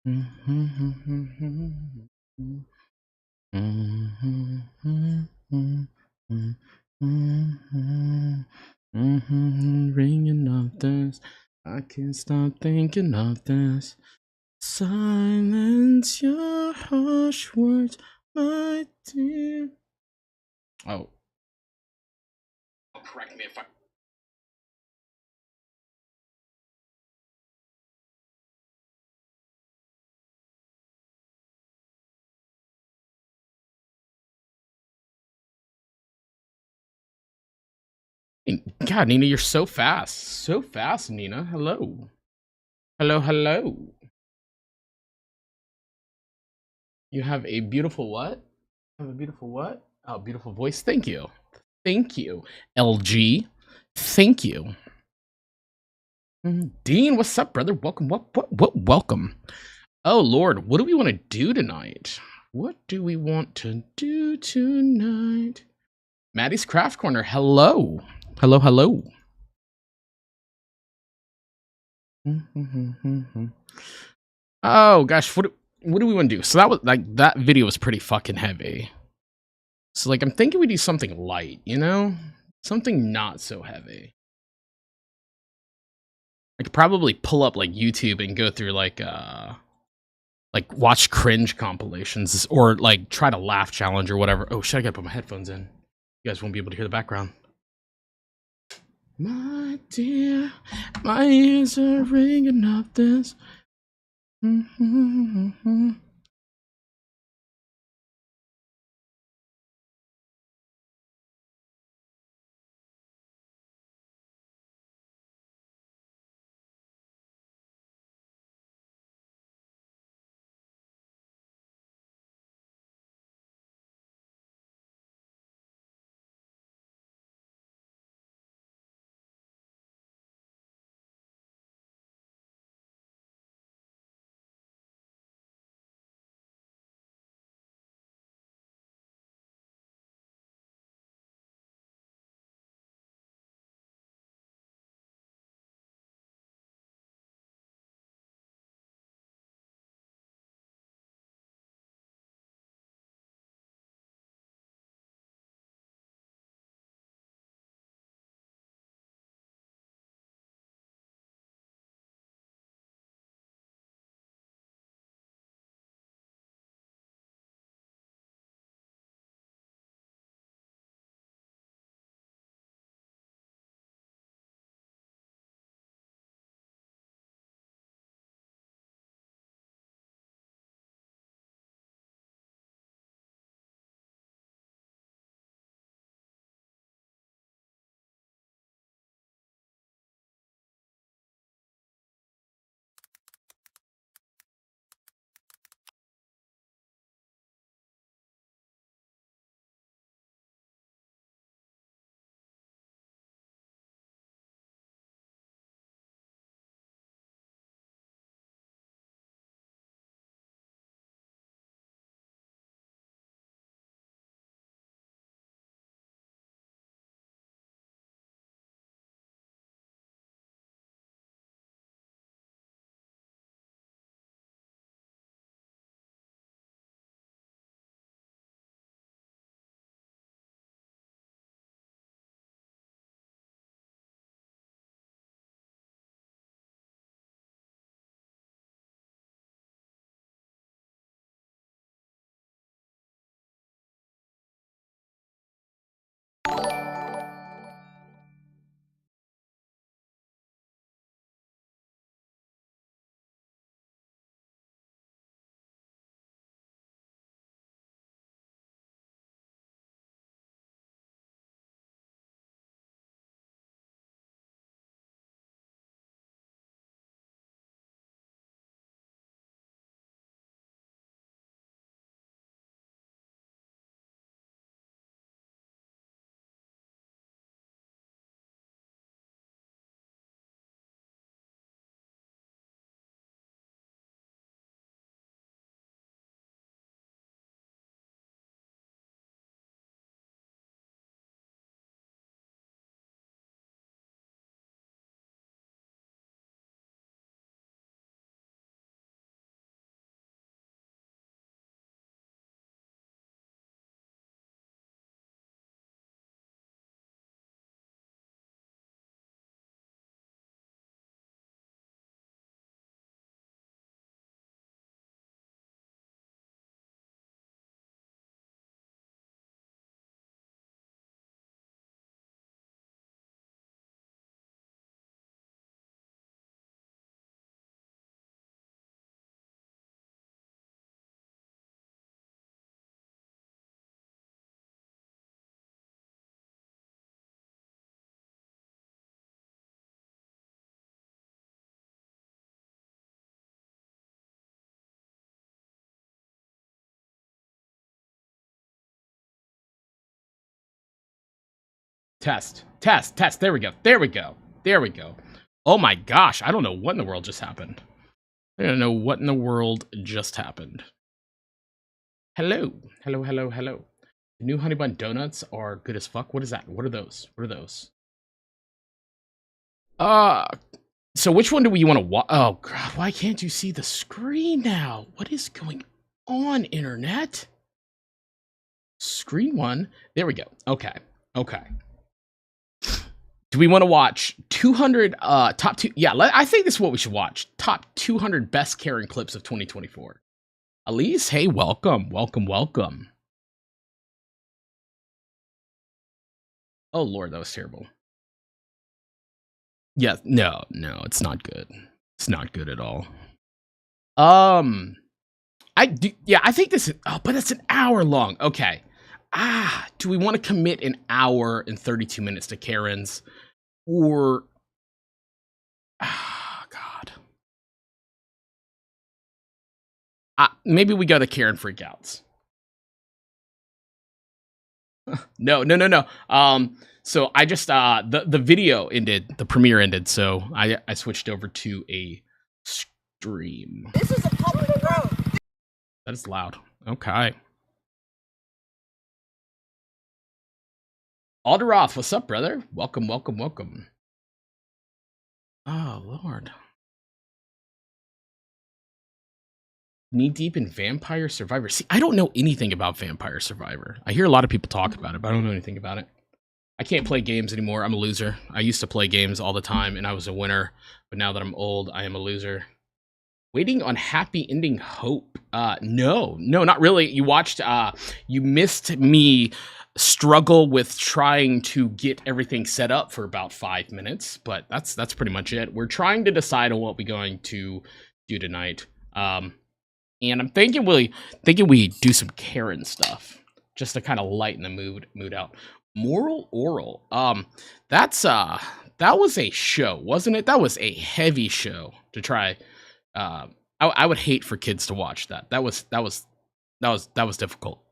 Ringing of this, I can't stop thinking of this. Silence your harsh words, my dear. Oh, correct me if I. God, Nina, you're so fast. So fast, Nina. Hello. Hello, hello. You have a beautiful what? Have a beautiful what? Oh, beautiful voice. Thank you. Thank you. LG. Thank you. Dean, what's up, brother? Welcome. What? Welcome. Oh, Lord. What do we want to do tonight? What do we want to do tonight? Maddie's Craft Corner. Hello. Hello, hello. Oh gosh, what do we want to do? So that was like that video was pretty fucking heavy. So like I'm thinking we do something light, you know? Something not so heavy. I could probably pull up like YouTube and go through like watch cringe compilations or like try to laugh challenge or whatever. Oh shit, I gotta put my headphones in. You guys won't be able to hear the background. My dear, my ears are ringing up this. Test. There we go. Oh my gosh, I don't know what in the world just happened. Hello. The new honey bun donuts are good as fuck. What is that? What are those? So which one do we want to watch? Oh god, why can't you see the screen now? What is going on, internet? Screen one. There we go. Okay. Do we want to watch 200 top two? Yeah, I think this is what we should watch. Top 200 best Karen clips of 2024. Elise, hey, welcome. Oh lord, that was terrible. Yeah, no, it's not good. It's not good at all. I think this is, but it's an hour long. Okay. Do we want to commit an hour and 32 minutes to Karen's? Or, God. Maybe we go to Karen Freakouts. No. So I just, the video ended, the premiere ended, so I switched over to a stream. This is a public road. That is loud. Okay. Alderoth, what's up, brother? Welcome. Oh, Lord. Knee deep in Vampire Survivor. See, I don't know anything about Vampire Survivor. I hear a lot of people talk about it, but I don't know anything about it. I can't play games anymore. I'm a loser. I used to play games all the time, and I was a winner. But now that I'm old, I am a loser. Waiting on happy ending hope. No, not really. You watched, you missed me struggle with trying to get everything set up for about 5 minutes, but that's pretty much it. We're trying to decide on what we're going to do tonight. And I'm thinking we do some Karen stuff just to kind of lighten the mood out. Moral Oral. That was a show, wasn't it? That was a heavy show to try. I would hate for kids to watch that. That was difficult.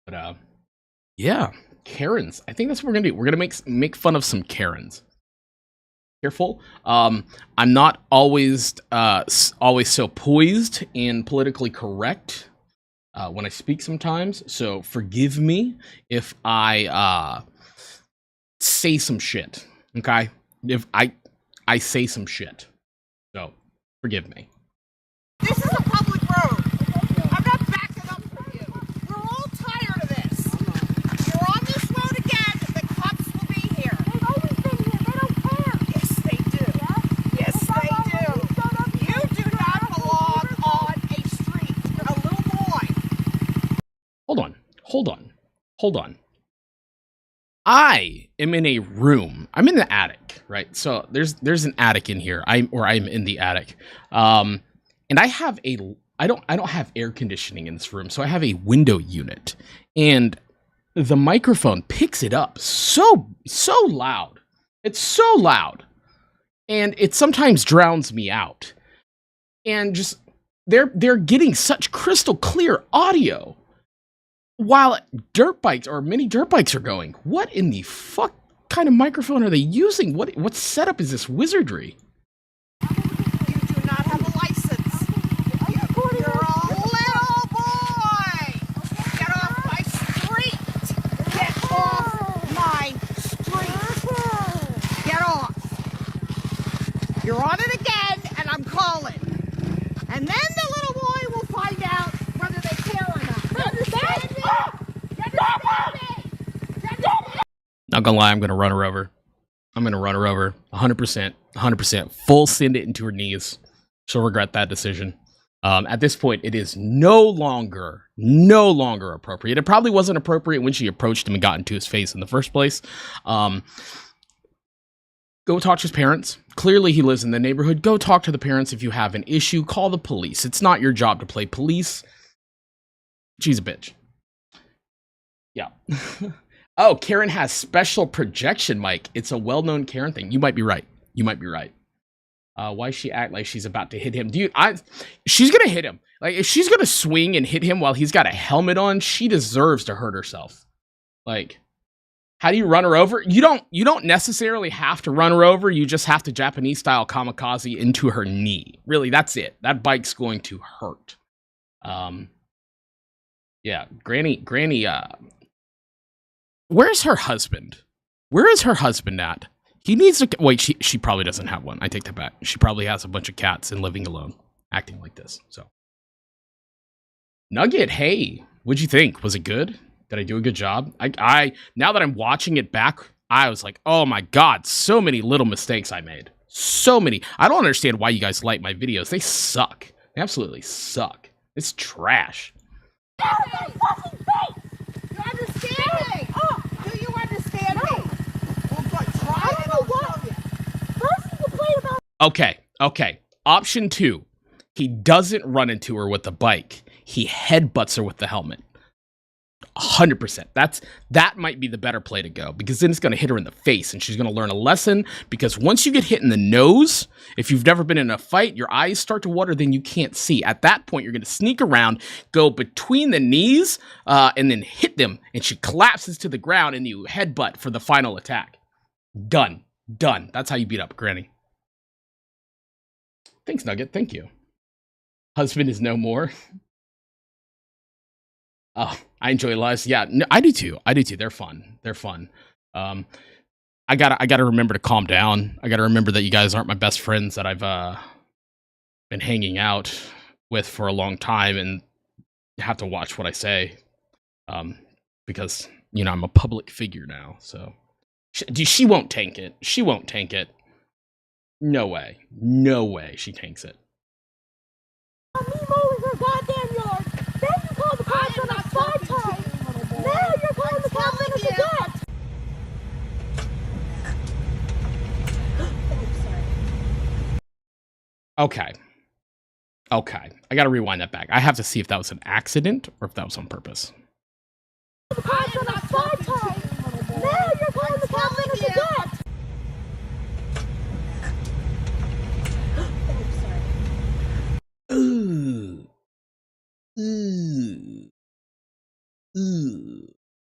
But yeah, Karens. I think that's what we're gonna do. We're gonna make fun of some Karens. Careful. I'm not always so poised and politically correct when I speak sometimes. So forgive me if I say some shit. Okay, if I say some shit, so forgive me. This is a public road. I'm not backing up for you. We're all tired of this. You're on this road again. The cops will be here. They've always been here. They don't care. Yes, they do. Yeah? Yes, they do. You do not belong on a street. You're a little boy. Hold on. I am in a room. I'm in the attic, right? So there's an attic in here. I'm in the attic. And I don't have air conditioning in this room, so I have a window unit. And the microphone picks it up so loud. It's so loud. And it sometimes drowns me out. And just they're getting such crystal clear audio while dirt bikes or mini dirt bikes are going. What in the fuck kind of microphone are they using? What setup is this wizardry? You do not have a license. You're a little boy. Get off my street. Get off my street. Get off. You're on it again, and I'm calling. And then the little boy will find out whether they care or not. You understand me? You understand me? Not gonna lie, I'm gonna run her over. 100%. Full send it into her knees. She'll regret that decision. At this point, it is no longer appropriate. It probably wasn't appropriate when she approached him and got into his face in the first place. Go talk to his parents. Clearly, he lives in the neighborhood. Go talk to the parents if you have an issue. Call the police. It's not your job to play police. She's a bitch. Yeah. Oh, Karen has special projection mic. It's a well-known Karen thing. You might be right. Why she act like she's about to hit him? Dude, she's gonna hit him. Like, if she's gonna swing and hit him while he's got a helmet on, she deserves to hurt herself. Like, how do you run her over? You don't necessarily have to run her over. You just have to Japanese style kamikaze into her knee. Really, that's it. That bike's going to hurt. Yeah, Granny, where's her husband? Where is her husband at? He needs to wait. She probably doesn't have one. I take that back. She probably has a bunch of cats and living alone, acting like this. So, Nugget, hey, what'd you think? Was it good? Did I do a good job? I now that I'm watching it back, I was like, oh my god, so many little mistakes I made. So many. I don't understand why you guys like my videos. They suck. They absolutely suck. It's trash. You understand me? Oh, do you understand me? Well, good. Try it. I'll show you. First, you complain about. Okay. Option 2. He doesn't run into her with the bike. He headbutts her with the helmet. 100%. That might be the better play to go, because then it's going to hit her in the face and she's going to learn a lesson, because once you get hit in the nose, if you've never been in a fight, your eyes start to water, then you can't see. At that point, you're going to sneak around, go between the knees, and then hit them, and she collapses to the ground, and you headbutt for the final attack. Done. That's how you beat up Granny. Thanks, Nugget. Thank you. Husband is no more. Oh, I enjoy lives. Yeah, no, I do too. They're fun. I gotta remember to calm down. I gotta remember that you guys aren't my best friends that I've been hanging out with for a long time, and have to watch what I say, because I'm a public figure now. So she won't tank it. No way she tanks it. Okay. I gotta rewind that back. I have to see if that was an accident or if that was on purpose.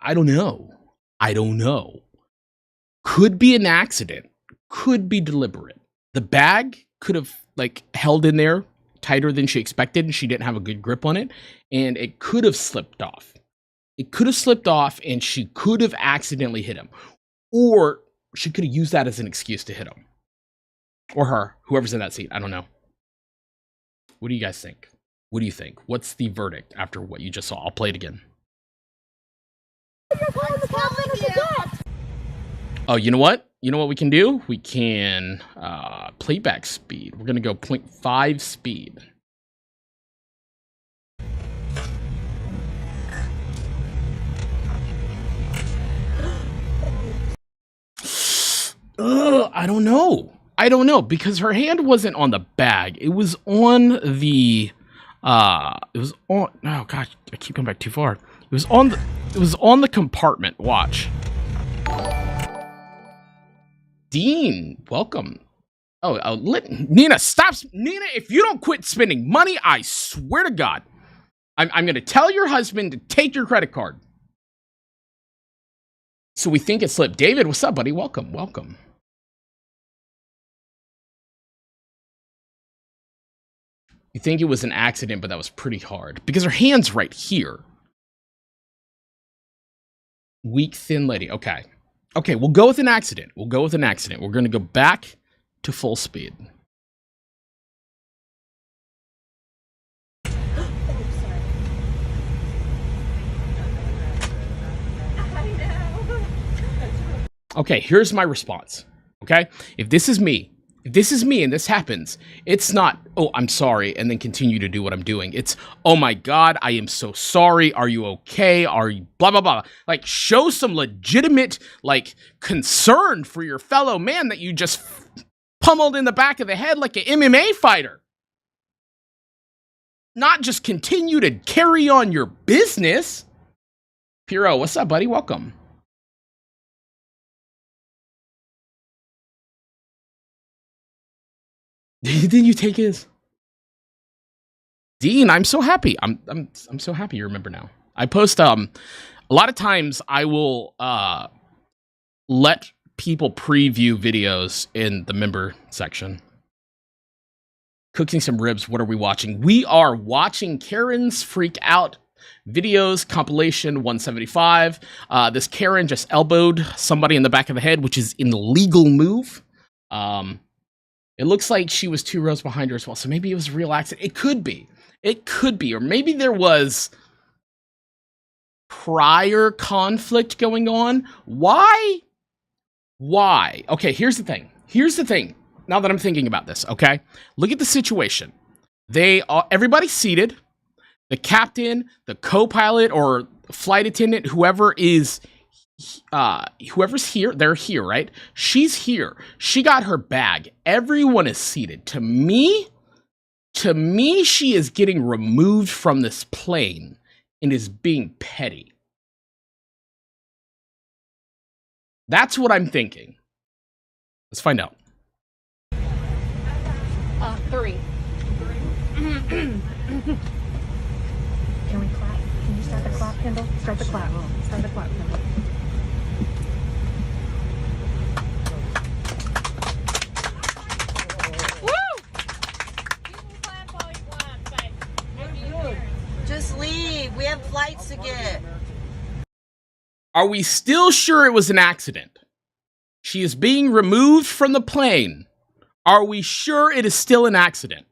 I don't know. Could be an accident. Could be deliberate. The bag could have held in there tighter than she expected, and she didn't have a good grip on it, and it could have slipped off. And she could have accidentally hit him, or she could have used that as an excuse to hit him, or her, whoever's in that seat. I don't know. What do you guys think? What do you think? What's the verdict after what you just saw? I'll play it again. Oh, you know what? You know what we can do? We can playback speed. We're going to go 0.5 speed. I don't know, because her hand wasn't on the bag. It was on the oh gosh, I keep going back too far. It was on the compartment. Watch. Dean, welcome. Nina, stop. Nina, if you don't quit spending money, I swear to God, I'm going to tell your husband to take your credit card. So we think it slipped. David, what's up, buddy? Welcome. You think it was an accident, but that was pretty hard because her hand's right here. Weak, thin lady. Okay, we'll go with an accident. We're going to go back to full speed. Okay, here's my response. Okay, if this is me and this happens, it's not, oh, I'm sorry, and then continue to do what I'm doing. It's, oh my God, I am so sorry. Are you okay? Are you blah, blah, blah. Like, show some legitimate, concern for your fellow man that you just pummeled in the back of the head like an MMA fighter. Not just continue to carry on your business. Piro, what's up, buddy? Welcome. Did you take his? Dean, I'm so happy. I'm so happy you remember now. I post a lot of times I will let people preview videos in the member section. Cooking some ribs. What are we watching? We are watching Karen's Freak Out videos compilation 175. This Karen just elbowed somebody in the back of the head, which is an illegal move. It looks like she was 2 rows behind her as well. So maybe it was a real accident. It could be. It could be. Or maybe there was prior conflict going on. Why? Okay, here's the thing. Now that I'm thinking about this, okay? Look at the situation. Everybody's seated. The captain, the co-pilot, or flight attendant, whoever's here, they're here, right? She's here. She got her bag. Everyone is seated. To me, she is getting removed from this plane and is being petty. That's what I'm thinking. Let's find out. 3. Can we clap? Can you start the clap, Kendall? Start the clap. Start the clap, Kendall. Just leave. We have flights to get. Are we still sure it was an accident? She is being removed from the plane. Are we sure it is still an accident?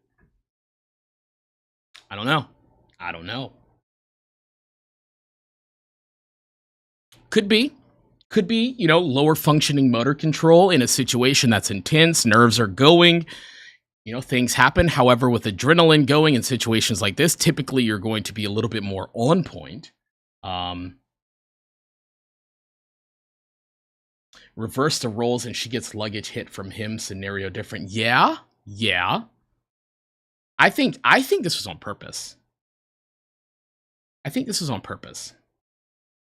I don't know. Could be, lower functioning motor control in a situation that's intense. Nerves are going. Things happen. However, with adrenaline going in situations like this, typically you're going to be a little bit more on point. Reverse the roles and she gets luggage hit from him. Scenario different. Yeah. I think this was on purpose.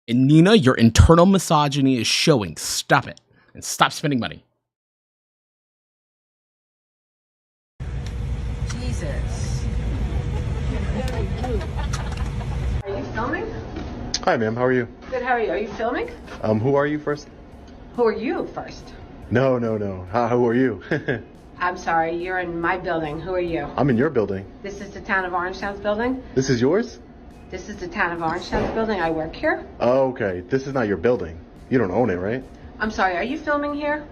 And Nina, your internal misogyny is showing. Stop it. And stop spending money. Jesus. Are you filming? Hi, ma'am. How are you? Good, how are you? Are you filming? Who are you first? Who are you first? No. Who are you? I'm sorry, you're in my building. Who are you? I'm in your building. This is the Town of Orangetown's building? This is yours? This is the Town of Orangetown's building. I work here. Oh, okay. This is not your building. You don't own it, right? I'm sorry, are you filming here?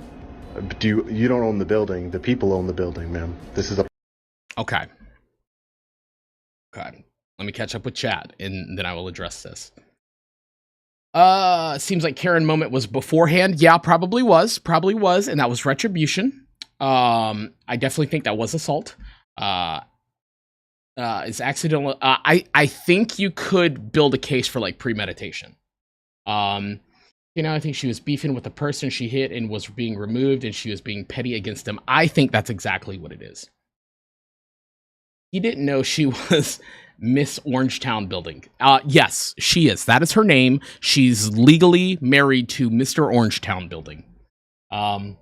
You don't own the building. The people own the building, ma'am. This is a... Okay. Let me catch up with chat, and then I will address this. Seems like Karen moment was beforehand. Yeah, probably was, and that was retribution. I definitely think that was assault. It's accidental. I think you could build a case for like premeditation. I think she was beefing with the person she hit and was being removed, and she was being petty against them. I think that's exactly what it is. He didn't know she was Miss Orangetown building. Yes, she is. That is her name. She's legally married to Mr. Orangetown building. I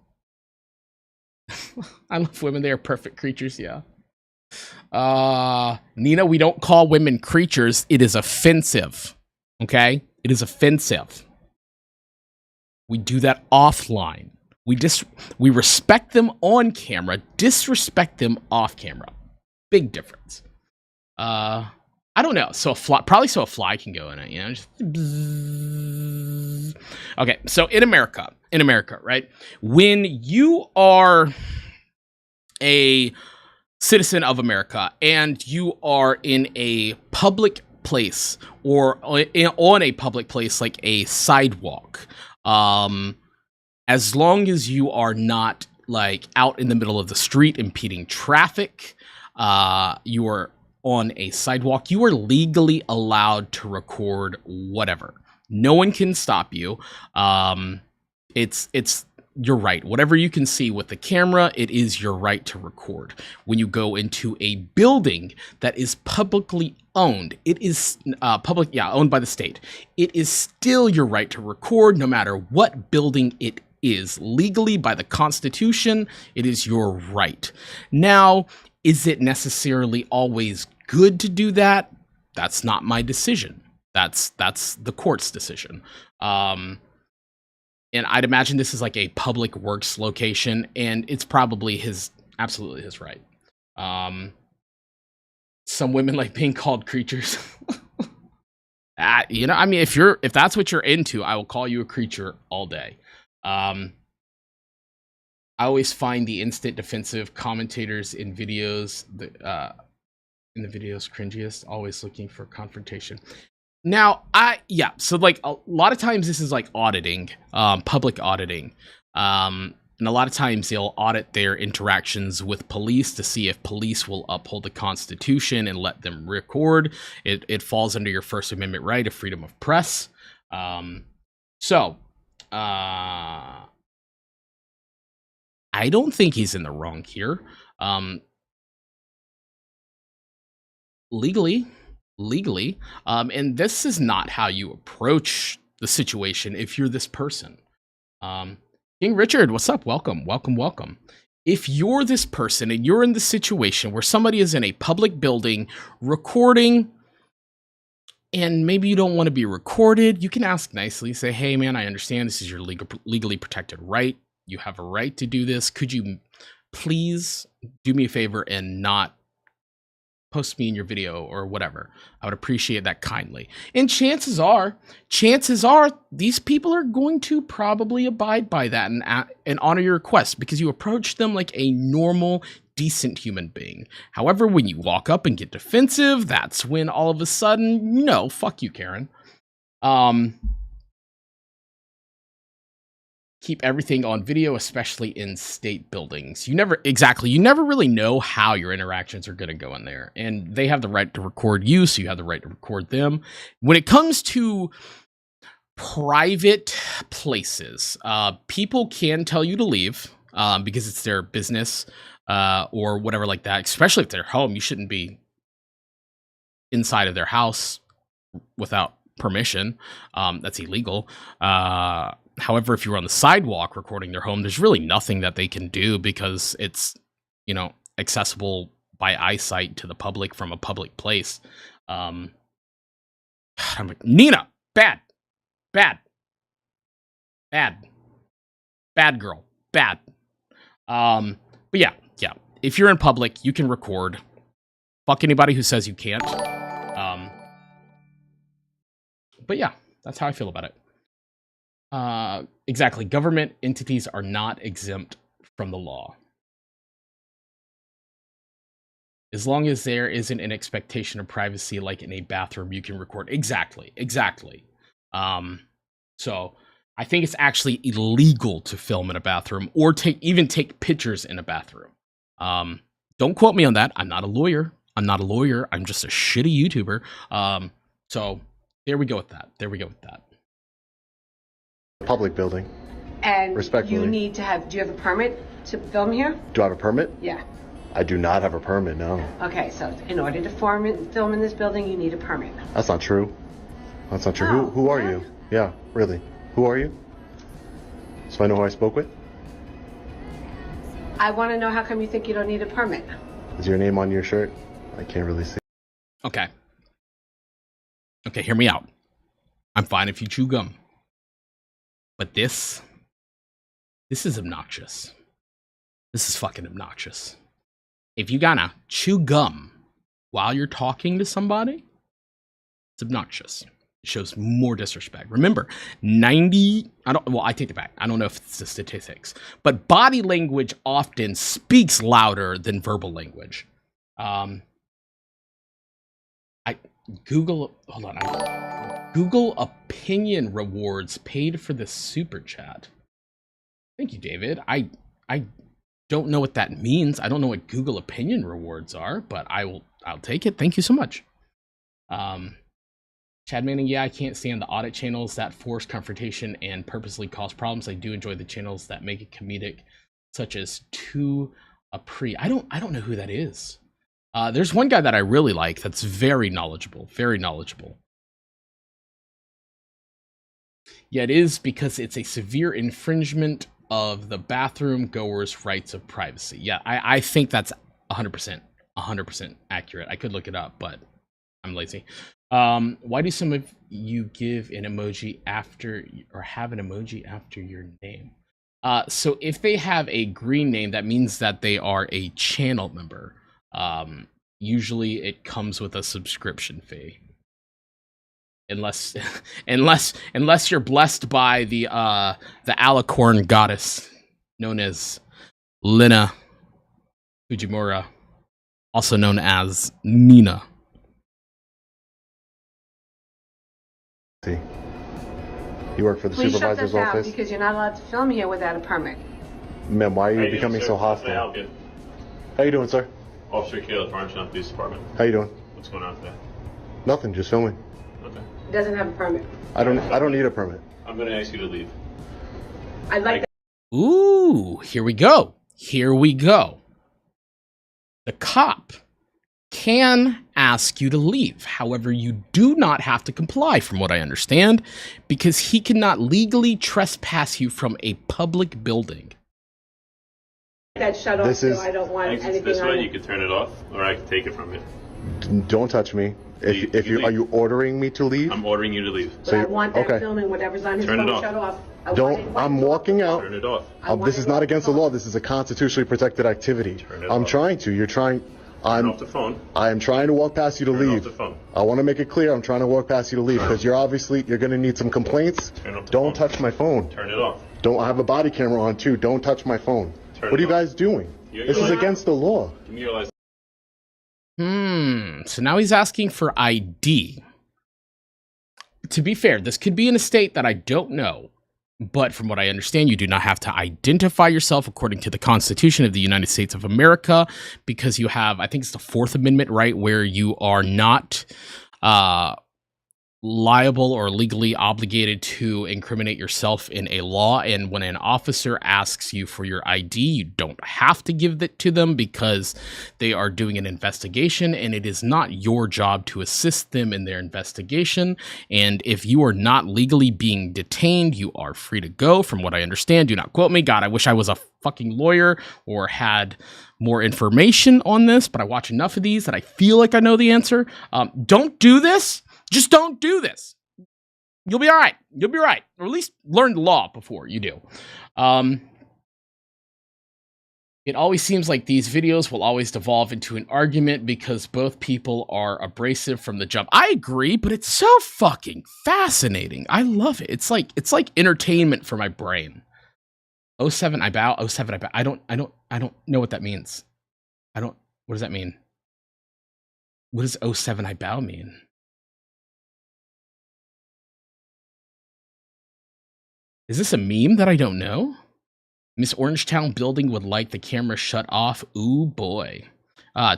love women. They are perfect creatures. Yeah. Nina, we don't call women creatures. It is offensive. Okay? It is offensive. We do that offline. We respect them on camera, disrespect them off camera. Big difference. I don't know. So a fly can go in it, just bzzz. Okay, so in America, right? When you are a citizen of America and you are in a public place or on a public place like a sidewalk, as long as you are not like out in the middle of the street impeding traffic, you are on a sidewalk, you are legally allowed to record whatever. No one can stop you. It's your right. Whatever you can see with the camera, it is your right to record. When you go into a building that is publicly owned, it is owned by the state. It is still your right to record no matter what building it is. Legally, by the Constitution, it is your right. Now, is it necessarily always good to do that? That's not my decision. That's the court's decision. And I'd imagine this is like a public works location, and it's probably absolutely his right. Some women like being called creatures. You know, I mean, if that's what you're into, I will call you a creature all day. I always find the instant defensive commentators in videos cringiest, always looking for confrontation. Now, so like a lot of times this is like auditing, public auditing. And a lot of times they'll audit their interactions with police to see if police will uphold the Constitution and let them record. It falls under your First Amendment right of freedom of press. I don't think he's in the wrong here. Legally. And this is not how you approach the situation if you're this person. King Richard, what's up? Welcome. If you're this person and you're in the situation where somebody is in a public building recording and maybe you don't want to be recorded, you can ask nicely, say, hey man, I understand this is your legally protected right. You have a right to do this. Could you please do me a favor and not post me in your video or whatever? I would appreciate that kindly. And chances are these people are going to probably abide by that and honor your request because you approach them like a normal, decent human being. However, when you walk up and get defensive, that's when all of a sudden, no, fuck you, Karen. Keep everything on video, especially in state buildings. You never really know how your interactions are going to go in there. And they have the right to record you, so you have the right to record them. When it comes to private places, people can tell you to leave because it's their business or whatever like that, especially if they're home. You shouldn't be inside of their house without permission. That's illegal. However, if you're on the sidewalk recording their home, there's really nothing that they can do because it's, you know, accessible by eyesight to the public from a public place. I'm like, Nina, bad girl, bad. But yeah. If you're in public, you can record. Fuck anybody who says you can't. But yeah, that's how I feel about it. Exactly. Government entities are not exempt from the law. As long as there isn't an expectation of privacy, like in a bathroom, you can record. Exactly. So I think it's actually illegal to film in a bathroom or even take pictures in a bathroom. Don't quote me on that. I'm not a lawyer. I'm just a shitty YouTuber. So there we go with that. Public building. And Respectfully. do you have a permit to film here? Do I have a permit? Yeah. I do not have a permit, no. Okay, so in order to film in this building, you need a permit. That's not true. Oh, Who are you? Yeah, really. Who are you? So I know who I spoke with? I want to know how come you think you don't need a permit? Is your name on your shirt? I can't really see. Okay, hear me out. I'm fine if you chew gum. But this is obnoxious. This is fucking obnoxious. If you gotta chew gum while you're talking to somebody, it's obnoxious. It shows more disrespect. Remember, I take it back. I don't know if it's the statistics, but body language often speaks louder than verbal language. Google opinion rewards paid for the super chat. Thank you, David. I don't know what that means. I don't know what Google opinion rewards are, but I'll take it. Thank you so much. Chad Manning, yeah, I can't stand the audit channels that force confrontation and purposely cause problems. I do enjoy the channels that make it comedic, such as To a Pre. I don't know who that is. There's one guy that I really like that's very knowledgeable. Yeah, it is because it's a severe infringement of the bathroom goer's rights of privacy. Yeah, I think that's 100% accurate. I could look it up, but I'm lazy. Why do some of you give an emoji after or have an emoji after your name? So if they have a green name, that means that they are a channel member. Usually it comes with a subscription fee. Unless you're blessed by the alicorn goddess known as Lina Fujimura, also known as Nina. See, you work for the Please shut supervisor's this down office. because you're not allowed to film here without a permit. Ma'am, why are How you you becoming doing, so sir? How can I hostile? help you? How you doing, sir? Officer Caleb Farmington, Police Department. How you doing? What's going on today? Nothing, just filming. Okay. He doesn't have a permit. I don't need a permit. I'm going to ask you to leave. I'd like Ooh, here we go. Here we go. The cop can ask you to leave. However, you do not have to comply, from what I understand, because he cannot legally trespass you from a public building. that shut off, This is- so I don't want Exit anything this on way, it. you can turn it off, or I can take it from you. Don't touch me. You If you leave. are you ordering me to leave? I'm ordering you to leave. But I you- want that okay. filming, whatever's on his Turn it phone off. shut off. I Don't. want it- I'm walking out. Turn it off. I want This it is not off against the the law. phone. This is a constitutionally protected activity. Turn it I'm off. trying to. You're trying. Turn off the phone. I am trying to walk past you to Turn off leave. the phone. I want to make it clear. I'm trying to walk past you to leave because you're going to need some complaints. Turn off the Don't phone. touch my phone. Turn it off. Don't. I have a body camera on too. Don't touch my phone. Turn What are it you off. guys doing? You're This is going- against the law. Give me your license. So now he's asking for ID. To be fair, this could be in a state that I don't know. But from what I understand, you do not have to identify yourself according to the Constitution of the United States of America, because you have, I think it's the Fourth Amendment, right, where you are not liable or legally obligated to incriminate yourself in a law. And when an officer asks you for your ID, you don't have to give that to them because they are doing an investigation and it is not your job to assist them in their investigation. And if you are not legally being detained, you are free to go, from what I understand. Do not quote me. God, I wish I was a fucking lawyer or had more information on this, but I watch enough of these that I feel like I know the answer. Don't do this. Just don't do this. You'll be all right. You'll be right. Or at least learn the law before you do. It always seems like these videos will always devolve into an argument because both people are abrasive from the jump. I agree, but it's so fucking fascinating. I love it. It's like entertainment for my brain. 07 I bow, 07 I bow. I don't know what that means. What does that mean? What does 07 I bow mean? Is this a meme that I don't know? Miss Orangetown building would like the camera shut off. Ooh, boy.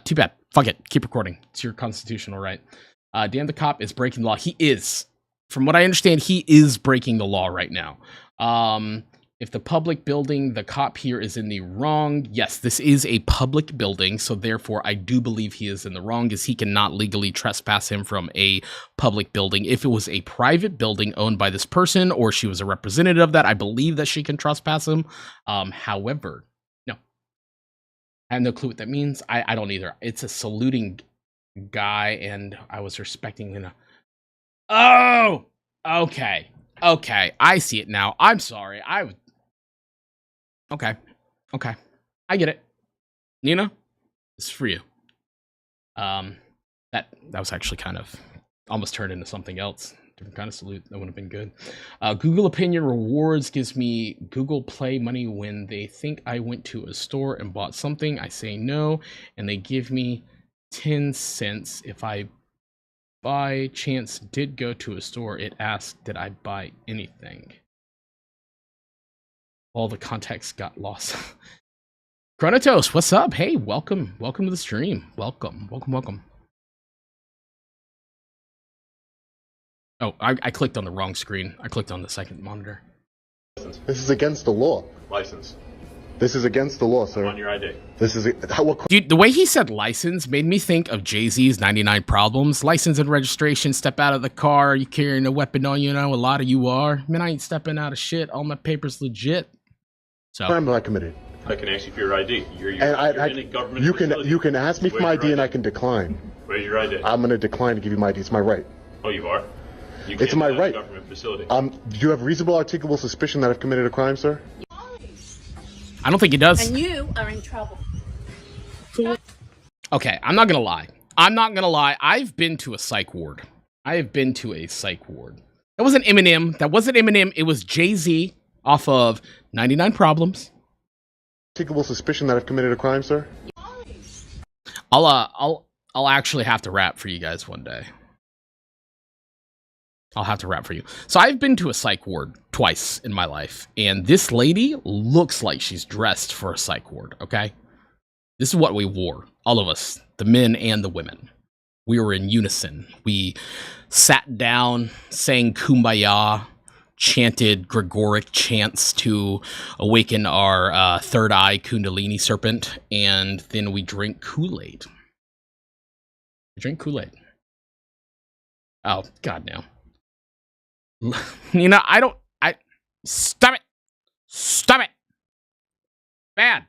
Too bad. Fuck it. Keep recording. It's your constitutional right. Dan the cop is breaking the law. He is. From what I understand, he is breaking the law right now. If the public building, the cop here is in the wrong. Yes, this is a public building, so therefore I do believe he is in the wrong, as he cannot legally trespass him from a public building. If it was a private building owned by this person, or she was a representative of that, I believe that she can trespass him. However, no. I have no clue what that means. I don't either. It's a saluting guy, and I was respecting him. Oh! Okay. Okay. I see it now. I'm sorry. Okay. Okay. I get it. Nina, this is for you. That was actually kind of almost turned into something else. Different kind of salute. That would have been good. Google Opinion Rewards gives me Google Play money when they think I went to a store and bought something. I say no, and they give me 10 cents. If I by chance did go to a store, it asked, did I buy anything? All the context got lost. Chronotos, what's up? Hey, welcome. Welcome to the stream. Welcome. Oh, I clicked on the wrong screen. I clicked on the second monitor. This is against the law. License. This is against the law, sir. On your ID. This is what Dude, the way he said license made me think of Jay-Z's 99 Problems. License and registration, step out of the car, you carrying a weapon on you, know, a lot of you are. Man, I ain't stepping out of shit, all my papers legit. So crime have I committed? I can ask you for your ID. You're in a government facility. You can ask me for my ID and I can decline. Where's your ID? I'm going to decline to give you my ID. It's my right. Oh, you are? You It's my right. Government facility. Do you have reasonable articulable suspicion that I've committed a crime, sir? I don't think he does. And you are in trouble. Okay, I'm not gonna lie. I've been to a psych ward. I have been to a psych ward. That wasn't Eminem. It was Jay-Z off of 99 Problems. Articulable suspicion that I've committed a crime, sir? I'll actually have to rap for you guys one day. I'll have to rap for you. So I've been to a psych ward twice in my life, and this lady looks like she's dressed for a psych ward, okay? This is what we wore, all of us, the men and the women. We were in unison. We sat down, sang Kumbaya, chanted Gregoric chants to awaken our third eye Kundalini serpent, and then we drank Kool-Aid. We drank Kool-Aid. Oh, God, no. You know, stop it. Bad.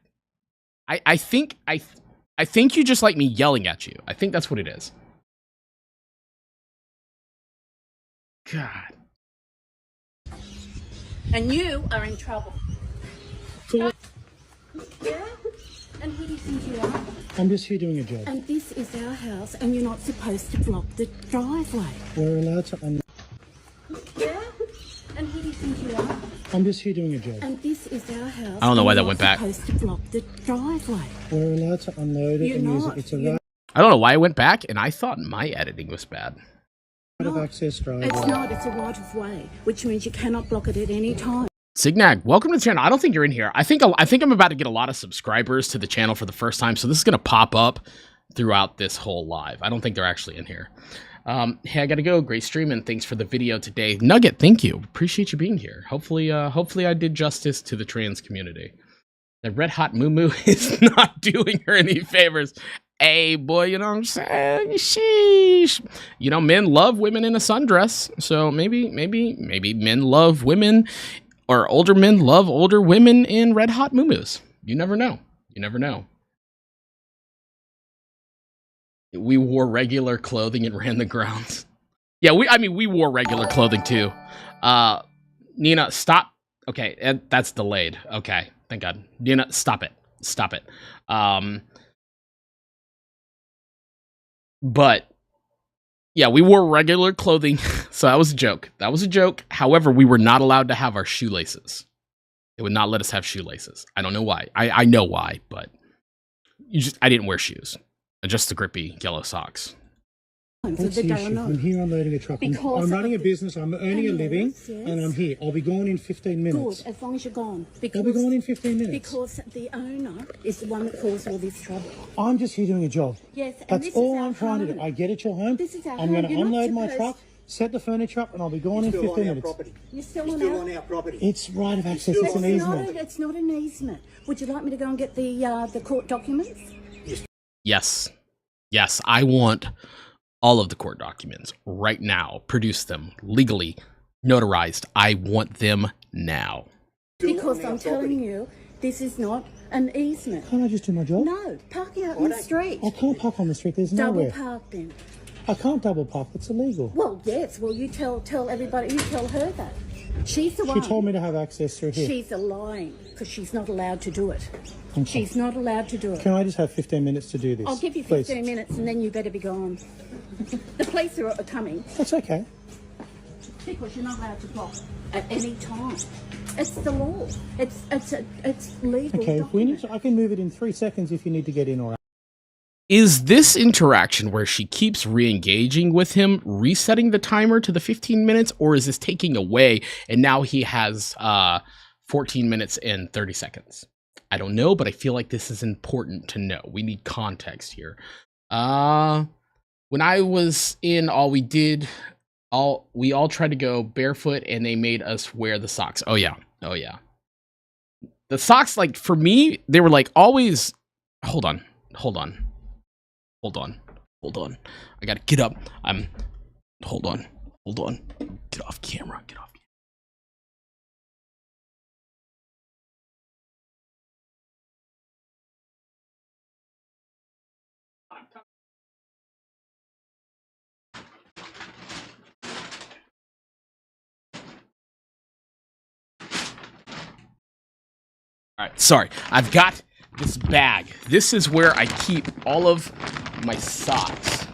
I think you just like me yelling at you. I think that's what it is. God. And you are in trouble. Yeah? And who do you think you are? I'm just here doing a job. And this is our house, and you're not supposed to block the driveway. We're allowed to. Yeah? And who do you think you are? I'm just here doing a job. And this is our house. I don't know why and that you're went not back. Supposed to block the driveway. We're allowed to unload it You're and use not. it. It's a right I don't know why it went back, and I thought my editing was bad. of access driveway. It's not. It's a right of way, which means you cannot block it at any time. Signag, welcome to the channel. I don't think you're in here. I think I'm about to get a lot of subscribers to the channel for the first time, so this is going to pop up throughout this whole live. I don't think they're actually in here. Hey, I gotta go. Great streaming. Thanks for the video today. Nugget, thank you. Appreciate you being here. Hopefully I did justice to the trans community. The red hot moo is not doing her any favors. Hey, boy, you know what I'm saying? Sheesh. You know, men love women in a sundress. So maybe men love women, or older men love older women in red hot moo-moos. You never know. You never know. We wore regular clothing and ran the grounds. Yeah, we wore regular clothing too. Nina, stop. Okay, that's delayed. Okay, thank God. Nina, stop it. Stop it. But yeah, we wore regular clothing, so that was a joke. That was a joke. However, we were not allowed to have our shoelaces. They would not let us have shoelaces. I don't know why. I know why, but I didn't wear shoes. Just the grippy yellow socks. What's the issue? I'm here unloading a truck. I'm running a business. I'm earning a living, and I'm here. I'll be gone in 15 minutes. Good, as long as you're gone. I'll be gone in 15 minutes. Because the owner is the one that caused all this trouble. I'm just here doing a job. Yes, and That's this all is our I'm trying to do. home. I get at your home. This is our I'm home. going to You're not unload my supposed- truck, set the furniture up, and I'll be gone in 15 minutes. You're still on our property. It's right of access. It's an easement. It's not an easement. Would you like me to go and get the court documents? Yes. Yes, I want all of the court documents right now. Produce them legally, notarized. I want them now. Because I'm telling you, this is not an easement. Can't I just do my job? No, park out in the street. I can't park on the street. There's Double nowhere. park then. I can't double park. It's illegal. Well, yes. Well, you tell everybody. You tell her that. She's the one. She told me to have access through here. She's lying because she's not allowed to do it. Okay. She's not allowed to do it. Can I just have 15 minutes to do this? I'll give you please? 15 minutes and then you better be gone. The police are coming That's okay. because you're not allowed to block at any time. It's the law. It's legal. Okay, if we need document. to, I can move it in 3 seconds if you need to get in or out. Is this interaction where she keeps re-engaging with him, resetting the timer to the 15 minutes, or is this taking away and now he has 14 minutes and 30 seconds? I don't know, but I feel like this is important to know. We need context here. When I was in we all tried to go barefoot and they made us wear the socks. Oh yeah. The socks, like, for me, they were like always. Hold on. I gotta get up. Hold on. Get off camera. All right, sorry. I've got this bag. This is where I keep all of my socks.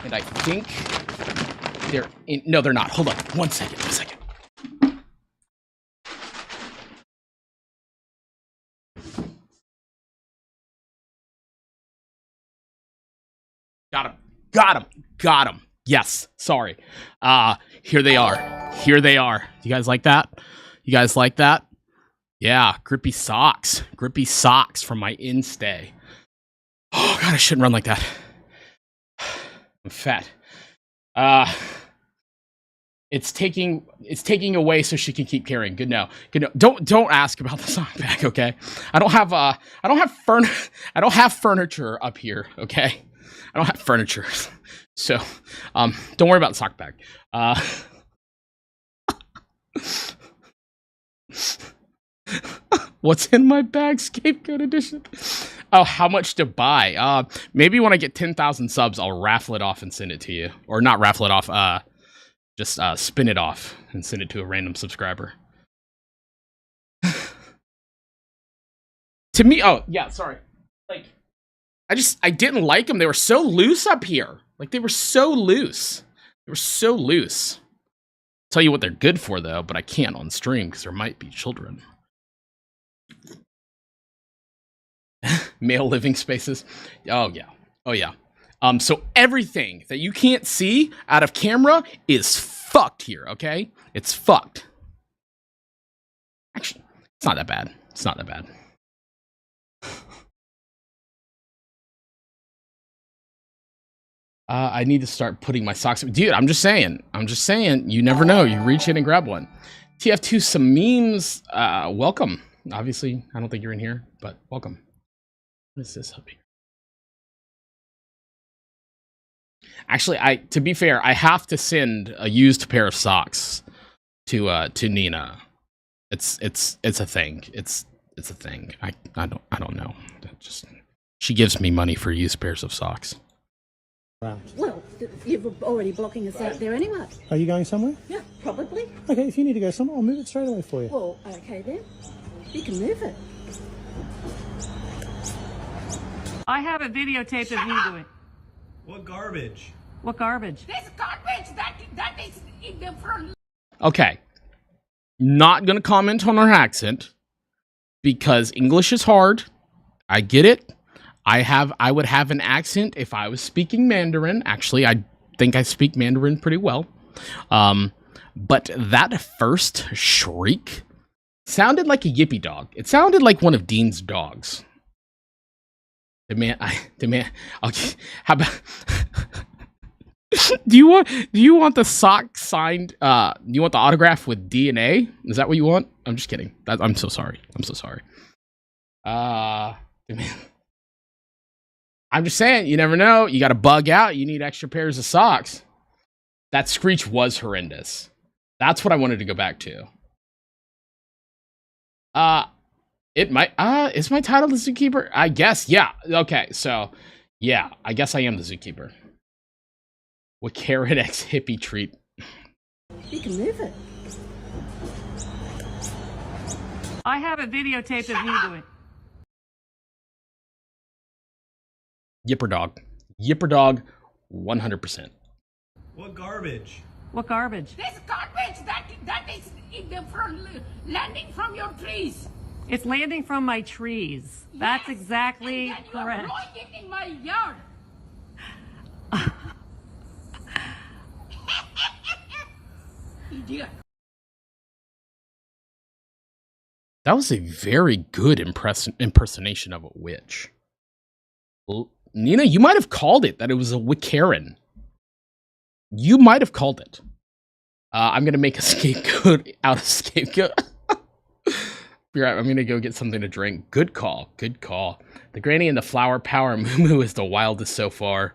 And I think they're in. No, they're not. Hold on. One second. Got him. Yes. Sorry. Here they are. You guys like that? Yeah, grippy socks from my in-stay. Oh god, I shouldn't run like that. I'm fat. It's taking away so she can keep carrying. Good no. Don't ask about the sock bag, okay? I don't have furniture up here, okay? I don't have furniture. So, don't worry about the sock bag. What's in my bag? Scapegoat edition. Oh, how much to buy? Maybe when I get 10,000 subs, I'll raffle it off and send it to you. Or not raffle it off, just spin it off and send it to a random subscriber. To me, oh, yeah, sorry. Like, I didn't like them. They were so loose up here. Like, they were so loose. Tell you what they're good for, though, but I can't on stream because there might be children. Male living spaces. Oh yeah. So everything that you can't see out of camera is fucked here, okay? It's fucked. Actually, it's not that bad. I need to start putting my socks. Dude, I'm just saying. You never know. You reach in and grab one. TF2, some memes. Welcome. Obviously, I don't think you're in here, but welcome. What is this up here? Actually, to be fair, I have to send a used pair of socks to Nina. It's a thing. It's a thing. I don't know. She gives me money for used pairs of socks. Well, you're already blocking us out there anyway. Are you going somewhere? Yeah, probably. Okay, if you need to go somewhere, I'll move it straight away for you. Well, okay then. You can move it. I have a videotape of you doing. What garbage? What garbage? This garbage that is in the front. Okay. Not gonna comment on her accent because English is hard. I get it. I would have an accent if I was speaking Mandarin. Actually, I think I speak Mandarin pretty well. But that first shriek sounded like a yippy dog. It sounded like one of Dean's dogs. Demand. Okay, how about? Do you want the sock signed? Do you want the autograph with DNA? Is that what you want? I'm just kidding. I'm so sorry. Demand. I'm just saying, you never know. You got to bug out. You need extra pairs of socks. That screech was horrendous. That's what I wanted to go back to. It might, is my title the zookeeper? I guess, yeah. Okay, so, yeah, I guess I am the zookeeper. With Carrot X hippie treat. You can move it. I have a videotape of you doing. Yipper dog, 100%. What garbage? What garbage? This garbage that is in the front, landing from your trees. It's landing from my trees. That's Yes, exactly and then correct. You're throwing it in my yard. Idiot. That was a very good impersonation of a witch. Nina, you might have called it that it was a Wiccaran. You might have called it. I'm going to make a scapegoat out of scapegoat. Be right. I'm gonna go get something to drink. Good call. Good call. The granny and the flower power Moo is the wildest so far.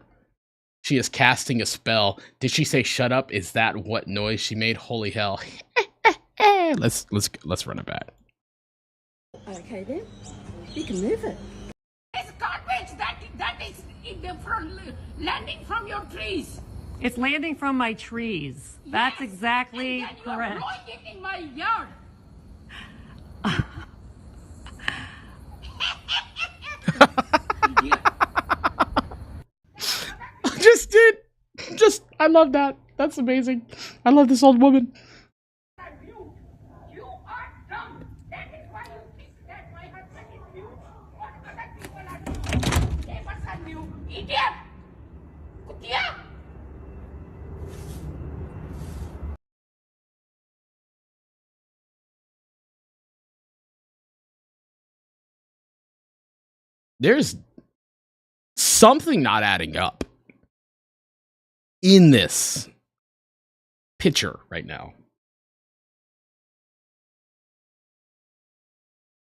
She is casting a spell. Did she say shut up? Is that what noise she made? Holy hell. let's run it back. Okay then, you can move it. It's garbage that is landing from your trees. It's landing from my trees. That's exactly and correct. You're throwing it in my yard. I love that. That's amazing. I love this old woman. You are dumb. That is why you think that my husband is you. What other people are you? Neighbors are you. Idiot. Kutia. There's something not adding up in this picture right now.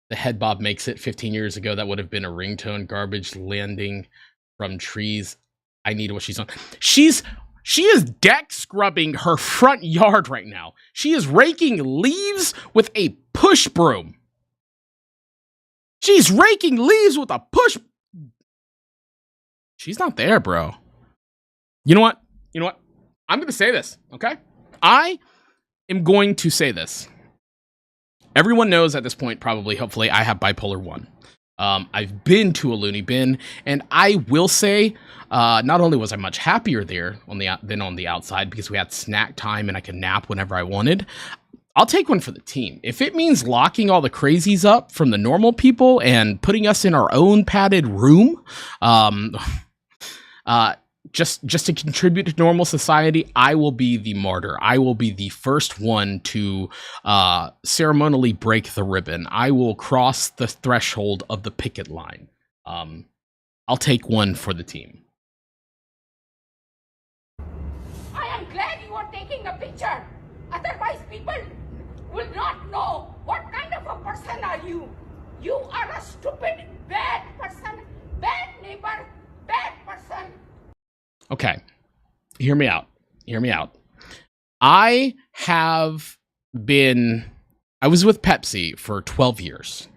The head bob makes it 15 years ago. That would have been a ringtone. Garbage landing from trees. I need what she's on. She is deck scrubbing her front yard right now. She is raking leaves with a push broom. She's raking leaves with a push. She's not there, bro. You know what? You know what? I'm going to say this, okay? I am going to say this. Everyone knows at this point, probably, hopefully, I have bipolar 1. I've been to a loony bin, and I will say, not only was I much happier there than on the outside because we had snack time and I could nap whenever I wanted, I'll take one for the team. If it means locking all the crazies up from the normal people and putting us in our own padded room, just to contribute to normal society, I will be the martyr. I will be the first one to ceremonially break the ribbon. I will cross the threshold of the picket line. I'll take one for the team. I am glad you are taking a picture. Otherwise, people will not know what kind of a person are you. You are a stupid, bad person, bad neighbor, bad person. Okay, hear me out. Hear me out. I was with Pepsi for 12 years.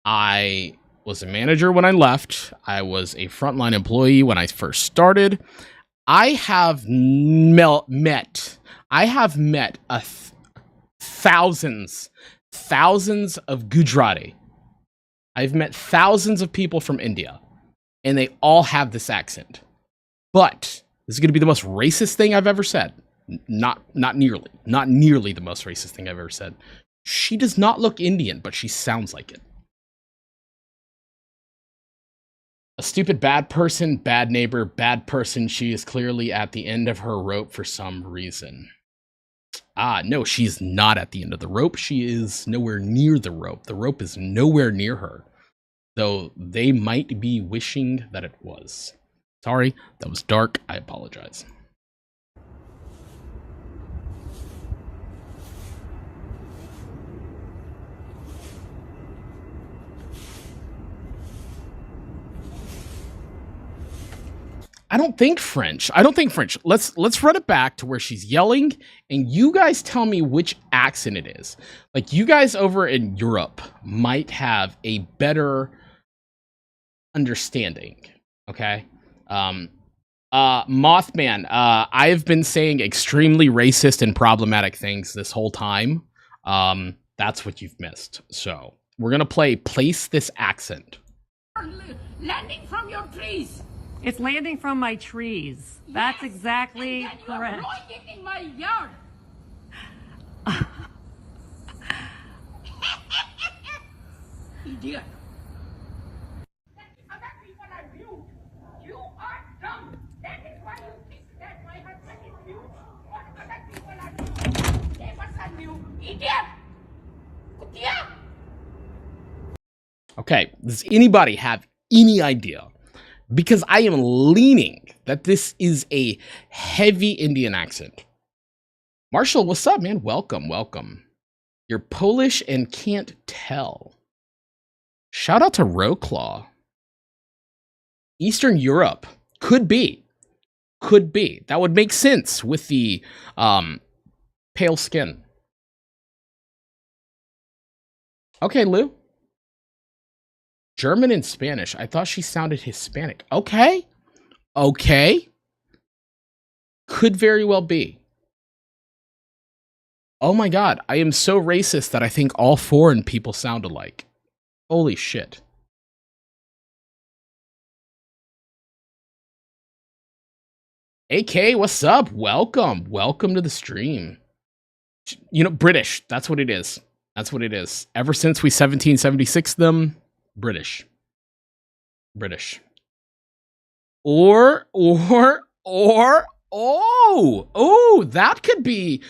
I was a manager when I left. I was a frontline employee when I first started. I have met thousands of Gujarati. I've met thousands of people from India, and they all have this accent. But this is going to be the most racist thing I've ever said. Not nearly the most racist thing I've ever said. She does not look Indian, but she sounds like it. A stupid bad person, bad neighbor, bad person. She is clearly at the end of her rope for some reason. No, she's not at the end of the rope. She is nowhere near the rope. The rope is nowhere near her. Though they might be wishing that it was. Sorry, that was dark. I apologize. I don't think French. Let's run it back to where she's yelling, and you guys tell me which accent it is. Like, you guys over in Europe might have a better understanding, okay? Mothman, I've been saying extremely racist and problematic things this whole time. That's what you've missed. So we're gonna place this accent. Landing from your trees. It's landing from my trees. That's exactly and correct. You're throwing it in my yard. Idiot. Other people are you. You are dumb. That is why you think that my husband is you. What other people are you? Neighbors are you. Idiot. Kutia. Okay, does anybody have any idea? Because I am leaning that this is a heavy Indian accent. Marshall, what's up, man? Welcome. You're Polish and can't tell. Shout out to Rowclaw. Eastern Europe. Could be. Could be. That would make sense with the pale skin. Okay, Lou. German and Spanish. I thought she sounded Hispanic. Okay. Okay. Could very well be. Oh my god, I am so racist that I think all foreign people sound alike. Holy shit. AK, what's up? Welcome. Welcome to the stream. You know, British. That's what it is. That's what it is. Ever since we 1776 them, British. British. Oh, that could be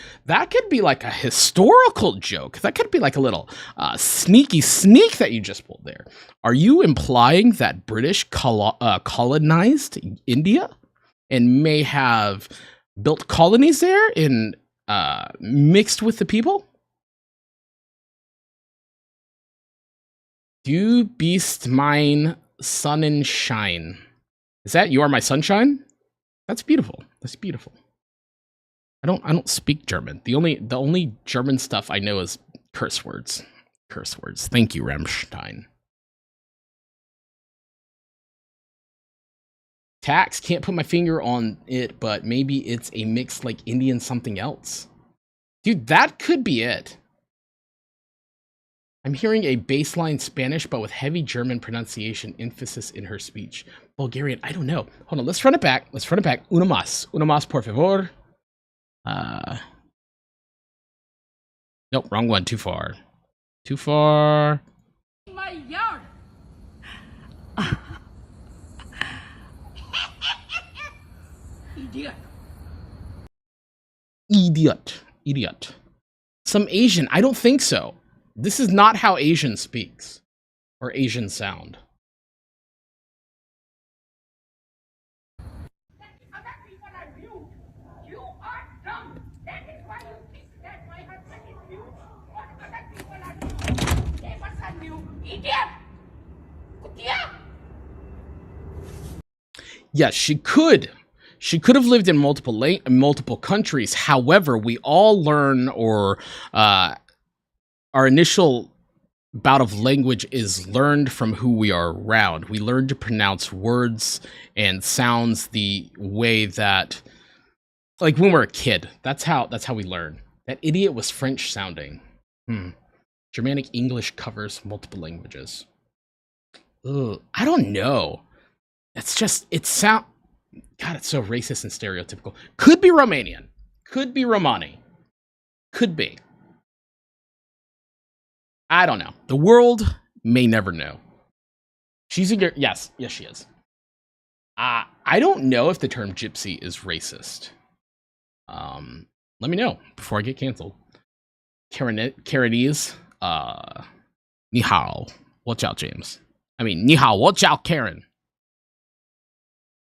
like a historical joke. That could be like a little sneaky sneak that you just pulled there. Are you implying that British colonized India and may have built colonies there and mixed with the people? Du bist mein Sonnenschein. Is that you are my sunshine? That's beautiful. That's beautiful. I don't speak German. The only German stuff I know is curse words. Curse words. Thank you, Rammstein. Tax, can't put my finger on it, but maybe it's a mix like Indian something else. Dude, that could be it. I'm hearing a baseline Spanish, but with heavy German pronunciation emphasis in her speech. Bulgarian, I don't know. Hold on, let's run it back. Let's run it back. Una más. Una más, por favor. Nope, wrong one. Too far. Too far. My yard. Idiot. Idiot. Idiot. Some Asian. I don't think so. This is not how Asian speaks. Or Asian sound. Yes, she could. She could have lived in multiple countries. However, we all learn, or our initial bout of language is learned from who we are around. We learn to pronounce words and sounds the way that, like when we're a kid. That's how we learn. That idiot was French sounding. Germanic English covers multiple languages. Ugh, I don't know. It's just, God, it's so racist and stereotypical. Could be Romanian. Could be Romani. Could be. I don't know. The world may never know. She's a yes, she is. I don't know if the term gypsy is racist. Let me know before I get canceled. Karenese, ni hao. Watch out, James. I mean, ni hao, watch out, Karen.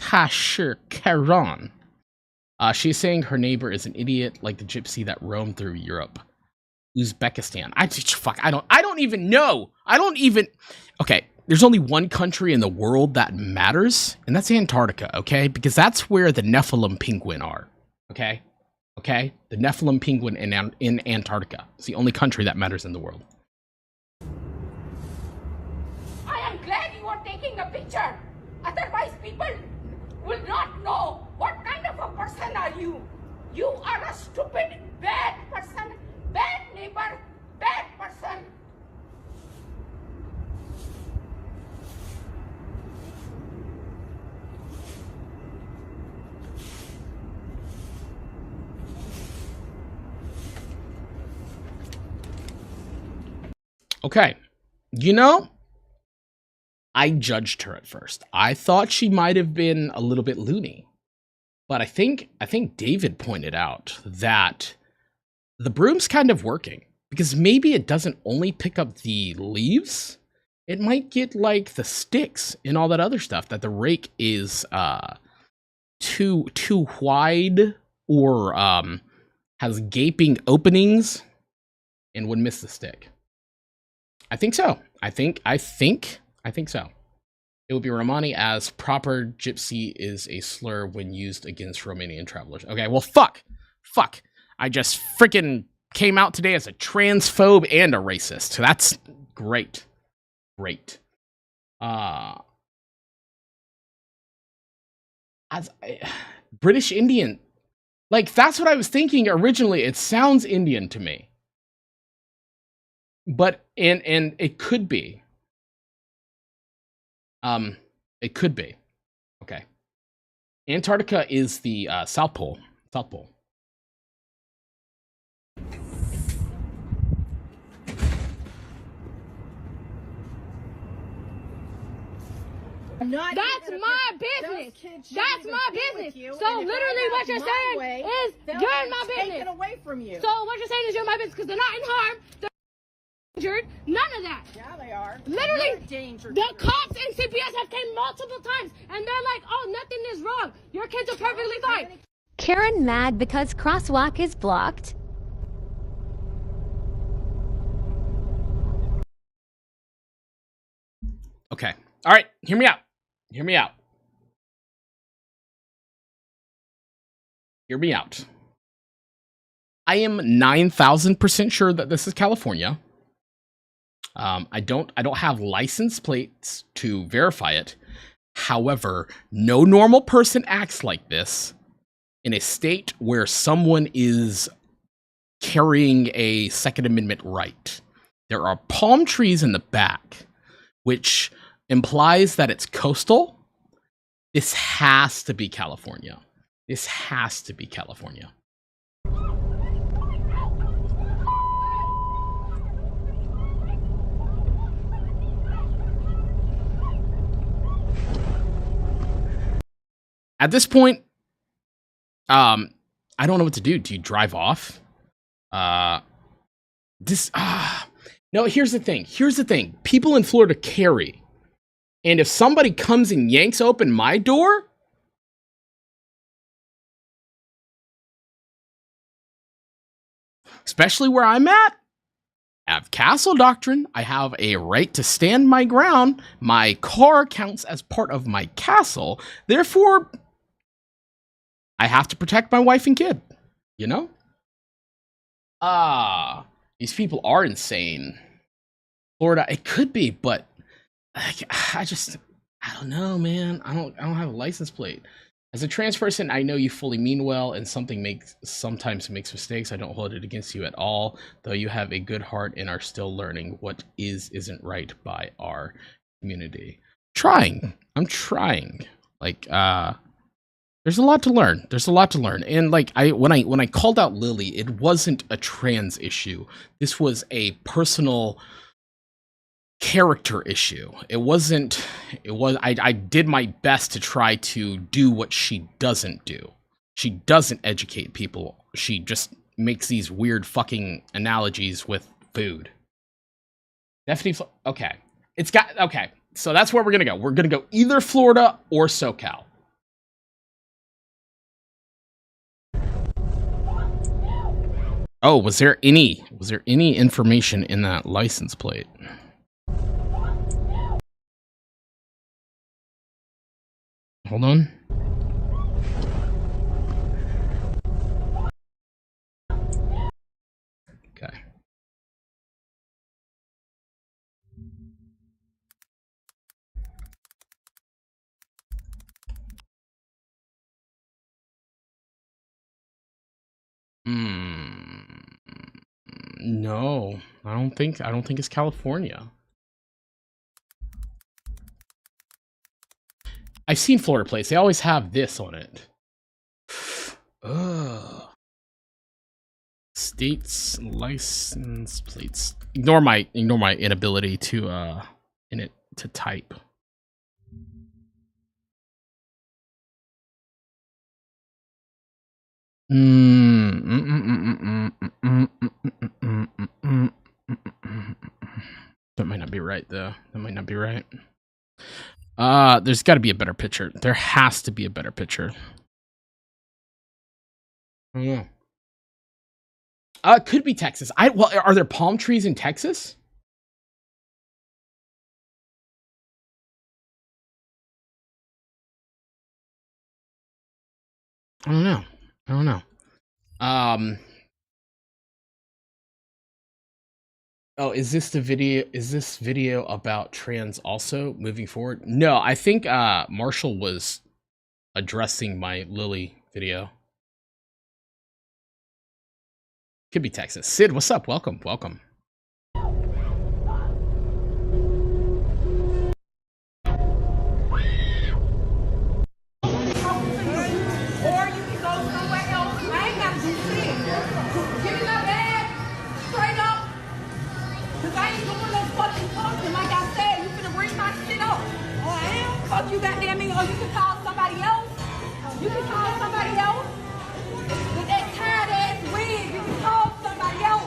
Ta shi Karen. She's saying her neighbor is an idiot like the gypsy that roamed through Europe. Uzbekistan. I don't even know. Okay, there's only one country in the world that matters, and that's Antarctica, okay? Because that's where the Nephilim penguin are, okay? Okay? The Nephilim penguin in Antarctica. It's the only country that matters in the world. I am glad you are taking a picture. Otherwise, people will not know what kind of a person are you. You are a stupid, bad person, bad neighbor, bad person. Okay, you know, I judged her at first. I thought she might have been a little bit loony. But I think David pointed out that the broom's kind of working. Because maybe it doesn't only pick up the leaves. It might get, like, the sticks and all that other stuff. That the rake is too wide or has gaping openings. and would miss the stick. I think so. I think so. It would be Romani, as proper gypsy is a slur when used against Romanian travelers. Okay, well, fuck. I just freaking came out today as a transphobe and a racist. That's great. British Indian. Like, that's what I was thinking originally. It sounds Indian to me. But, and it could be. It could be. Okay. Antarctica is the South Pole. South Pole. That's my business. That's my business. So literally what you're saying is you're in my business. Take it away from you. So what you're saying is you're in my business because they're not in harm. They're injured. None of that. Yeah, they are. Literally, the cops and CPS have came multiple times and they're like, oh, nothing is wrong. Your kids are perfectly fine. Karen mad because crosswalk is blocked. Okay. All right. Hear me out. Hear me out. Hear me out. I am 9,000% sure that this is California. I don't have license plates to verify it. However, no normal person acts like this in a state where someone is carrying a Second Amendment right. There are palm trees in the back, which implies that it's coastal. This has to be California. This has to be California. At this point, I don't know what to do. Do you drive off? No, here's the thing. People in Florida carry. And if somebody comes and yanks open my door, especially where I'm at, I have castle doctrine. I have a right to stand my ground. My car counts as part of my castle. Therefore, I have to protect my wife and kid, you know? These people are insane. Florida, it could be, but I don't know, man. I don't have a license plate. As a trans person, I know you fully mean well, and sometimes makes mistakes. I don't hold it against you at all, though you have a good heart and are still learning what isn't right by our community. I'm trying. Like, there's a lot to learn. And like, when I called out Lily, it wasn't a trans issue. This was a personal character issue. I did my best to try to do what she doesn't do. She doesn't educate people. She just makes these weird fucking analogies with food. Definitely. Okay. Okay. So that's where we're gonna go. We're gonna go either Florida or SoCal. Oh, was there any information in that license plate? Hold on. Okay. No, I don't think it's California. I've seen Florida plates. They always have this on it. Ugh. States license plates. Ignore my inability to type. That might not be right, though. That might not be right. There's got to be a better picture. There has to be a better picture. I don't know. Could be Texas. Well, are there palm trees in Texas? I don't know. Oh, is this video about trans also moving forward? No, I think Marshall was addressing my Lily video. Could be Texas. Sid, what's up? Welcome. Fuck you, goddamn me, or you can call somebody else. You can call somebody else. With that tired ass wig, you can call somebody else.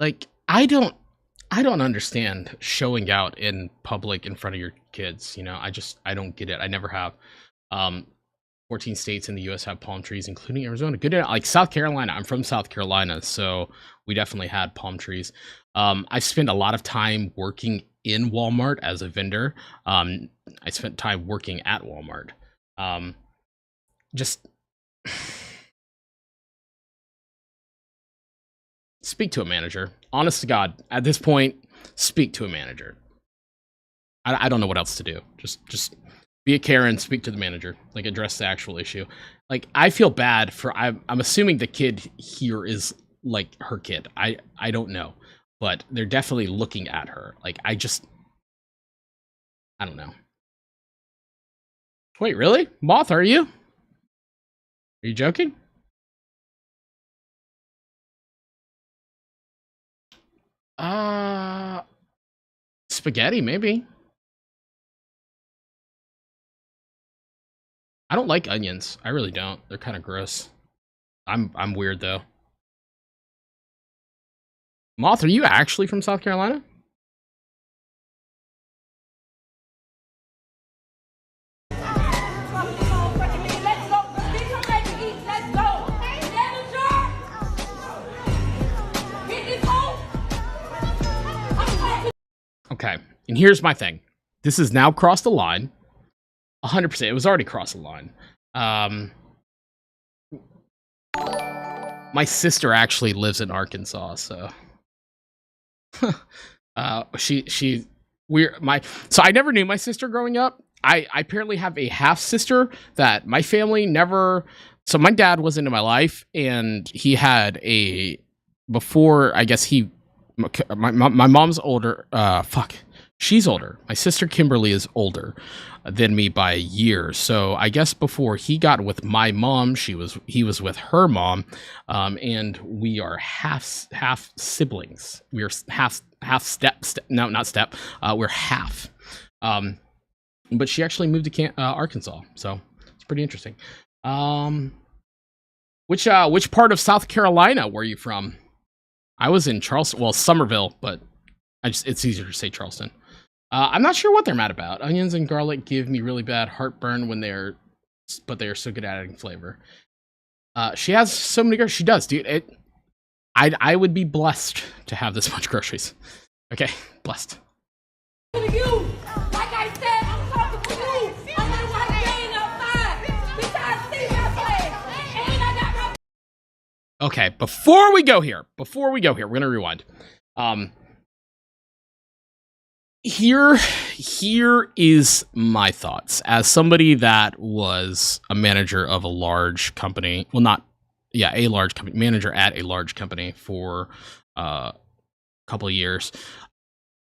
Like, I don't understand showing out in public in front of your kids. You know, I don't get it. I never have. 14 states in the U.S. have palm trees, including Arizona. Good, like South Carolina. I'm from South Carolina, so we definitely had palm trees. I spent a lot of time working in Walmart as a vendor. I spent time working at Walmart. Just speak to a manager. Honest to God, at this point, speak to a manager. I don't know what else to do. Just be a Karen, speak to the manager, like address the actual issue. Like, I feel bad for, I'm assuming the kid here is like her kid. I don't know, but they're definitely looking at her. Like, I don't know. Wait, really? Moth, are you? Are you joking? Spaghetti, maybe. I don't like onions. I really don't. They're kind of gross. I'm weird though. Moth, are you actually from South Carolina? Okay, and here's my thing. This has now crossed the line. 100%. It was already crossed the line. My sister actually lives in Arkansas, so so I never knew my sister growing up. I apparently have a half sister that my family never. So my dad was into my life, and he had before. I guess my mom's older. She's older. My sister Kimberly is older than me by a year. So I guess before he got with my mom, he was with her mom, and we are half siblings. We are half step. No, not step. We're half. But she actually moved to Arkansas, so it's pretty interesting. Which part of South Carolina were you from? I was in Charleston, well, Somerville, but it's easier to say Charleston. I'm not sure what they're mad about. Onions and garlic give me really bad heartburn but they are so good at adding flavor. She has so many groceries. She does, dude. I would be blessed to have this much groceries. Okay, blessed. You, like I said, I'm talking to you. I'm not staying outside. Besides, see my place. And I got my. Okay, before we go here, we're gonna rewind. Here is my thoughts as somebody that was a manager of a large company. Well, a large company, manager at a large company for a couple of years.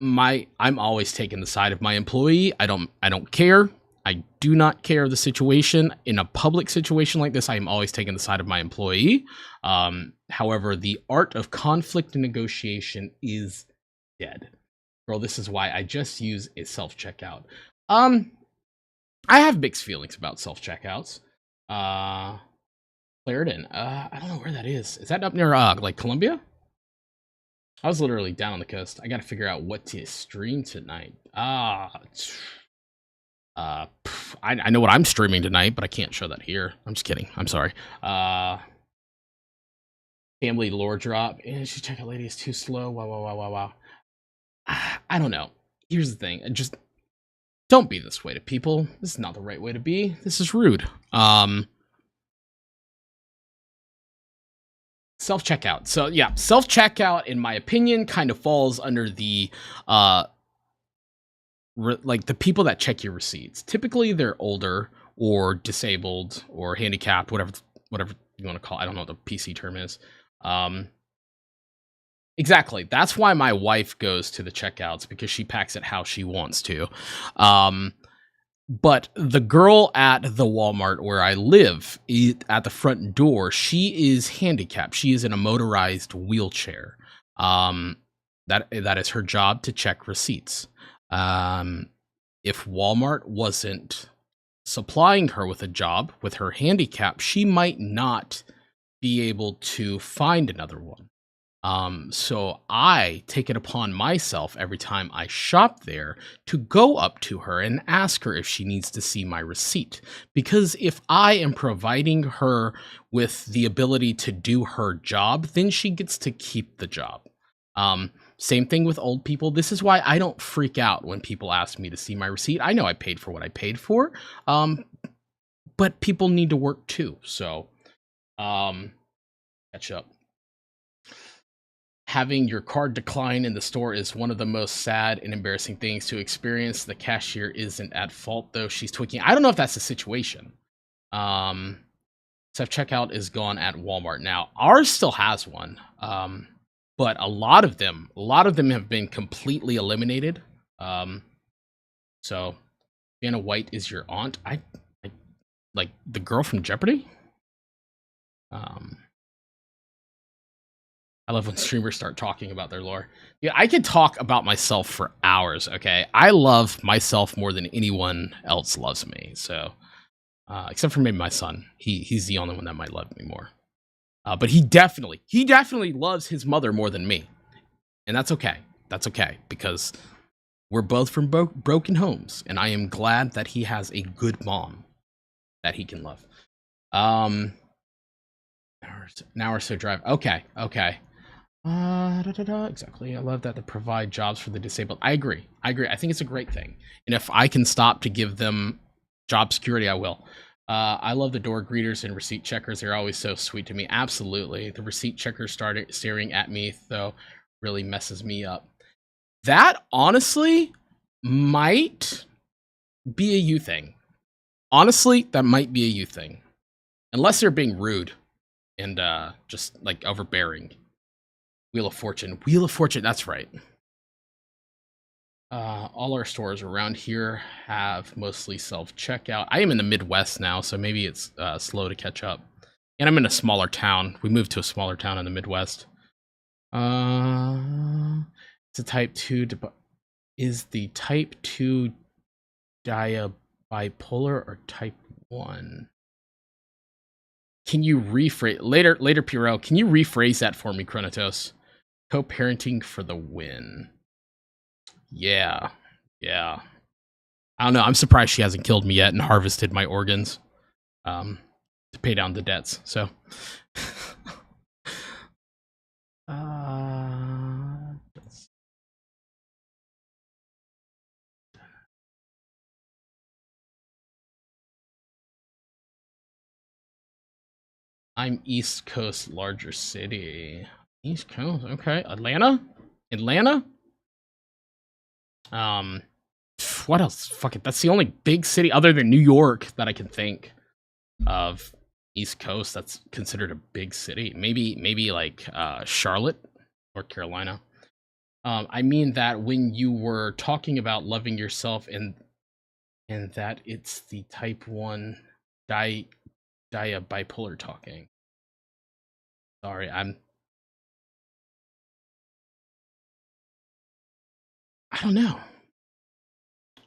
I'm always taking the side of my employee. I don't care. I do not care the situation. In a public situation like this, I am always taking the side of my employee. However, the art of conflict and negotiation is dead. Girl, this is why I just use a self-checkout. I have mixed feelings about self-checkouts. Clarendon, I don't know where that is. Is that up near, like, Columbia? I was literally down on the coast. I gotta figure out what to stream tonight. I know what I'm streaming tonight, but I can't show that here. I'm just kidding. I'm sorry. Family lore drop. And she checkout lady is too slow. Wow. I don't know. Here's the thing. Just don't be this way to people. This is not the right way to be. This is rude. Self-checkout. So yeah, self-checkout, in my opinion, kind of falls under the like the people that check your receipts. Typically, they're older or disabled or handicapped, whatever you want to call it. I don't know what the PC term is. Exactly. That's why my wife goes to the checkouts, because she packs it how she wants to. But the girl at the Walmart where I live, at the front door, she is handicapped. She is in a motorized wheelchair. That is her job, to check receipts. If Walmart wasn't supplying her with a job with her handicap, she might not be able to find another one. So I take it upon myself every time I shop there to go up to her and ask her if she needs to see my receipt. Because if I am providing her with the ability to do her job, then she gets to keep the job. Same thing with old people. This is why I don't freak out when people ask me to see my receipt. I know I paid for what I paid for, but people need to work too. So, catch up. Having your card decline in the store is one of the most sad and embarrassing things to experience. The cashier isn't at fault, though. She's tweaking. I don't know if that's the situation. Self-checkout is gone at Walmart now. Ours still has one. But a lot of them have been completely eliminated. So Vanna White is your aunt. I like the girl from Jeopardy. I love when streamers start talking about their lore. Yeah, I could talk about myself for hours, okay? I love myself more than anyone else loves me. So, except for maybe my son. He's the only one that might love me more. But he definitely loves his mother more than me. And that's okay. That's okay, because we're both from broken homes, and I am glad that he has a good mom that he can love. Now or so drive. Okay. Exactly. I love that they provide jobs for the disabled. I agree. I think it's a great thing. And if I can stop to give them job security, I will. I love the door greeters and receipt checkers. They're always so sweet to me. Absolutely. The receipt checkers started staring at me, though, really messes me up. That, honestly, might be a you thing. Honestly, that might be a you thing. Unless they're being rude and just, like, overbearing. Wheel of Fortune, that's right. All our stores around here have mostly self-checkout. I am in the Midwest now, so maybe it's slow to catch up. And I'm in a smaller town. We moved to a smaller town in the Midwest. It's a type 2. Is the type 2 bipolar or type 1? Can you rephrase later, Piro? Can you rephrase that for me, Chronotos? Co-parenting for the win. Yeah. I don't know. I'm surprised she hasn't killed me yet and harvested my organs to pay down the debts. So, I'm East Coast, larger city. East Coast, okay. Atlanta. What else? Fuck it. That's the only big city other than New York that I can think of. East Coast, that's considered a big city. Maybe like Charlotte, North Carolina. I mean that when you were talking about loving yourself and that it's the type 1 bipolar talking. Sorry, I don't know.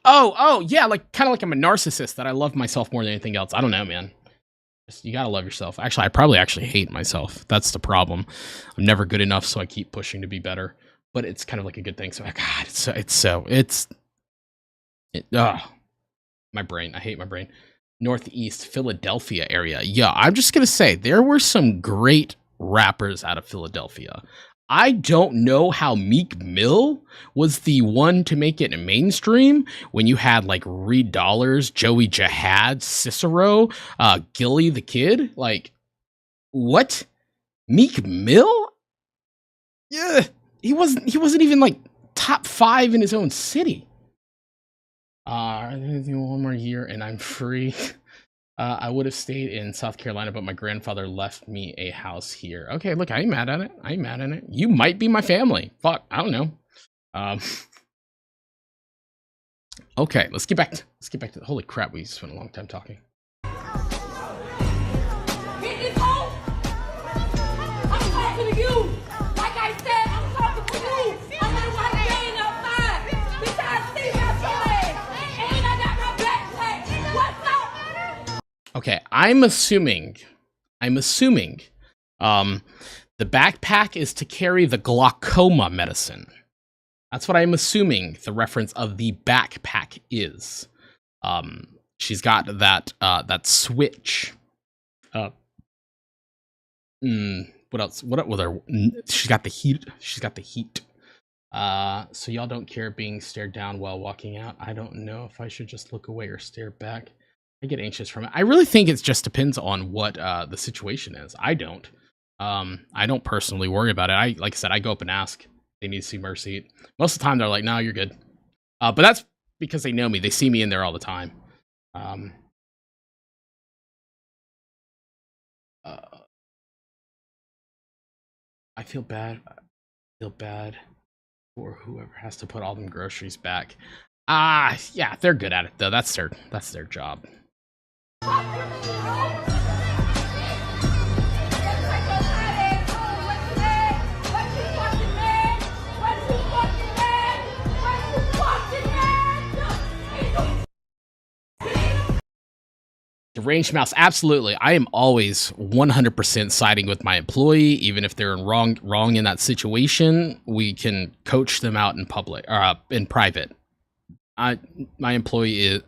Oh, yeah, like kind of like I'm a narcissist that I love myself more than anything else. I don't know, man. Just, you gotta love yourself. Actually, I probably hate myself. That's the problem. I'm never good enough, so I keep pushing to be better. But it's kind of like a good thing. So, God, my brain. I hate my brain. Northeast Philadelphia area. Yeah, I'm just gonna say there were some great rappers out of Philadelphia. I don't know how Meek Mill was the one to make it mainstream when you had like Reed Dollars, Joey Jihad, Cicero, Gilly the Kid. Like, what? Meek Mill? Yeah, he wasn't even like top 5 in his own city. One more year and I'm free. I would have stayed in South Carolina, but my grandfather left me a house here. Okay, look, I ain't mad at it. You might be my family. Fuck, I don't know. Okay, let's get back to holy crap, we spent a long time talking. Okay, I'm assuming, the backpack is to carry the glaucoma medicine. That's what I'm assuming the reference of the backpack is. She's got that switch. What else? What other? She's got the heat. So y'all don't care being stared down while walking out. I don't know if I should just look away or stare back. I get anxious from it. I really think it just depends on what the situation is. I don't personally worry about it. Like I said, I go up and ask. They need to see my receipt. Most of the time, they're like, "No, you're good." But that's because they know me. They see me in there all the time. I feel bad. For whoever has to put all them groceries back. Yeah, they're good at it though. That's their job. Deranged mouse, absolutely. I am always 100% siding with my employee, even if they're wrong in that situation. We can coach them out in public or in private. My employee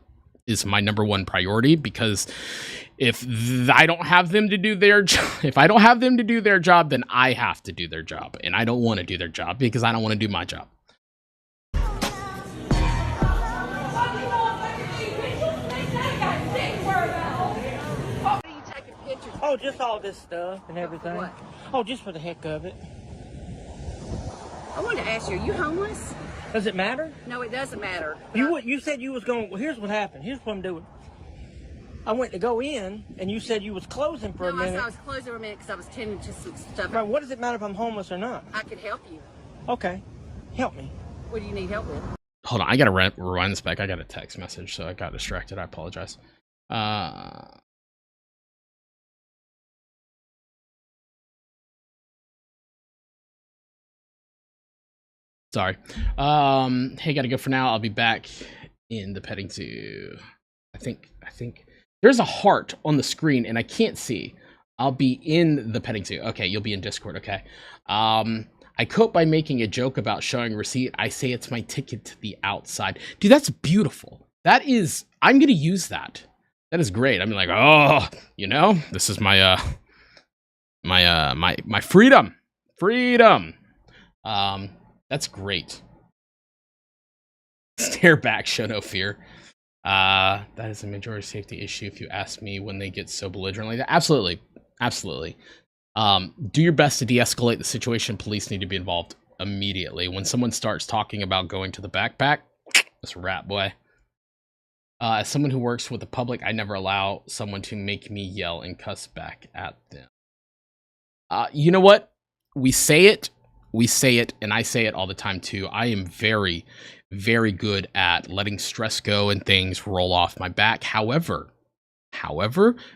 is my number one priority, because if I don't have them to do their job, then I have to do their job, and I don't want to do their job because I don't want to do my job. Oh, just all this stuff and everything. What? Oh, just for the heck of it. I wanted to ask you, are you homeless? Does it matter? No, it doesn't matter. You said you was going. Well, here's what happened. Here's what I'm doing. I went to go in, and you said you was closing for a minute. No, I was closing for a minute because I was tending to some stuff. Right, what does it matter if I'm homeless or not? I could help you. Okay, help me. What do you need help with? Hold on, I gotta rewind this back. I got a text message, so I got distracted. I apologize. Sorry. Hey, gotta go for now. I'll be back in the petting zoo. I think there's a heart on the screen and I can't see. I'll be in the petting zoo. Okay, you'll be in Discord. Okay. I cope by making a joke about showing receipt. I say it's my ticket to the outside. Dude, that's beautiful. I'm gonna use that. That is great. I'm like, oh, this is my my freedom. That's great. Stare back, show no fear. That is a majority safety issue if you ask me, when they get so belligerent like that. Absolutely. Do your best to de-escalate the situation. Police need to be involved immediately. When someone starts talking about going to the backpack, that's a wrap, boy. As someone who works with the public, I never allow someone to make me yell and cuss back at them. You know what? We say it, and I say it all the time too. I am very, very good at letting stress go and things roll off my back. However,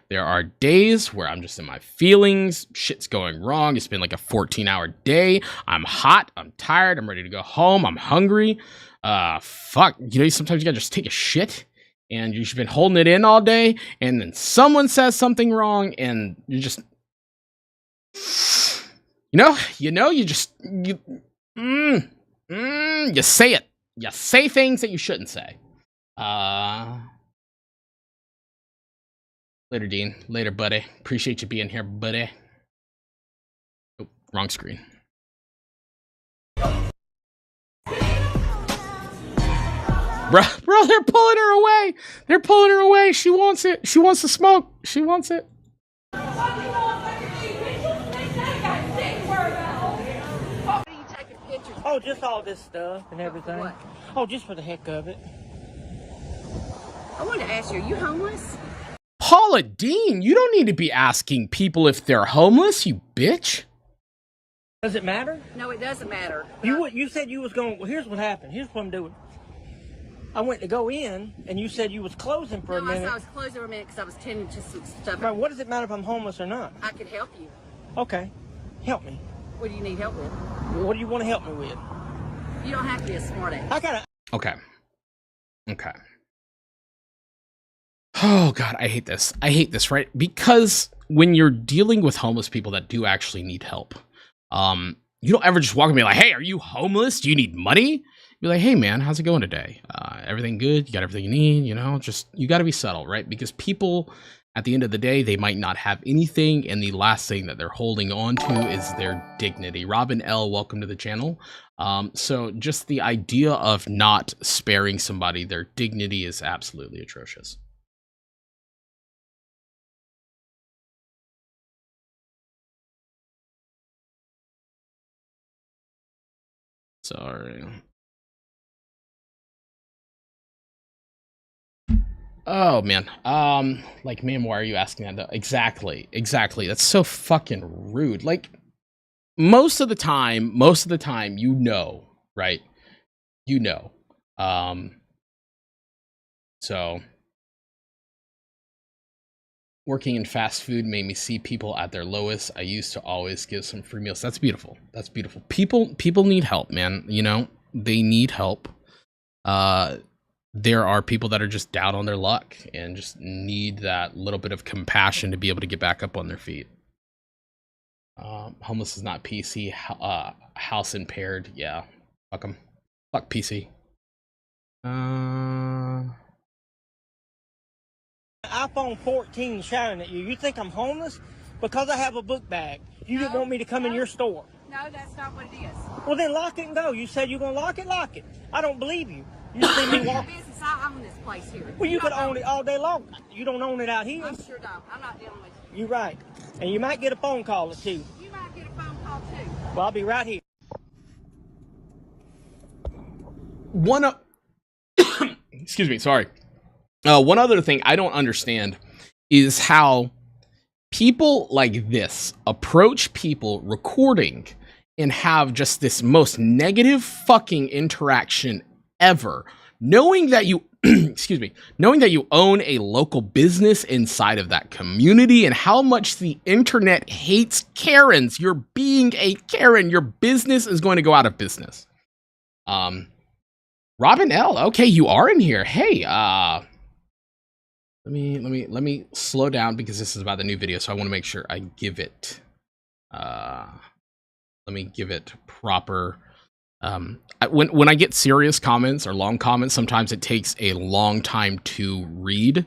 there are days where I'm just in my feelings. Shit's going wrong. It's been like a 14-hour day. I'm hot. I'm tired. I'm ready to go home. I'm hungry. Fuck. Sometimes you gotta just take a shit, and you've been holding it in all day, and then someone says something wrong, and you just... you say it. You say things that you shouldn't say. Later, Dean. Later, buddy. Appreciate you being here, buddy. Wrong screen. Bro, they're pulling her away. They're pulling her away. She wants it. She wants to smoke. She wants it. Oh, just all this stuff and everything. What? Oh, just for the heck of it. I wanted to ask you, are you homeless? Paula Dean, you don't need to be asking people if they're homeless, you bitch. Does it matter? No, it doesn't matter. You said you was going. Well, here's what happened. Here's what I'm doing. I went to go in, and you said you was closing for a minute. No, I was closing for a minute because I was tending to some stuff. Right, what does it matter if I'm homeless or not? I could help you. Okay, help me. What do you need help with? What do you want to help me with? You don't have to be a smart ass. I gotta. Okay. Oh God, I hate this. I hate this, right? Because when you're dealing with homeless people that do actually need help, you don't ever just walk and be like, "Hey, are you homeless? Do you need money?" Be like, "Hey man, how's it going today? Everything good? You got everything you need? You know, just, you got to be subtle, right? Because people, at the end of the day, they might not have anything, and the last thing that they're holding on to is their dignity." Robin L, welcome to the channel. So just the idea of not sparing somebody their dignity is absolutely atrocious. Sorry. Oh man. Like, man, why are you asking that though? Exactly. That's so fucking rude. Like, most of the time, you know, right? You know. So working in fast food made me see people at their lowest. I used to always give some free meals. That's beautiful. That's beautiful. People need help, man. You know, they need help. There are people that are just down on their luck and just need that little bit of compassion to be able to get back up on their feet. Homeless is not PC. House impaired. Yeah. Fuck them. Fuck PC. iPhone 14 shouting at you. You think I'm homeless? Because I have a book bag. You didn't want me to come in your store. No, that's not what it is. Well, then lock it and go. You said you're going to lock it, lock it. I don't believe you. You see me walk. Business, I own this place here. Well, you could own it all day long. You don't own it out here. I sure don't. I'm not dealing with you. You're right. And you might get a phone call or two. You might get a phone call too. Well, I'll be right here. Excuse me, sorry. One other thing I don't understand is how people like this approach people recording and have just this most negative fucking interaction ever, knowing that you knowing that you own a local business inside of that community and how much the internet hates Karens. You're being a Karen. Your business is going to go out of business. Robin L, okay, you are in here. Hey, let me slow down because this is about the new video, so I want to make sure I give it let me give it proper. When I get serious comments or long comments, sometimes it takes a long time to read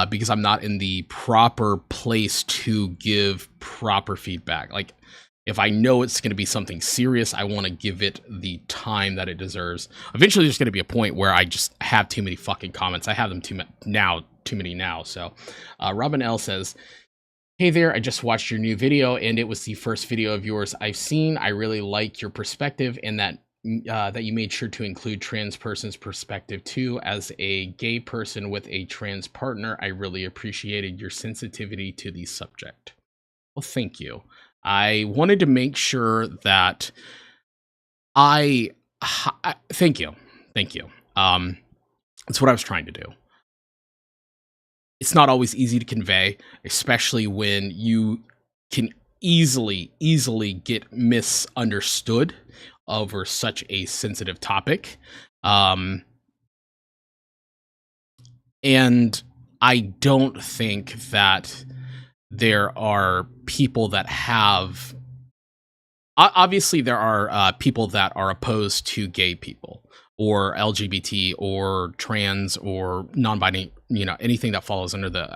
because I'm not in the proper place to give proper feedback. Like, if I know it's going to be something serious, I want to give it the time that it deserves. Eventually, there's going to be a point where I just have too many fucking comments. I have them too many now. So Robin L says, "Hey there, I just watched your new video and it was the first video of yours I've seen. I really like your perspective and that you made sure to include trans person's perspective too. As a gay person with a trans partner, I really appreciated your sensitivity to the subject." Well, thank you. I wanted to make sure that thank you. That's what I was trying to do. It's not always easy to convey, especially when you can easily get misunderstood over such a sensitive topic. And I don't think that there are people that have... Obviously, there are people that are opposed to gay people or LGBT or trans or non-binary, you know, anything that falls under the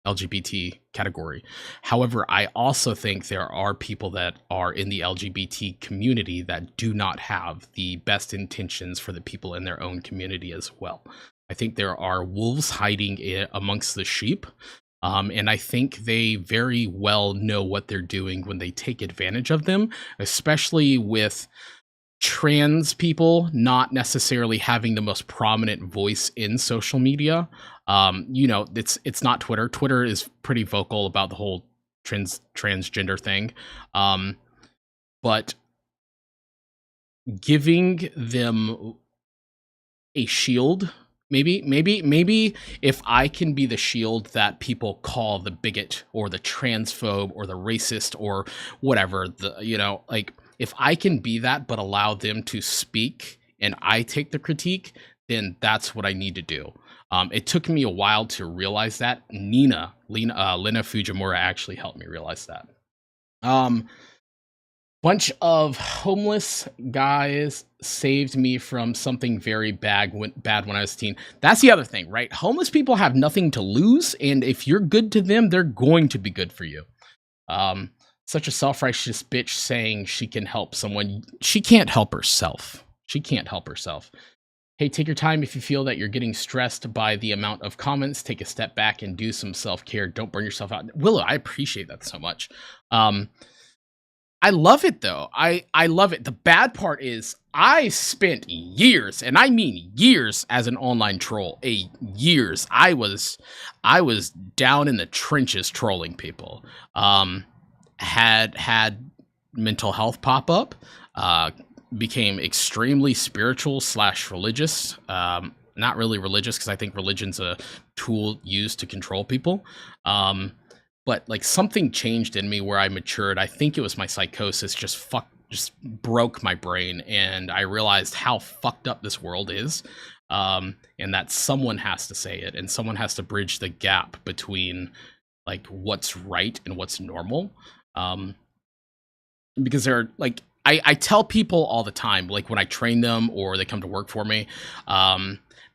LGBT category. However, I also think there are people that are in the LGBT community that do not have the best intentions for the people in their own community as well. I think there are wolves hiding amongst the sheep. And I think they very well know what they're doing when they take advantage of them, especially with trans people not necessarily having the most prominent voice in social media. You know, it's not Twitter. Twitter is pretty vocal about the whole transgender thing. But giving them a shield, maybe if I can be the shield that people call the bigot or the transphobe or the racist or whatever, like if I can be that but allow them to speak and I take the critique, then that's what I need to do. It took me a while to realize that. Lena Fujimura actually helped me realize that. Bunch of homeless guys saved me from something very bad when I was a teen. That's the other thing, right? Homeless people have nothing to lose, and if you're good to them, they're going to be good for you. Such a self-righteous bitch saying she can help someone. She can't help herself. She can't help herself. Hey, take your time if you feel that you're getting stressed by the amount of comments. Take a step back and do some self-care. Don't burn yourself out. Willow, I appreciate that so much. I love it though. I love it. The bad part is I spent years, and I mean years, as an online troll. Years. I was down in the trenches trolling people. Had mental health pop up. Became extremely spiritual / religious. Not really religious, because I think religion's a tool used to control people. But like something changed in me where I matured. I think it was my psychosis just broke my brain, and I realized how fucked up this world is, and that someone has to say it, and someone has to bridge the gap between like what's right and what's normal. Because they're like, I tell people all the time, like when I train them or they come to work for me,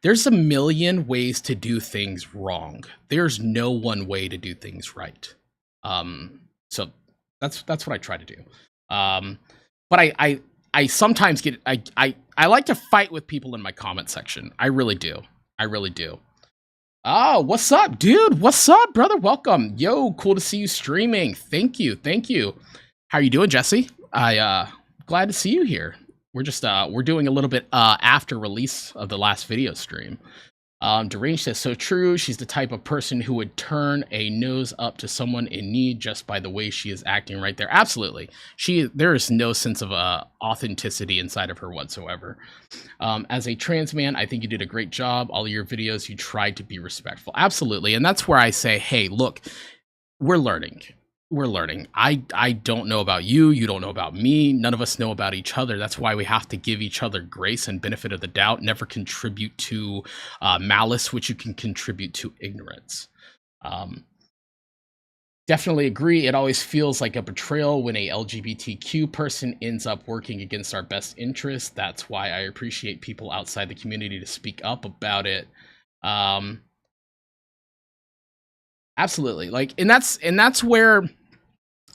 there's a million ways to do things wrong. There's no one way to do things right. So that's what I try to do. But I sometimes get, I like to fight with people in my comment section. I really do. I really do. Oh, what's up, dude? What's up, brother? Welcome. Yo, cool to see you streaming. Thank you. Thank you. How are you doing, Jesse? Glad to see you here. We're just we're doing a little bit after release of the last video stream. Deranged says, so true. She's the type of person who would turn a nose up to someone in need just by the way she is acting right there. Absolutely. There is no sense of authenticity inside of her whatsoever. As a trans man, I think you did a great job. All of your videos, you tried to be respectful. Absolutely. And that's where I say, hey, look, we're learning. We're learning. I don't know about you. You don't know about me. None of us know about each other. That's why we have to give each other grace and benefit of the doubt. Never contribute to malice, which you can contribute to ignorance. Definitely agree. It always feels like a betrayal when a LGBTQ person ends up working against our best interests. That's why I appreciate people outside the community to speak up about it. Absolutely. Like, and that's where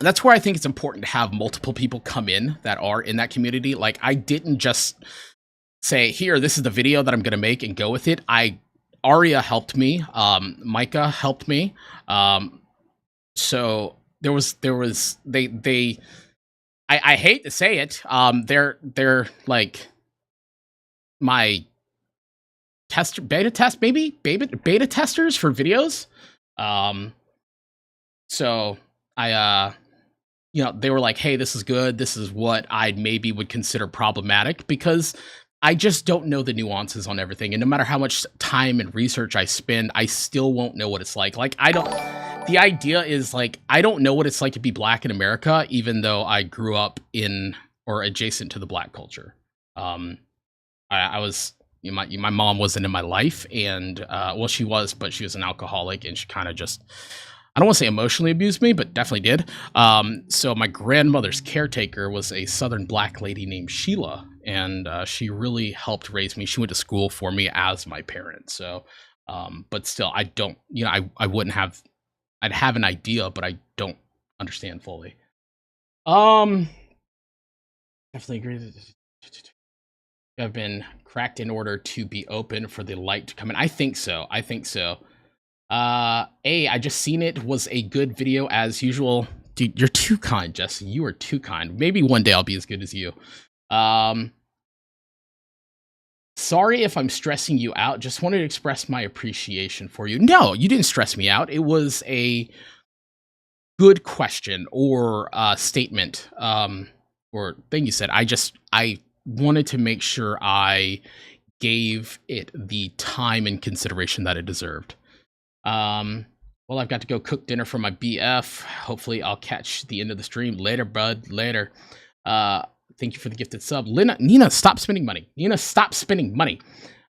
I think it's important to have multiple people come in that are in that community. Like, I didn't just say, here, this is the video that I'm going to make and go with it. Aria helped me. Micah helped me. So I hate to say it. They're like my beta testers for videos. So they were like, hey, this is good. This is what I maybe would consider problematic, because I just don't know the nuances on everything. And no matter how much time and research I spend, I still won't know what it's like. Like, the idea is like, I don't know what it's like to be Black in America, even though I grew up in or adjacent to the Black culture. I was, my mom wasn't in my life, and well, she was, but she was an alcoholic, and she kind of just, I don't want to say emotionally abused me, but definitely did. So my grandmother's caretaker was a Southern Black lady named Sheila, and she really helped raise me. She went to school for me as my parent. So, but still, I don't, I wouldn't have I'd have an idea, but I don't understand fully. Definitely agree that have been cracked in order to be open for the light to come in. I think so. I just seen it, was a good video as usual. Dude, you're too kind, Jesse. You are too kind. Maybe one day I'll be as good as you. Sorry if I'm stressing you out. Just wanted to express my appreciation for you. No, you didn't stress me out. It was a good question or statement or thing you said. I wanted to make sure I gave it the time and consideration that it deserved. Well, I've got to go cook dinner for my BF. Hopefully I'll catch the end of the stream. Later, bud. Later. Thank you for the gifted sub. Nina, stop spending money. Nina, stop spending money.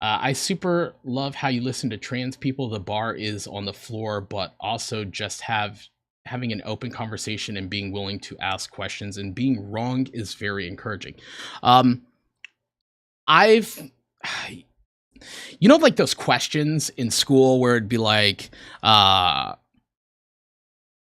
I super love how you listen to trans people. The bar is on the floor, but also just having an open conversation and being willing to ask questions and being wrong is very encouraging. You know, like those questions in school where it'd be like,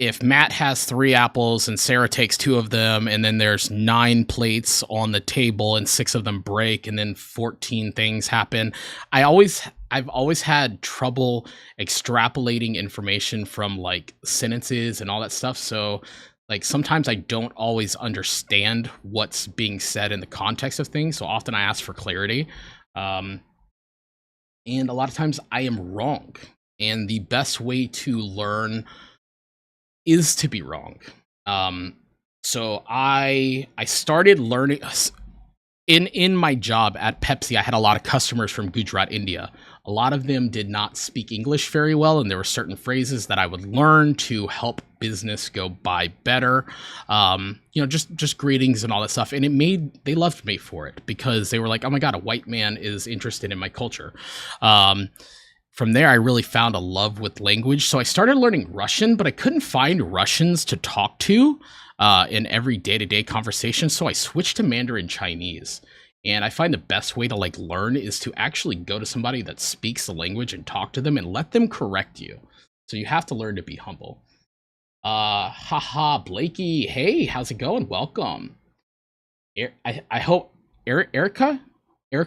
if Matt has 3 apples and Sarah takes 2 of them, and then there's 9 plates on the table and 6 of them break, and then 14 things happen. I've always had trouble extrapolating information from like sentences and all that stuff. So like sometimes I don't always understand what's being said in the context of things. So often I ask for clarity. And a lot of times I am wrong. And the best way to learn is to be wrong. So I started learning in my job at Pepsi. I had a lot of customers from Gujarat, India. A lot of them did not speak English very well, and there were certain phrases that I would learn to help business go by better. You know, just greetings and all that stuff. And they loved me for it because they were like, oh my God, a white man is interested in my culture. From there, I really found a love with language. So I started learning Russian, but I couldn't find Russians to talk to in every day-to-day conversation. So I switched to Mandarin Chinese. And I find the best way to like learn is to actually go to somebody that speaks the language and talk to them and let them correct you. So you have to learn to be humble. Haha, Blakey. Hey, how's it going? Welcome. I hope Erica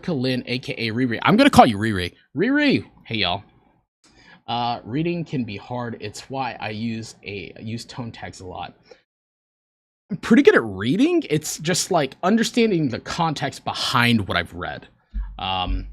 Lynn, aka Riri. I'm gonna call you Riri. Riri. Hey y'all. Reading can be hard. It's why I use tone tags a lot. I'm pretty good at reading. It's just like understanding the context behind what I've read. Okay.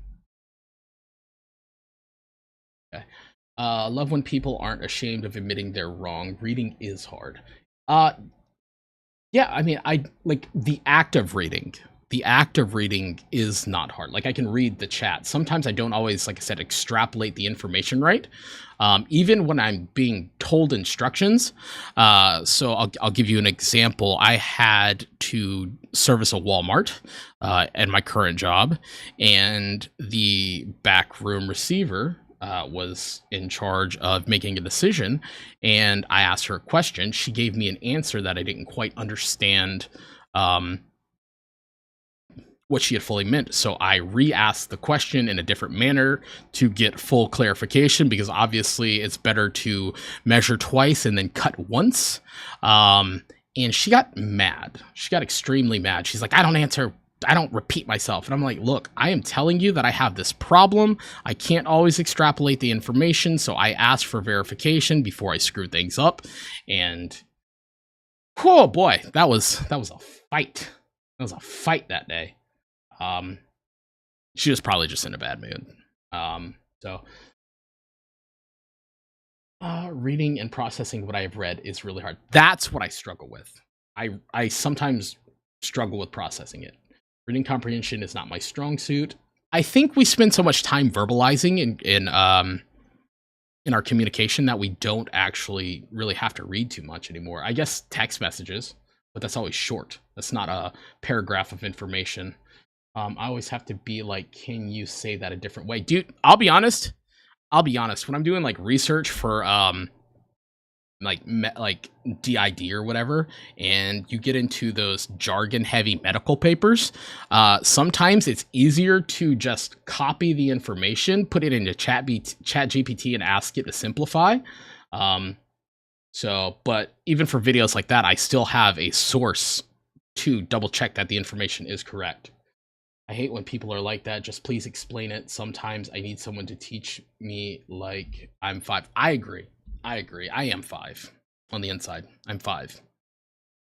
Love when people aren't ashamed of admitting they're wrong. Reading is hard. Yeah, I mean, I like the act of reading. The act of reading is not hard. Like I can read the chat. Sometimes I don't always, like I said, extrapolate the information right. Even when I'm being told instructions. So I'll give you an example. I had to service a Walmart at my current job, and the backroom receiver was in charge of making a decision. And I asked her a question. She gave me an answer that I didn't quite understand what she had fully meant. So I re-asked the question in a different manner to get full clarification, because obviously it's better to measure twice and then cut once. And she got mad. She got extremely mad. She's like, I don't repeat myself. And I'm like, look, I am telling you that I have this problem. I can't always extrapolate the information. So I asked for verification before I screw things up. And oh boy, that was a fight. That was a fight that day. She was probably just in a bad mood. Reading and processing what I have read is really hard. That's what I struggle with. I sometimes struggle with processing it. Reading comprehension is not my strong suit. I think we spend so much time verbalizing in our communication that we don't actually really have to read too much anymore. I guess text messages, but that's always short. That's not a paragraph of information. I always have to be like, can you say that a different way? Dude, I'll be honest. When I'm doing like research for like DID or whatever, and you get into those jargon heavy medical papers, sometimes it's easier to just copy the information, put it into chat GPT and ask it to simplify. So, but even for videos like that, I still have a source to double check that the information is correct. I hate when people are like that. Just please explain it. Sometimes I need someone to teach me like I'm 5. I agree. I am 5 on the inside. I'm 5.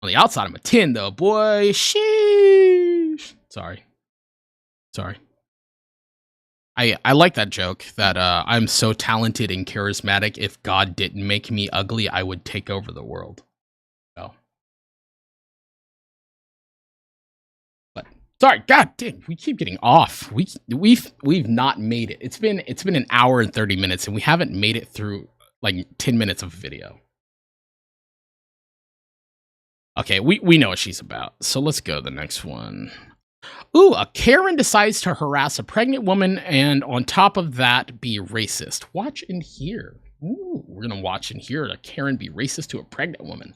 On the outside, I'm a 10 though, boy. Sheesh. Sorry. I like that joke that I'm so talented and charismatic. If God didn't make me ugly, I would take over the world. So, but sorry, God dang, we keep getting off. We've not made it. It's been an hour and 30 minutes, and we haven't made it through like 10 minutes of video. Okay, we know what she's about. So let's go to the next one. Ooh, a Karen decides to harass a pregnant woman and on top of that be racist. Watch and hear. Ooh, we're gonna watch and hear a Karen be racist to a pregnant woman.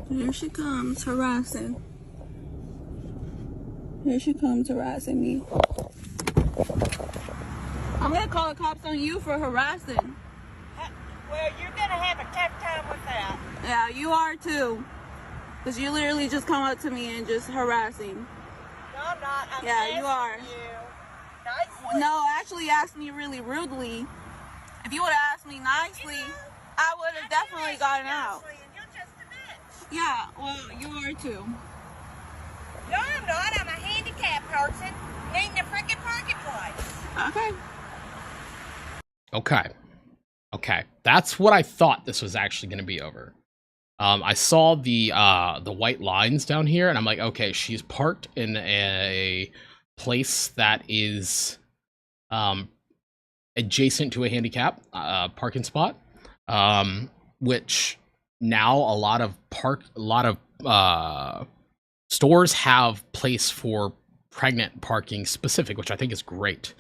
Here she comes harassing. Here she comes harassing me. I'm gonna call the cops on you for harassing. Well, you're gonna have a tough time with that. Yeah, you are too. Because you literally just come up to me and just harassing. No, I'm not. I'm yeah, you are. Nicely. No, actually you asked me really rudely. If you would have asked me nicely, I would have definitely gotten out. And you're just a bitch. Yeah, well, you are too. No, I'm not. I'm a handicapped person needing a freaking parking place. Okay, that's what I thought this was actually going to be over. I saw the white lines down here, and I'm like, okay, she's parked in a place that is adjacent to a handicap parking spot, which now a lot of stores have place for pregnant parking specific, which I think is great.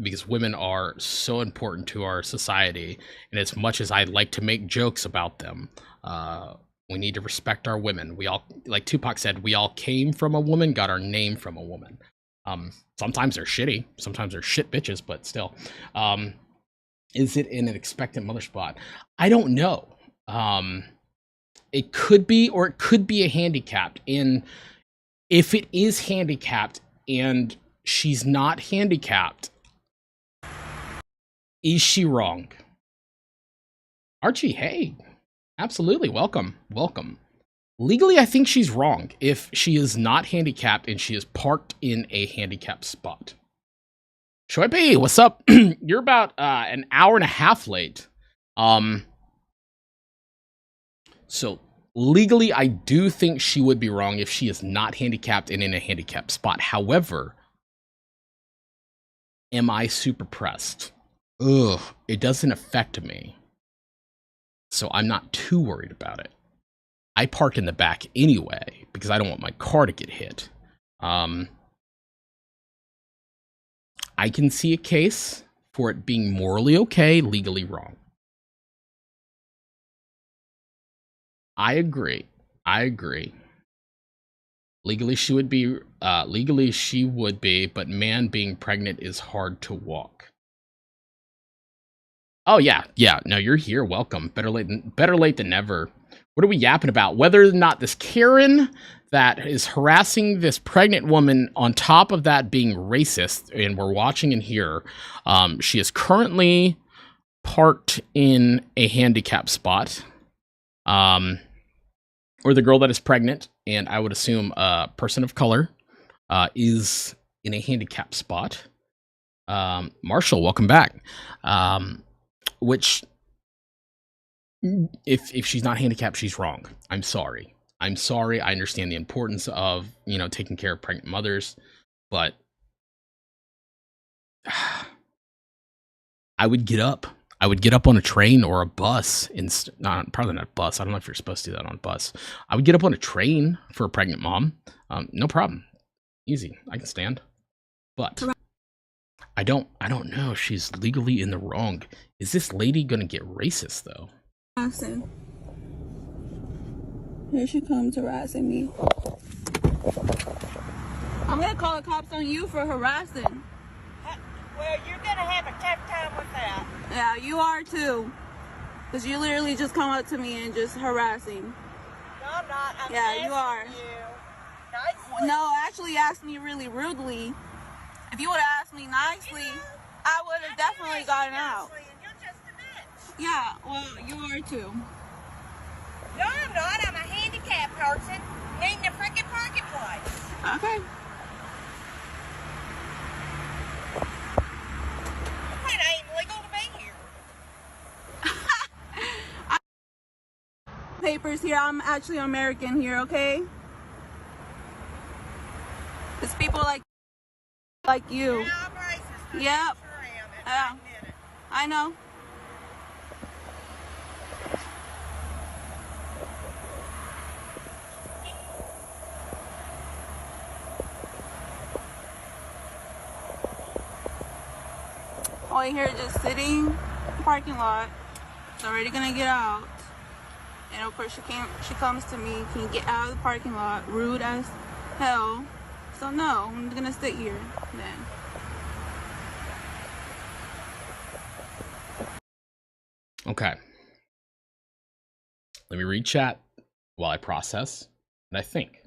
Because women are so important to our society, and as much as I'd like to make jokes about them, we need to respect our women. We all, like Tupac said, we all came from a woman, got our name from a woman. Sometimes they're shitty, sometimes they're shit bitches, but still. Is it in an expectant mother spot? I don't know. It could be, or it could be a handicapped. And if it is handicapped and she's not handicapped, is she wrong? Archie, hey, absolutely, welcome. Legally, I think she's wrong if she is not handicapped and she is parked in a handicapped spot. Shoibi, what's up? You're about an hour and a half late. So legally, I do think she would be wrong if she is not handicapped and in a handicapped spot. However, am I super pressed? Ugh, it doesn't affect me. So I'm not too worried about it. I park in the back anyway because I don't want my car to get hit. I can see a case for it being morally okay, legally wrong. I agree. Legally she would be, but man, being pregnant is hard to walk. Oh yeah, no, you're here, welcome. Better late than never. What are we yapping about? Whether or not this Karen that is harassing this pregnant woman, on top of that being racist, and we're watching in here, she is currently parked in a handicap spot. Or the girl that is pregnant, and I would assume a person of color, is in a handicap spot. Marshall, welcome back. Which, if she's not handicapped, she's wrong. I'm sorry. I understand the importance of, taking care of pregnant mothers, but I would get up. I would get up on a train or a bus. Probably not a bus. I don't know if you're supposed to do that on a bus. I would get up on a train for a pregnant mom. No problem. Easy. I can stand. But I don't know. She's legally in the wrong. Is this lady gonna get racist though? Harassing. Here she comes harassing me. I'm gonna call the cops on you for harassing. Well, you're gonna have a tough time with that. Yeah, you are too. Because you literally just come up to me and just harassing. No, I'm not. Yeah, you are. Nicely. No, actually you asked me really rudely. If you would have asked me nicely, I would have definitely gotten out. And you're just a bitch. Yeah, well, you are too. No, I'm not. I'm a handicapped person needing a freaking parking place. Okay. It ain't legal to be here. Papers here. I'm actually American here, okay? It's people like you. Yeah, I'm racist. Yep. Sure am. Yeah. I know. Oh, here just sitting in the parking lot. It's already gonna get out. And of course she comes to me, can you get out of the parking lot? Rude as hell. So no, I'm gonna sit here then. Okay. Let me read chat while I process and I think.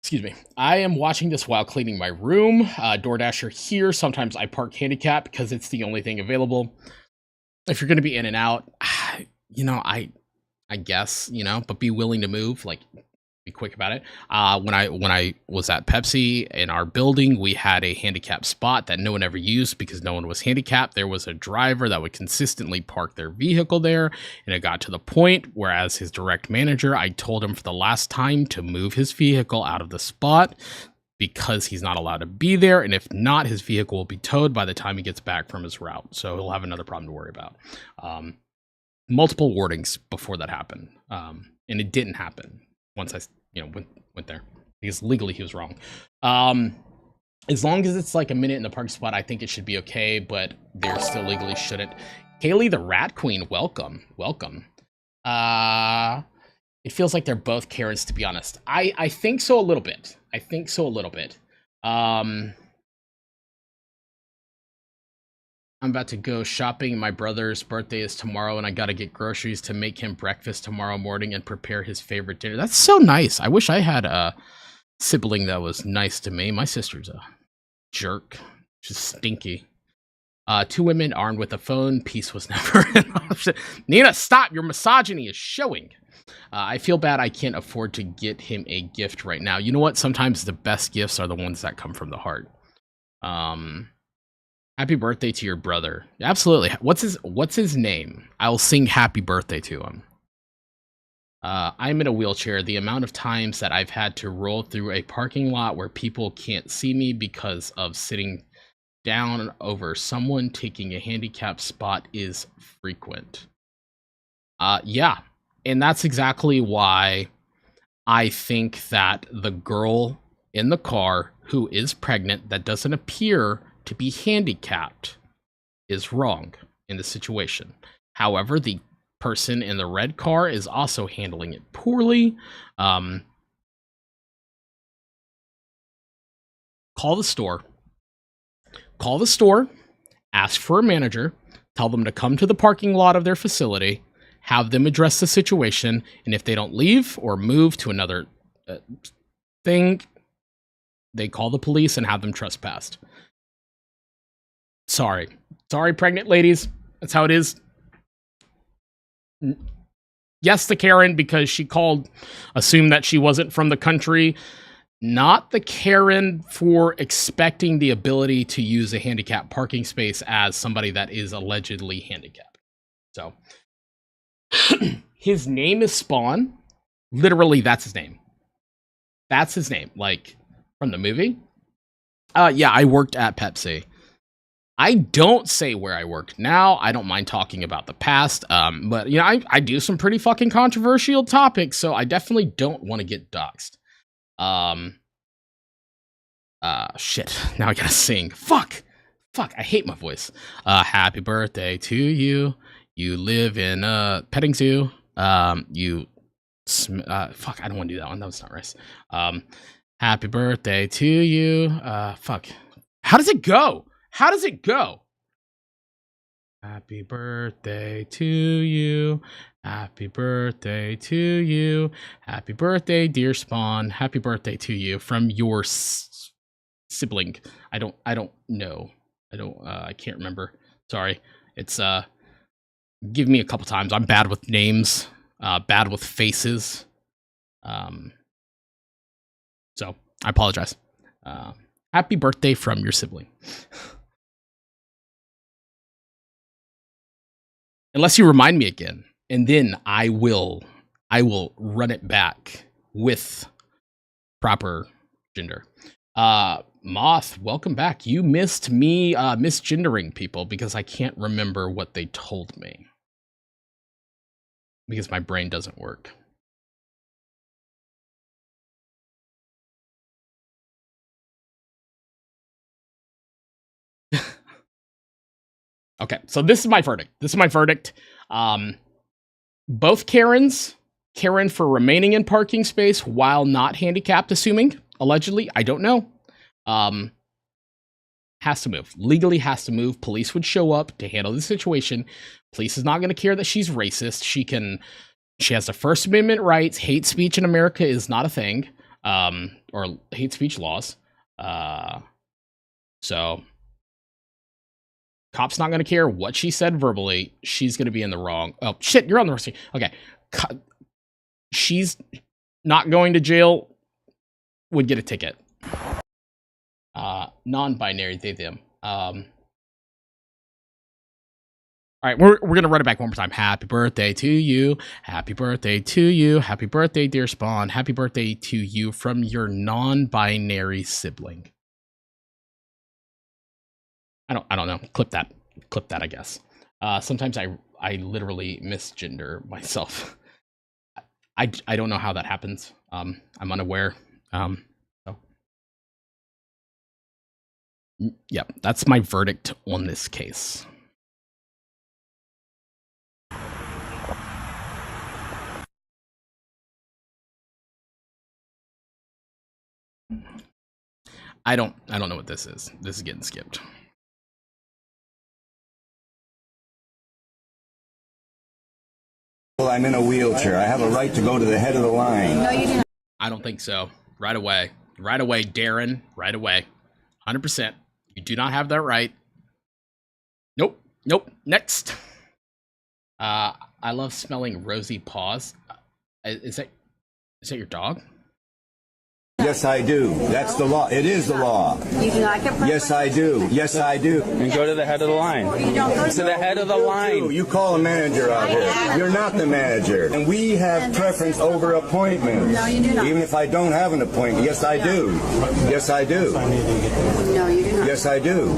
Excuse me. I am watching this while cleaning my room. DoorDasher here. Sometimes I park handicap because it's the only thing available. If you're going to be in and out, you know, I guess, you know, but be willing to move, like be quick about it. When I was at Pepsi in our building, we had a handicap spot that no one ever used because no one was handicapped. There was a driver that would consistently park their vehicle there, and it got to the point where, as his direct manager, I told him for the last time to move his vehicle out of the spot because he's not allowed to be there, and if not, his vehicle will be towed by the time he gets back from his route, so he'll have another problem to worry about. Multiple warnings before that happened, and it didn't happen once I, you know, went there, because legally he was wrong. As long as it's like a minute in the parking spot, I think it should be okay, but there still legally shouldn't. Kaylee the Rat Queen, welcome. It feels like they're both Karens, to be honest. I think so a little bit. I'm about to go shopping. My brother's birthday is tomorrow, and I gotta get groceries to make him breakfast tomorrow morning and prepare his favorite dinner. That's so nice. I wish I had a sibling that was nice to me. My sister's a jerk. She's stinky. 2 women armed with a phone. Peace was never an option. Nina, stop. Your misogyny is showing. I feel bad I can't afford to get him a gift right now. You know what? Sometimes the best gifts are the ones that come from the heart. Happy birthday to your brother. Absolutely. What's his name? I'll sing happy birthday to him. I'm in a wheelchair. The amount of times that I've had to roll through a parking lot where people can't see me because of sitting down over someone taking a handicap spot is frequent. Yeah. And that's exactly why I think that the girl in the car who is pregnant that doesn't appear to be handicapped is wrong in the situation. However, the person in the red car is also handling it poorly. Call the store, ask for a manager, tell them to come to the parking lot of their facility, have them address the situation, and if they don't leave or move to another thing, they call the police and have them trespassed. Sorry, pregnant ladies. That's how it is. Yes, the Karen, because she called, assumed that she wasn't from the country. Not the Karen for expecting the ability to use a handicapped parking space as somebody that is allegedly handicapped. So, his name is Spawn. Literally, that's his name. That's his name, like, from the movie. Yeah, I worked at Pepsi. I don't say where I work now. I don't mind talking about the past. But, you know, I do some pretty fucking controversial topics, so I definitely don't want to get doxxed. Shit. Now I gotta sing. Fuck, I hate my voice. Happy birthday to you. You live in a petting zoo. Fuck, I don't want to do that one. That was not nice. Happy birthday to you. Fuck. How does it go? How does it go? Happy birthday to you. Happy birthday to you. Happy birthday, dear Spawn. Happy birthday to you from your sibling. I don't know. I can't remember. Sorry. It's give me a couple times. I'm bad with names, bad with faces. So I apologize. Happy birthday from your sibling. Unless you remind me again, and then I will run it back with proper gender. Moth, welcome back. You missed me misgendering people because I can't remember what they told me. Because my brain doesn't work. Okay, so this is my verdict. Both Karens, Karen for remaining in parking space while not handicapped, assuming, allegedly, I don't know, has to move. Legally has to move. Police would show up to handle the situation. Police is not going to care that she's racist. She has the First Amendment rights. Hate speech in America is not a thing, or hate speech laws. So cop's not going to care what she said verbally. She's going to be in the wrong. Oh, shit, you're on the wrong screen. Okay. She's not going to jail, would get a ticket. Non-binary, they, them. All right, we're going to run it back one more time. Happy birthday to you. Happy birthday to you. Happy birthday, dear Spawn. Happy birthday to you from your non-binary sibling. I don't know. Clip that, I guess. Sometimes I literally misgender myself. I don't know how that happens. I'm unaware. So. Yep, that's my verdict on this case. I don't know what this is. This is getting skipped. Well, I'm in a wheelchair. I have a right to go to the head of the line. No, you do not. I don't think so. Right away. Right away, Darren. Right away. 100%. You do not have that right. Nope. Nope. Next. I love smelling rosy paws. Is that your dog? Yes, I do. That's the law. It is the law. You do not get Yes, I do. Yes, I do. And go to the head of the line. You don't go to the head of the line. You call a manager out here. You're not the manager. And we have preference over appointments. No, you do not. Even if I don't have an appointment. Yes, I do. Yes, I do. No, you do not. Yes, I do.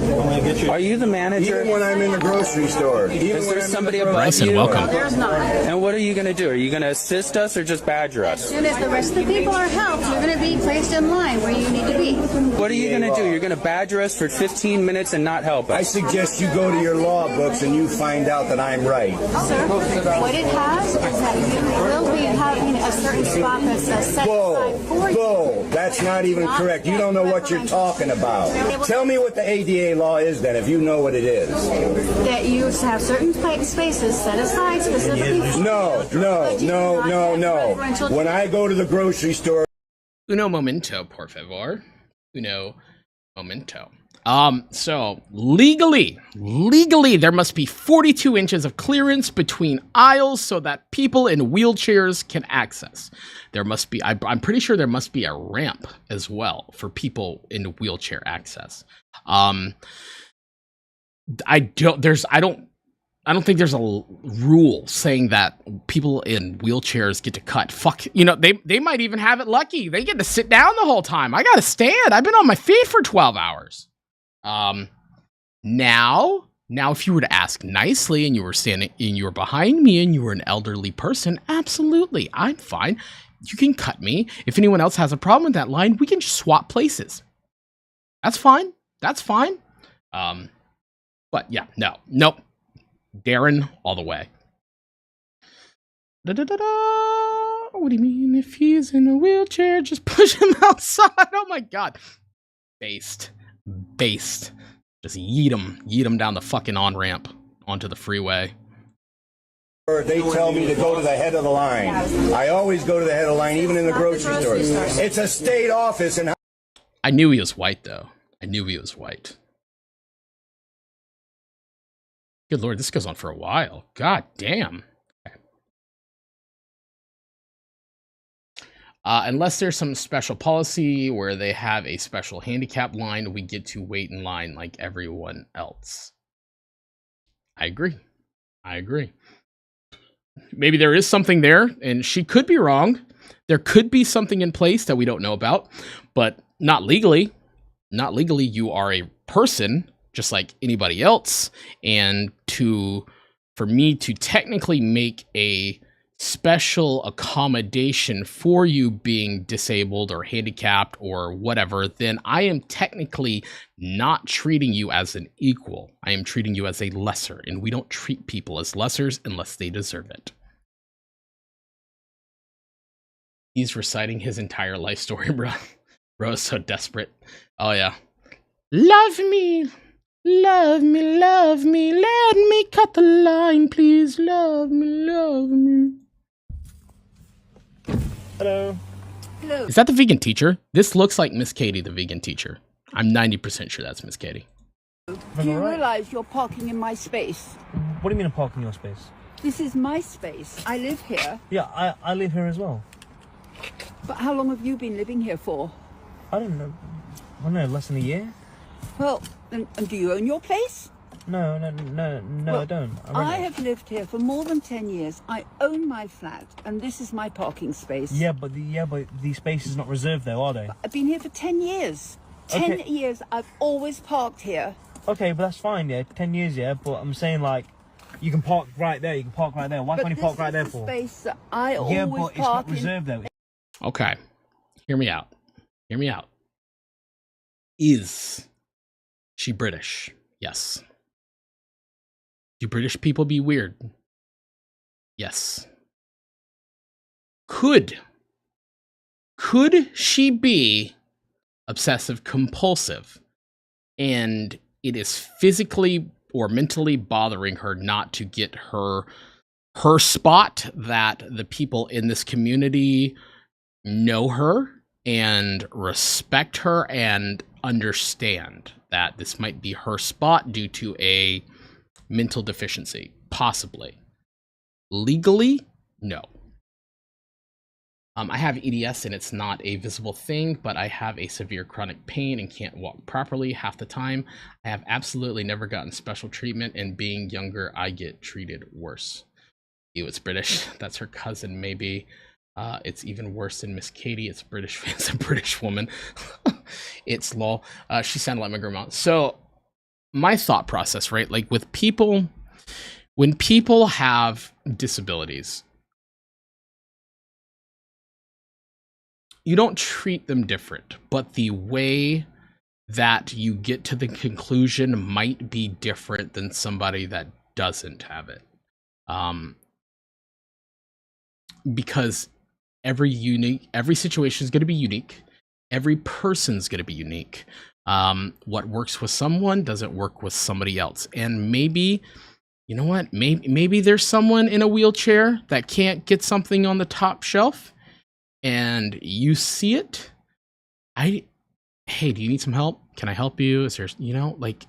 Are you the manager? Even when I'm in the grocery store. Is there somebody above Bryson, you? welcome. There's not. And what are you going to do? Are you going to assist us or just badger us? As soon as the rest of the people are helped, you're going to be placed in line where you need to be. What are you going to do? You're going to badger us for 15 minutes and not help us? I suggest you go to your law books and you find out that I'm right. Sir, what it has is that you will be having a certain spot that's set aside for you. Bull. That's not even correct. You don't know what you're talking about. Tell me what the ADA law is then, if you know what it is. That you have certain spaces set aside specifically for No. When I go to the grocery store. Uno momento, por favor. Uno momento. So legally, there must be 42 inches of clearance between aisles so that people in wheelchairs can access. There must be, I'm pretty sure there must be a ramp as well for people in wheelchair access. I don't think there's a rule saying that people in wheelchairs get to cut. Fuck, they might even have it lucky. They get to sit down the whole time. I gotta stand. I've been on my feet for 12 hours. Now if you were to ask nicely and you were standing and you were behind me and you were an elderly person, absolutely, I'm fine. You can cut me. If anyone else has a problem with that line, we can just swap places. That's fine. But yeah, nope. Darren, all the way. What do you mean if he's in a wheelchair? Just push him outside. Oh my god. Based. Based. Just yeet them down the fucking on-ramp onto the freeway. They tell me to go to the head of the line. I always go to the head of the line, even in the grocery store. It's a state office. And I knew he was white, though. I knew he was white. Good Lord, this goes on for a while. God damn. Okay. Unless there's some special policy where they have a special handicap line, we get to wait in line like everyone else. I agree. I agree. Maybe there is something there, and she could be wrong. There could be something in place that we don't know about, but not legally. Not legally, you are a person just like anybody else, and for me to technically make a special accommodation for you being disabled or handicapped or whatever, then I am technically not treating you as an equal. I am treating you as a lesser, and we don't treat people as lessers unless they deserve it. He's reciting his entire life story, bro. Bro is so desperate. Oh, yeah. Love me. Love me, love me. Let me cut the line, please. Love me, love me. Hello. Hello. Is that the vegan teacher? This looks like Miss Katie, the vegan teacher. I'm 90% sure that's Miss Katie. Do you realize you're parking in my space? What do you mean I'm parking your space? This is my space. I live here. Yeah, I live here as well. But how long have you been living here for? I don't know. I don't know, less than a year? Well, and do you own your place? No, well, I don't. I have lived here for more than 10 years. I own my flat, and this is my parking space. Yeah, but the space is not reserved though, are they? But I've been here for 10 years. 10 years I've always parked here. Okay, but that's fine, yeah. 10 years, yeah. But I'm saying, like, you can park right there. You can park right there. Why can't you park right there for? Space that I always yeah, but it's park not reserved though. Okay, hear me out. Hear me out. Is she British? Yes. Do British people be weird? Yes. Could she be obsessive compulsive and it is physically or mentally bothering her not to get her spot, that the people in this community know her and respect her and understand that this might be her spot due to a mental deficiency? Possibly. Legally, no. I have EDS and it's not a visible thing, but I have a severe chronic pain and can't walk properly half the time. I have absolutely never gotten special treatment, and being younger, I get treated worse. Ew, it's British. That's her cousin, maybe. It's even worse than Miss Katie. It's British. It's a British woman. It's lol. She sounded like my grandma. So my thought process, right? Like with people, when people have disabilities, you don't treat them different, but the way that you get to the conclusion might be different than somebody that doesn't have it. Because every situation is going to be unique. Every person's going to be unique. What works with someone doesn't work with somebody else. And maybe, you know what? Maybe there's someone in a wheelchair that can't get something on the top shelf, and you see it. Hey, do you need some help? Can I help you? Is there, like,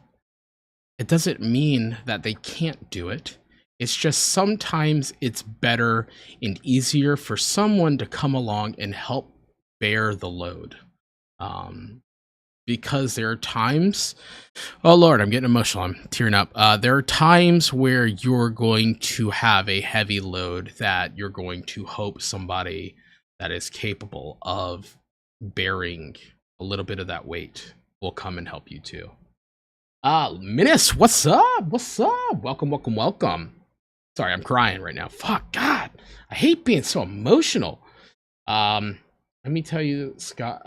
it doesn't mean that they can't do it. It's just sometimes it's better and easier for someone to come along and help bear the load. Because there are times, oh Lord, I'm getting emotional, I'm tearing up. There are times where you're going to have a heavy load that you're going to hope somebody that is capable of bearing a little bit of that weight will come and help you too. Minis, what's up? What's up? Welcome, welcome, welcome. Sorry, I'm crying right now. Fuck, God. I hate being so emotional. Let me tell you, Scott,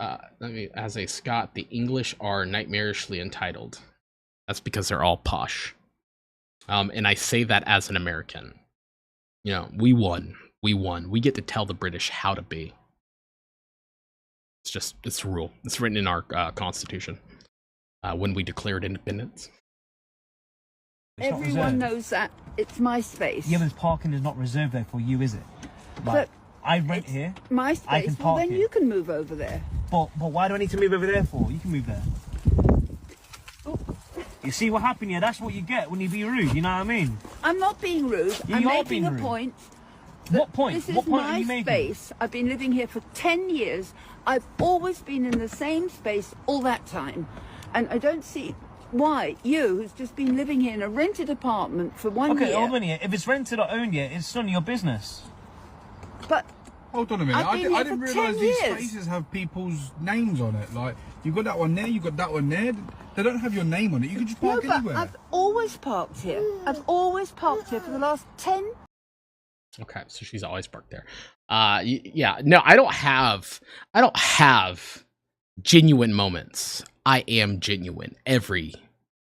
as a Scot, the English are nightmarishly entitled. That's because they're all posh. And I say that as an American. We won. We get to tell the British how to be. It's a rule. It's written in our Constitution. when we declared independence. Everyone knows that it's my space. Yeah, but parking is not reserved there for you, is it? Like, but I rent here. My space. I can park then here. You can move over there. But why do I need to move over there for? You can move there. Oh. You see what happened here? That's what you get when you be rude. You know what I mean? I'm not being rude. Yeah, I'm making a point. What point? This is what point my are you making? space. I've been living here for 10 years. I've always been in the same space all that time, and I don't see why you, who's just been living here in a rented apartment for 1 year... Okay, hold on here. If it's rented or owned yet, it's none of your business. But... Hold on a minute. I didn't realise these spaces have people's names on it. Like, you've got that one there, you've got that one there. They don't have your name on it. You can just park anywhere. I've always parked here. I've always parked here for the last 10... Okay, so she's always parked there. Yeah, no, I don't have genuine moments. I am genuine every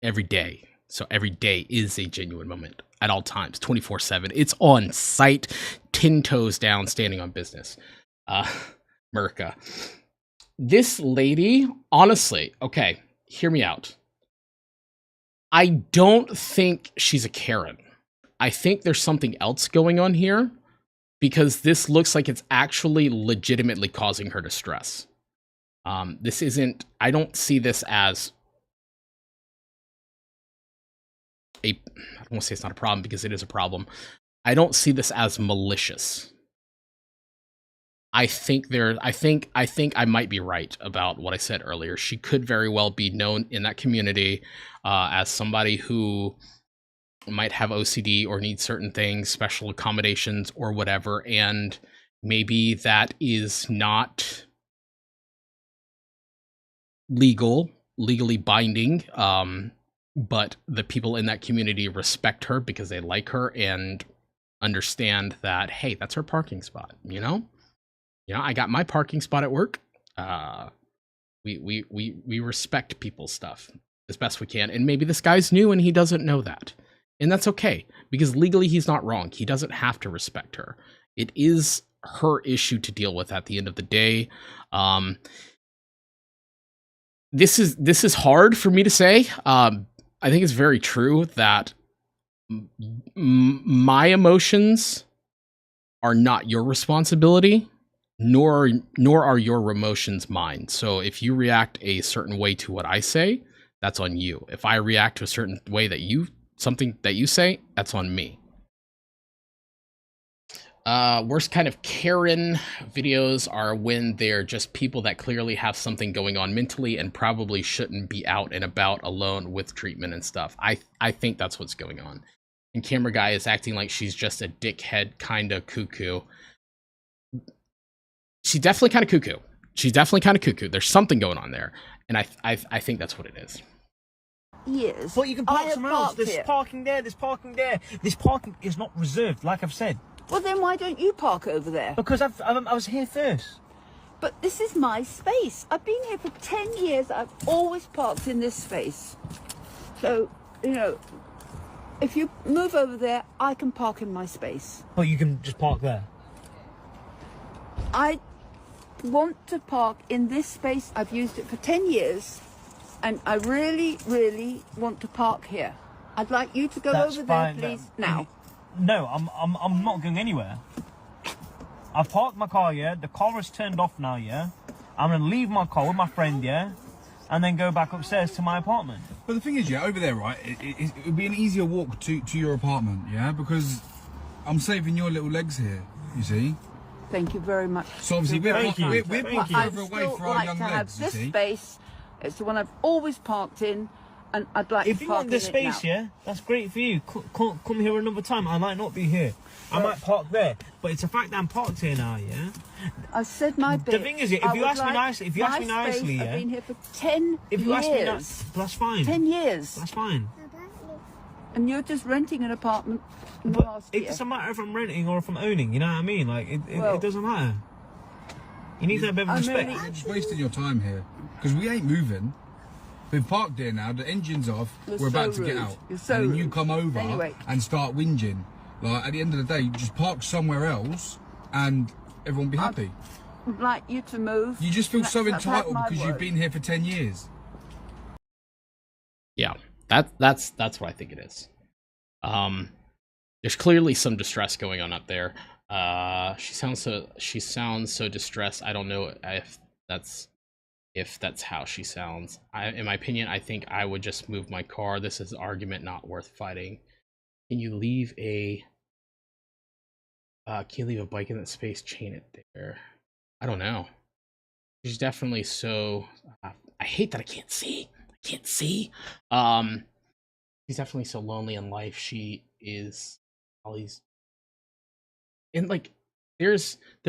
day. So every day is a genuine moment at all times, 24/7. It's on site, 10 toes down, standing on business. Merca. This lady, honestly, okay, hear me out. I don't think she's a Karen. I think there's something else going on here, because this looks like it's actually legitimately causing her distress. This isn't, I don't see this as I don't want to say it's not a problem, because it is a problem. I don't see this as malicious. I think I might be right about what I said earlier. She could very well be known in that community as somebody who might have OCD or need certain things, special accommodations or whatever, and maybe that is not legally binding, but the people in that community respect her because they like her and understand that, hey, that's her parking spot, you know, I got my parking spot at work. We respect people's stuff as best we can, and maybe this guy's new and he doesn't know that. And that's okay, because legally he's not wrong. He doesn't have to respect her. It is her issue to deal with at the end of the day. This is hard for me to say. I think it's very true that my emotions are not your responsibility, nor are your emotions mine. So if you react a certain way to what I say, that's on you. If I react to a certain way that something that you say, that's on me. Worst kind of Karen videos are when they're just people that clearly have something going on mentally and probably shouldn't be out and about alone with treatment and stuff. I think that's what's going on. And camera guy is acting like she's just a dickhead kind of cuckoo. She's definitely kind of cuckoo. There's something going on there. And I think that's what it is. Years. But you can park somewhere else. There's parking there, there's parking there. This parking is not reserved, like I've said. Well, then why don't you park over there? Because I was here first. But this is my space. I've been here for 10 years. I've always parked in this space. So, if you move over there, I can park in my space. But you can just park there. I want to park in this space. I've used it for 10 years. And I really, really want to park here. I'd like you to go over there, please, now. No, I'm not going anywhere. I've parked my car, yeah? The car is turned off now, yeah? I'm going to leave my car with my friend, yeah? And then go back upstairs to my apartment. But the thing is, yeah, over there, right, it would be an easier walk to your apartment, yeah? Because I'm saving your little legs here, you see? Thank you very much. So obviously we're parked further away for our young legs, you see? This space, it's the one I've always parked in. And I'd like if to you park want the space, yeah, that's great for you. Come here another time. I might not be here. I might park there, but it's a fact that I'm parked here now, yeah. I said my bit. The thing is, if you ask me nicely, yeah. I've been here for 10 years. You ask me that's fine. 10 years. That's fine. And you're just renting an apartment. But it doesn't matter if I'm renting or if I'm owning. You know what I mean? Like it doesn't matter. You need to have a bit of respect. You're just wasting your time here because we ain't moving. We've parked there now, the engine's off, we're about to get out. And then you come over and start whinging. Like, at the end of the day, just park somewhere else and everyone will be happy. I'd like you to move. You just feel so entitled because you've been here for 10 years. Yeah, that's what I think it is. There's clearly some distress going on up there. She sounds so distressed. I don't know if that's how she sounds. In my opinion, I think I would just move my car. This is an argument not worth fighting. Can you leave a bike in that space? Chain it there. I don't know. She's definitely so. I hate that I can't see. She's definitely so lonely in life. She is always, and like, there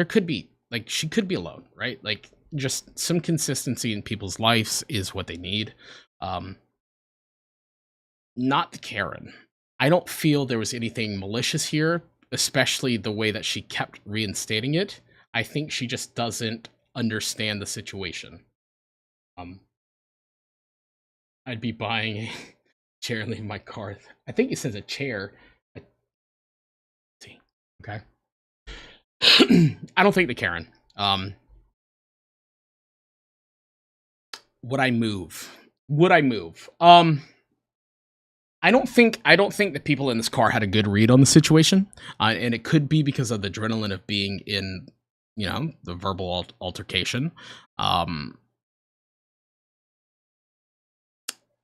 could be, like, she could be alone, right? Like, just some consistency in people's lives is what they need. Not the Karen. I don't feel there was anything malicious here, especially the way that she kept reinstating it. I think she just doesn't understand the situation. I'd be buying a chair and leaving my car. I think it says a chair. See, okay. I don't think the Karen. Would I move? I don't think the people in this car had a good read on the situation, and it could be because of the adrenaline of being in, the verbal altercation.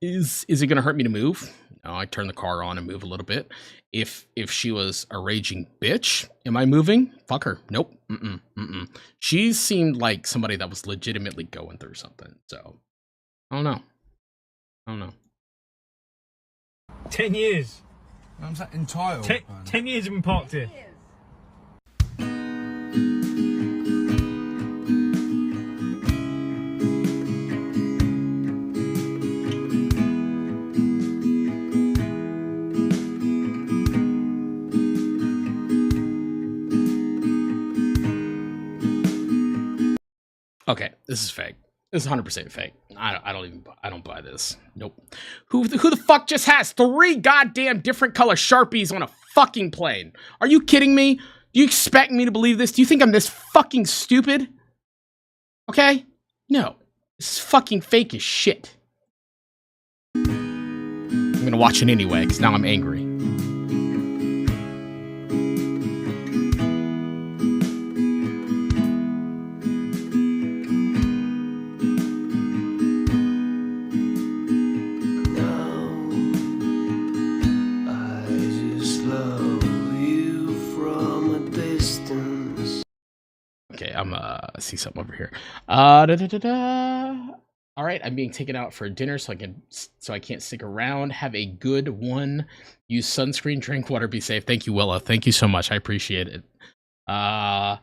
Is it going to hurt me to move? No, I turn the car on and move a little bit. If she was a raging bitch, am I moving? Fuck her. Nope. She seemed like somebody that was legitimately going through something. So, I don't know. 10 years. I'm entitled. 10 years have been parked here. Okay, this is fake. This is 100% fake. I don't buy this. Nope. Who the fuck just has 3 goddamn different color Sharpies on a fucking plane? Are you kidding me? Do you expect me to believe this? Do you think I'm this fucking stupid? Okay? No. This is fucking fake as shit. I'm gonna watch it anyway, because now I'm angry. Okay, I see something over here. All right, I'm being taken out for dinner, so I can't stick around. Have a good one. Use sunscreen, drink water, be safe. Thank you, Willow. Thank you so much. I appreciate it. That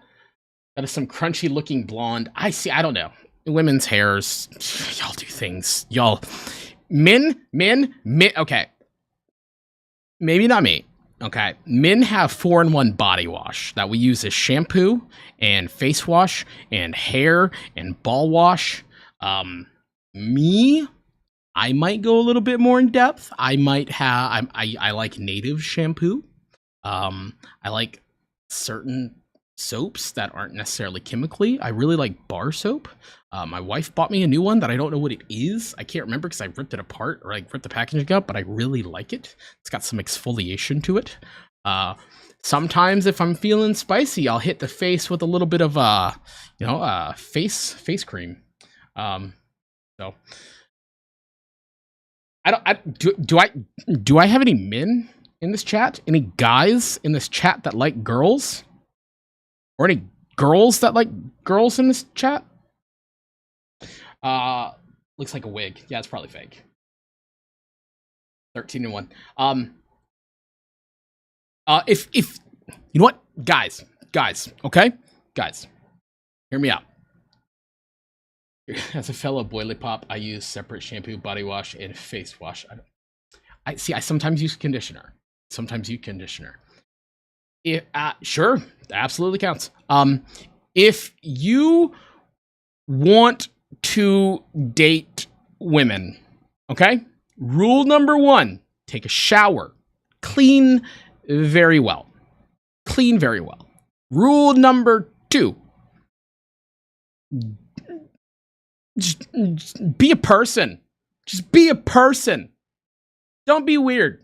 is some crunchy looking blonde. I don't know. Women's hairs. Y'all do things. Y'all. Men. Okay. Maybe not me. Okay, men have 4-in-1 body wash that we use as shampoo and face wash and hair and ball wash. Me, I might go a little bit more in depth. I might have, I like native shampoo. I like certain soaps that aren't necessarily chemically. I really like bar soap. My wife bought me a new one that I don't know what it is. I can't remember because I ripped it apart or I ripped the packaging up, but I really like it. It's got some exfoliation to it. Sometimes if I'm feeling spicy, I'll hit the face with a little bit of face cream. So do I have any men in this chat? Any guys in this chat that like girls? Or any girls that like girls in this chat? Looks like a wig. Yeah, it's probably fake. 13-1. If you know what, guys, okay, guys, hear me out. As a fellow boilie pop, I use separate shampoo, body wash, and face wash. I sometimes use conditioner. Sure, absolutely counts. If you want to date women, okay? Rule number 1, take a shower. Clean very well. Rule number 2, just be a person. Just be a person. Don't be weird.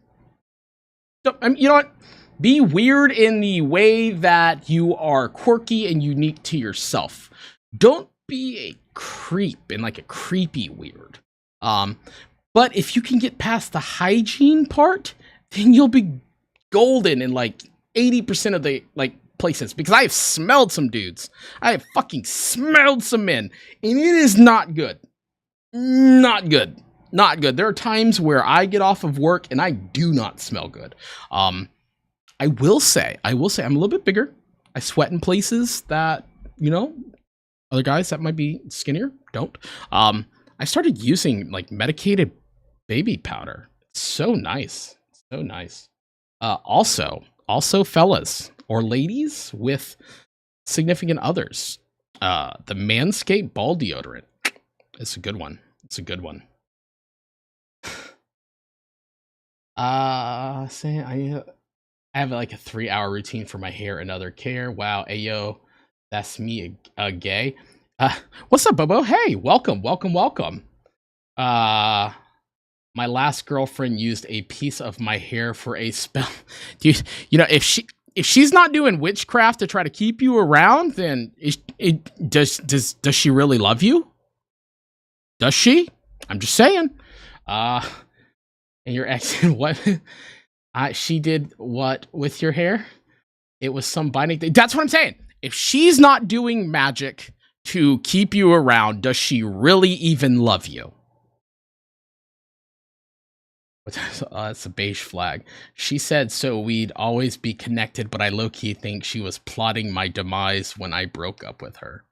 You know what? Be weird in the way that you are quirky and unique to yourself. Don't be a creep in like a creepy weird. But if you can get past the hygiene part, then you'll be golden in like 80% of the like places, because I have smelled some dudes. I have fucking smelled some men, and it is not good. Not good. Not good. There are times where I get off of work and I do not smell good. I will say I'm a little bit bigger. I sweat in places that, you know, other guys that might be skinnier don't. I started using like medicated baby powder. It's so nice. So nice. Also fellas or ladies with significant others. The Manscaped ball deodorant. It's a good one. It's a good one. Say I have like a 3-hour routine for my hair and other care. Wow, ayo, that's me, gay. What's up, Bobo? Hey, welcome. My last girlfriend used a piece of my hair for a spell. You know, if she's not doing witchcraft to try to keep you around, then does she really love you? Does she? I'm just saying. And your ex, what? She did what with your hair? It was some binding thing. That's what I'm saying. If she's not doing magic to keep you around, does she really even love you? That's a beige flag. She said so we'd always be connected, but I low-key think she was plotting my demise when I broke up with her.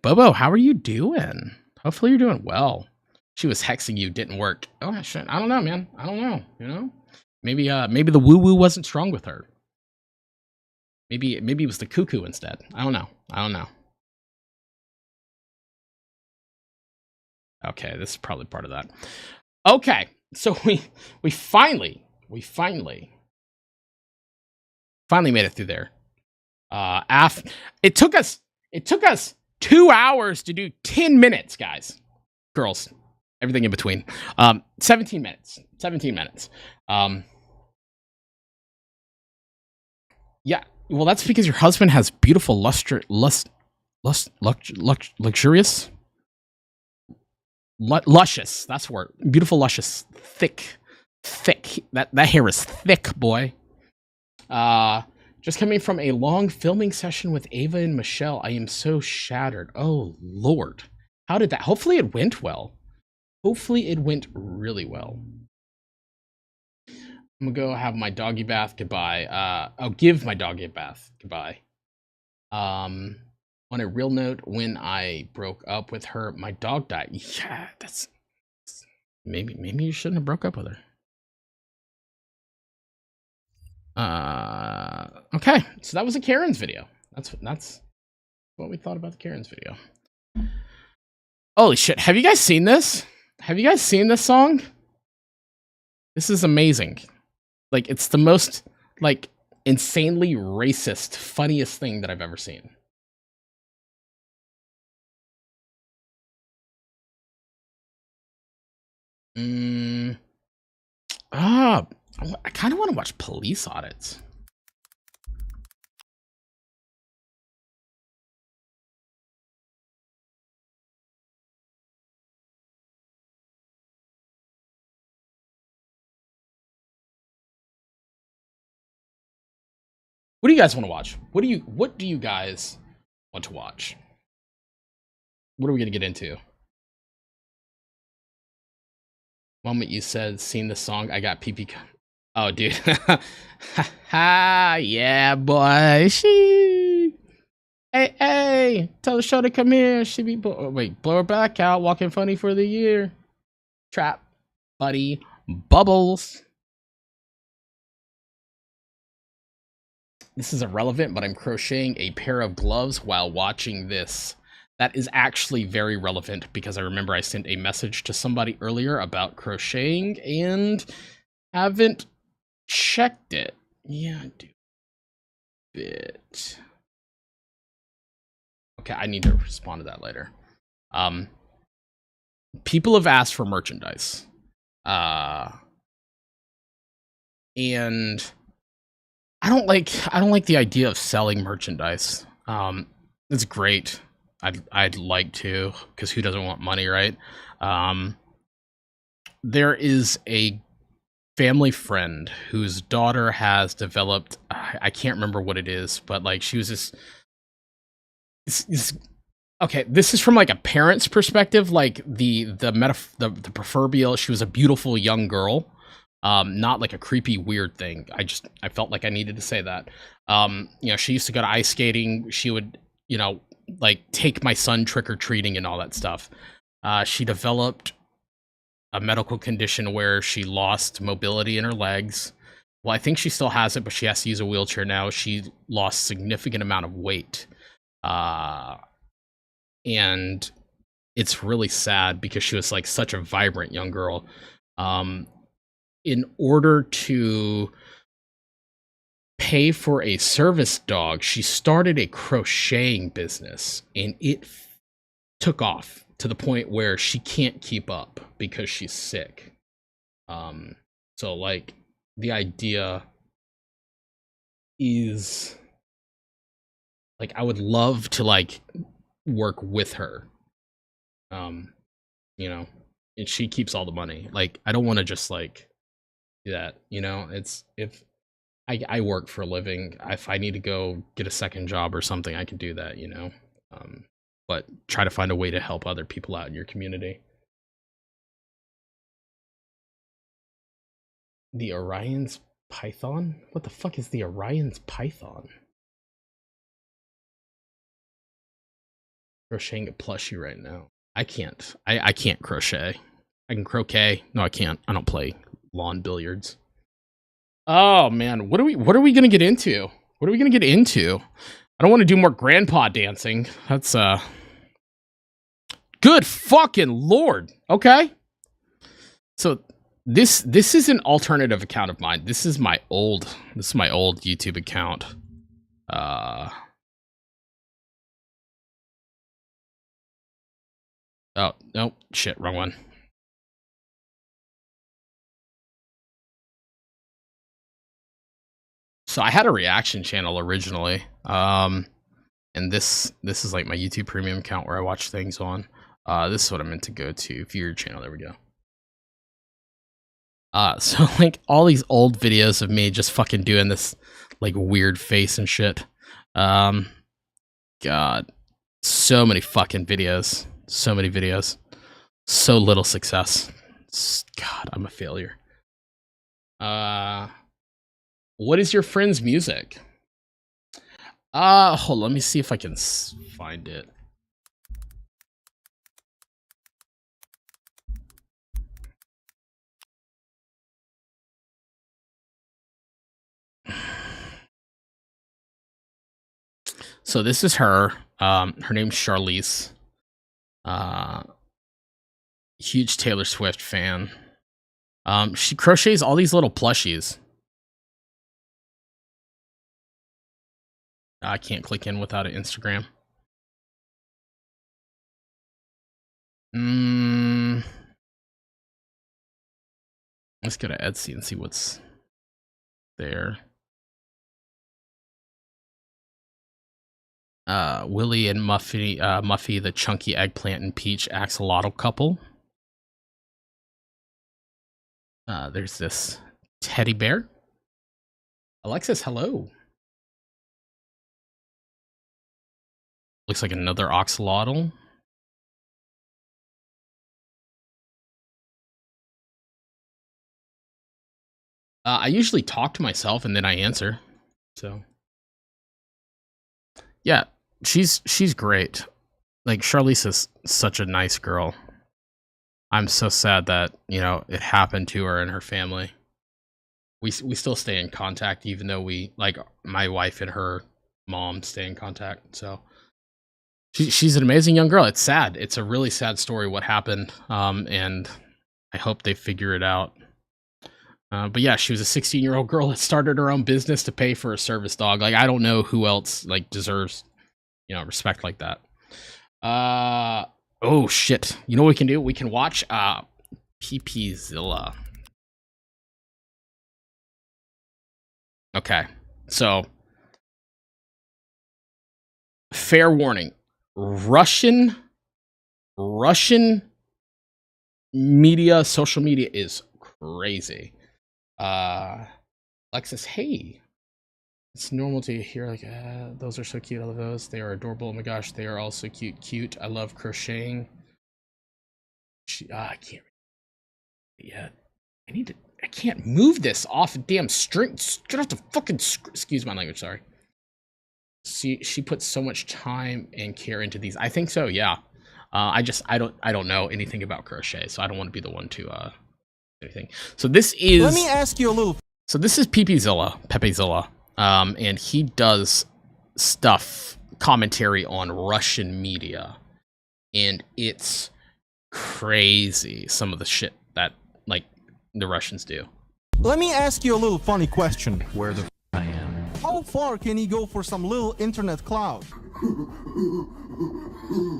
Bobo, how are you doing? Hopefully you're doing well. She was hexing you, didn't work. Oh shit, I don't know, man. I don't know, you know? Maybe the woo-woo wasn't strong with her. Maybe it was the cuckoo instead. I don't know. Okay, this is probably part of that. Okay, so we finally made it through there. It took us 2 hours to do 10 minutes, guys. Girls, everything in between. 17 minutes. Yeah, well, that's because your husband has beautiful luxurious, that's the word. Beautiful, luscious, thick. That hair is thick, boy. Just coming from a long filming session with Ava and Michelle, I am so shattered. Oh, Lord. How did that? Hopefully it went well. Hopefully it went really well. I'm gonna go have my doggy bath. Goodbye. I'll give my doggy a bath. Goodbye. On a real note, when I broke up with her, my dog died. Yeah, that's maybe you shouldn't have broke up with her. Okay, so that was a Karen's video. That's what we thought about the Karen's video. Holy shit, have you guys seen this? Have you guys seen this song? This is amazing. Like, it's the most, like, insanely racist, funniest thing that I've ever seen. I kind of want to watch police audits. What do you guys want to watch? What do you guys want to watch? What are we gonna get into? Moment you said seen the song, I got PP. Oh, dude. Ha, yeah, boy. Hey, tell the show to come here. She be blow her back out, walking funny for the year. Trap, buddy, bubbles. This is irrelevant, but I'm crocheting a pair of gloves while watching this. That is actually very relevant because I remember I sent a message to somebody earlier about crocheting and haven't checked it. Yeah, I do. Bit. Okay, I need to respond to that later. People have asked for merchandise. And I don't like the idea of selling merchandise. It's great. I'd like to, because who doesn't want money, right? There is a family friend whose daughter has developed, I can't remember what it is, but like she was this okay, this is from like a parent's perspective, like the proverbial, she was a beautiful young girl, not like a creepy weird thing. I felt like I needed to say that. You know, she used to go to ice skating. She would, you know, like take my son trick-or-treating and all that stuff. She developed a medical condition where she lost mobility in her legs. Well, I think she still has it, but she has to use a wheelchair now. She lost significant amount of weight. And it's really sad because she was like such a vibrant young girl. In order to pay for a service dog, she started a crocheting business, and it took off to the point where she can't keep up because she's sick. So like the idea is like I would love to like work with her. You know, and she keeps all the money. Like I don't want to just like do that, you know. It's if I work for a living. If I need to go get a second job or something, I can do that, you know. But try to find a way to help other people out in your community. The Orion's Python? What the fuck is the Orion's Python? Crocheting a plushie right now. I can't. I can't crochet. I can croquet. No, I can't. I don't play lawn billiards. Oh man, what are we gonna get into? What are we gonna get into? I don't want to do more grandpa dancing. That's good fucking lord. Okay. So this is an alternative account of mine. This is my old YouTube account. Oh, no, shit, wrong one. So I had a reaction channel originally. And this is like my YouTube premium account where I watch things on. This is what I meant to go to. View your channel, there we go. So like all these old videos of me just fucking doing this like weird face and shit. God, so many fucking videos. So many videos. So little success. God, I'm a failure. What is your friend's music? Hold on, let me see if I can find it. So this is her. Her name's Charlize. Huge Taylor Swift fan. She crochets all these little plushies. I can't click in without an Instagram. Let's go to Etsy and see what's there. Willie and Muffy, the chunky eggplant and peach axolotl couple. There's this teddy bear. Alexis, hello. Looks like another axolotl. I usually talk to myself and then I answer. So yeah, she's great. Like Charlize is such a nice girl. I'm so sad that, you know, it happened to her and her family. We still stay in contact, even though we, like, my wife and her mom stay in contact. So she's an amazing young girl. It's sad. It's a really sad story what happened. And I hope they figure it out. But yeah, she was a 16-year-old girl that started her own business to pay for a service dog. Like, I don't know who else like deserves, you know, respect like that. Oh shit. You know what we can do? We can watch PPZilla. Okay, so fair warning. Russian media, social media is crazy. Alexis, hey. It's normal to hear like, those are so cute. I love those. They are adorable. Oh my gosh, they are all so cute. I love crocheting. I can't. Yeah, I can't move this off a damn string. Get off the fucking. Excuse my language. Sorry. She puts so much time and care into these. I think so. Yeah. I don't know anything about crochet, so I don't want to be the one to anything. So this is. Let me ask you a little. So this is Pepezilla. And he does commentary on Russian media, and it's crazy some of the shit that like the Russians do. Let me ask you a little funny question. Where the I am? How far can he go for some little internet cloud?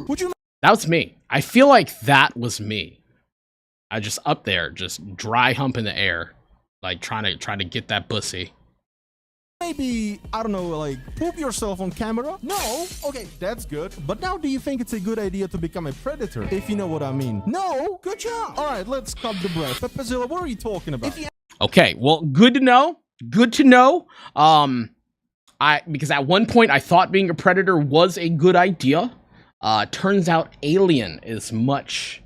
Would you? That was me. I feel like that was me. I just up there, just dry hump in the air, like trying to get that pussy. Maybe, I don't know, like, poop yourself on camera? No? Okay, that's good. But now do you think it's a good idea to become a predator? If you know what I mean. No? Good job. All right, let's cut the breath. Pepezilla, what are you talking about? Okay, well, good to know. Because at one point I thought being a predator was a good idea. Turns out Alien is much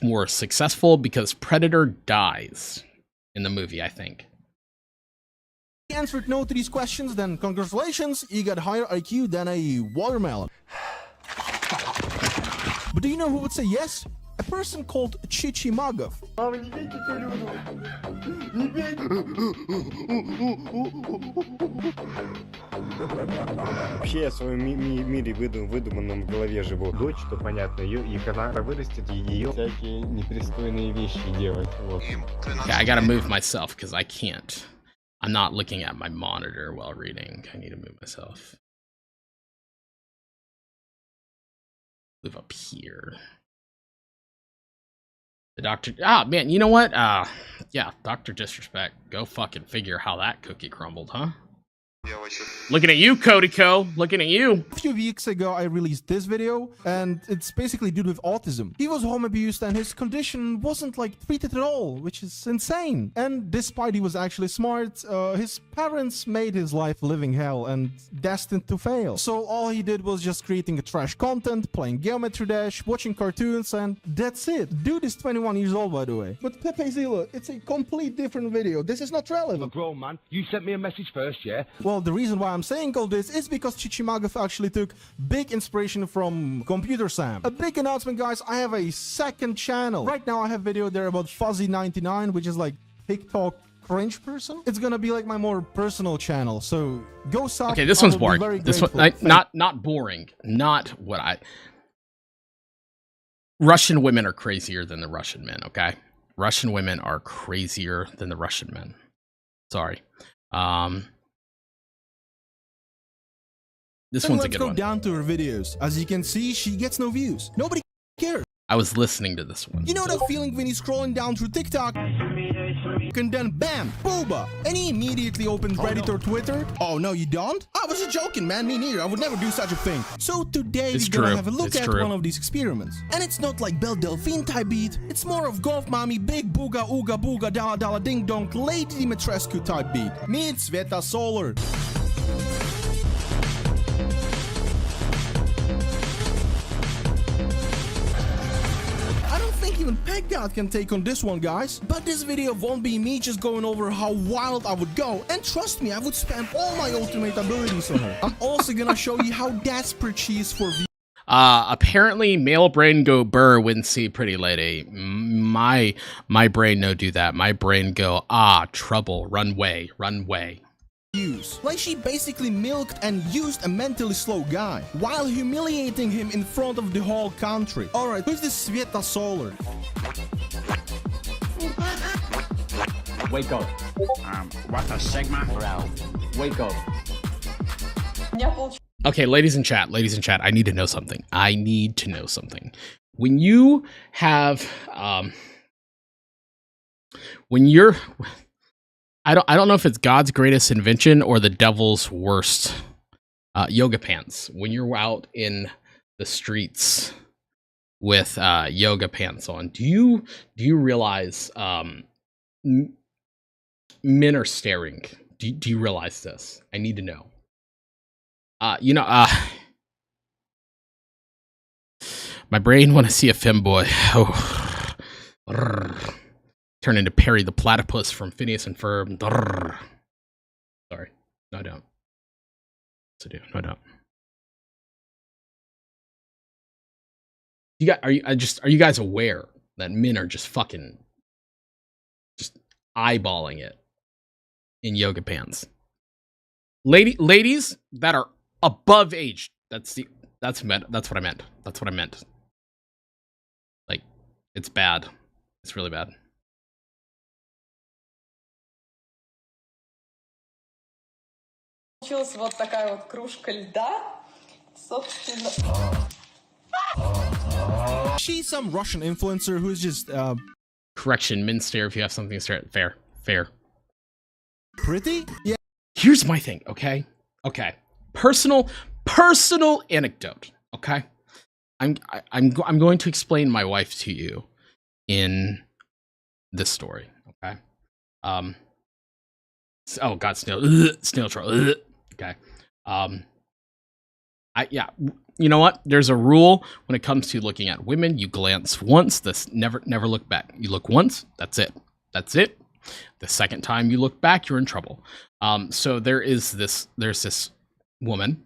more successful because Predator dies in the movie, I think. If you answered no to these questions, then congratulations, you got higher IQ than a watermelon. But do you know who would say yes? A person called Chichimagov. Вообще я в своем мире выдуманном в голове живу. Дочь, то понятно, и когда она вырастет, ее всякие непристойные вещи делать. Вот. Okay, I gotta move myself because I can't. I'm not looking at my monitor while reading. I need to move myself. Move up here. The doctor. Ah, man, you know what? Yeah, Dr. Disrespect. Go fucking figure how that cookie crumbled, huh? Looking at you, Cody Co. Looking at you. A few weeks ago, I released this video, and it's basically dude with autism. He was home abused, and his condition wasn't like treated at all, which is insane. And despite he was actually smart, his parents made his life living hell and destined to fail. So all he did was just creating a trash content, playing Geometry Dash, watching cartoons, and that's it. Dude is 21 years old, by the way. But Pepezilla, it's a complete different video. This is not relevant. I'm a grown man. You sent me a message first, yeah? Well, the reason why I'm saying all this is because Chichimagov actually took big inspiration from Computer Sam. A big announcement, guys, I have a second channel. Right now I have video there about Fuzzy99, which is like TikTok cringe person. It's gonna be like my more personal channel, so go sub. Okay, this one's boring. This one, not boring. Not what I... Russian women are crazier than the Russian men, okay? Russian women are crazier than the Russian men. Sorry. This one's a good one. Let's go down to her videos. As you can see, she gets no views. Nobody cares. I was listening to this one. You know that feeling when you're scrolling down through TikTok and then bam, booba, and he immediately opened Reddit or Twitter? Oh no, you don't? I was just joking, man. Me neither. I would never do such a thing. So today we're gonna have a look at one of these experiments. And it's not like Belle Delphine type beat. It's more of Golf Mommy, Big Booga, Ooga Booga, Dala Dala Ding Dong, Lady Dimitrescu type beat. Me, it's Sveta Solar. Even PegGod can take on this one, guys. But this video won't be me just going over how wild I would go. And trust me, I would spam all my ultimate abilities on her. I'm also gonna show you how desperate she is for views. Apparently male brain go burr when see pretty lady. My brain no do that. My brain go, trouble, run way. Like she basically milked and used a mentally slow guy while humiliating him in front of the whole country. Alright, who's this Sveta Solar? Wake up. What a Sigma? Wake up. Okay, ladies in chat, I need to know something. When you have when you're, I don't know if it's God's greatest invention or the devil's worst. Yoga pants. When you're out in the streets with yoga pants on, do you realize men are staring? Do you realize this? I need to know. My brain want to see a femboy. Oh. Turn into Perry the Platypus from Phineas and Ferb. Sorry. No, I don't. Yes, I do. No, I don't. Are you guys aware that men are just fucking just eyeballing it in yoga pants? Ladies that are above age. That's what I meant. That's what I meant. Like, it's bad. It's really bad. Получилась вот такая вот кружка льда. Собственно. She's some Russian influencer who's just Correction, men stare if you have something to stare at. Fair. Pretty? Yeah. Here's my thing, okay? Okay. Personal anecdote, okay? I'm going to explain my wife to you in this story, okay? Oh god, snail trail. Okay. You know what? There's a rule when it comes to looking at women. You glance once, never look back. You look once, that's it. That's it. The second time you look back, you're in trouble. So there's this woman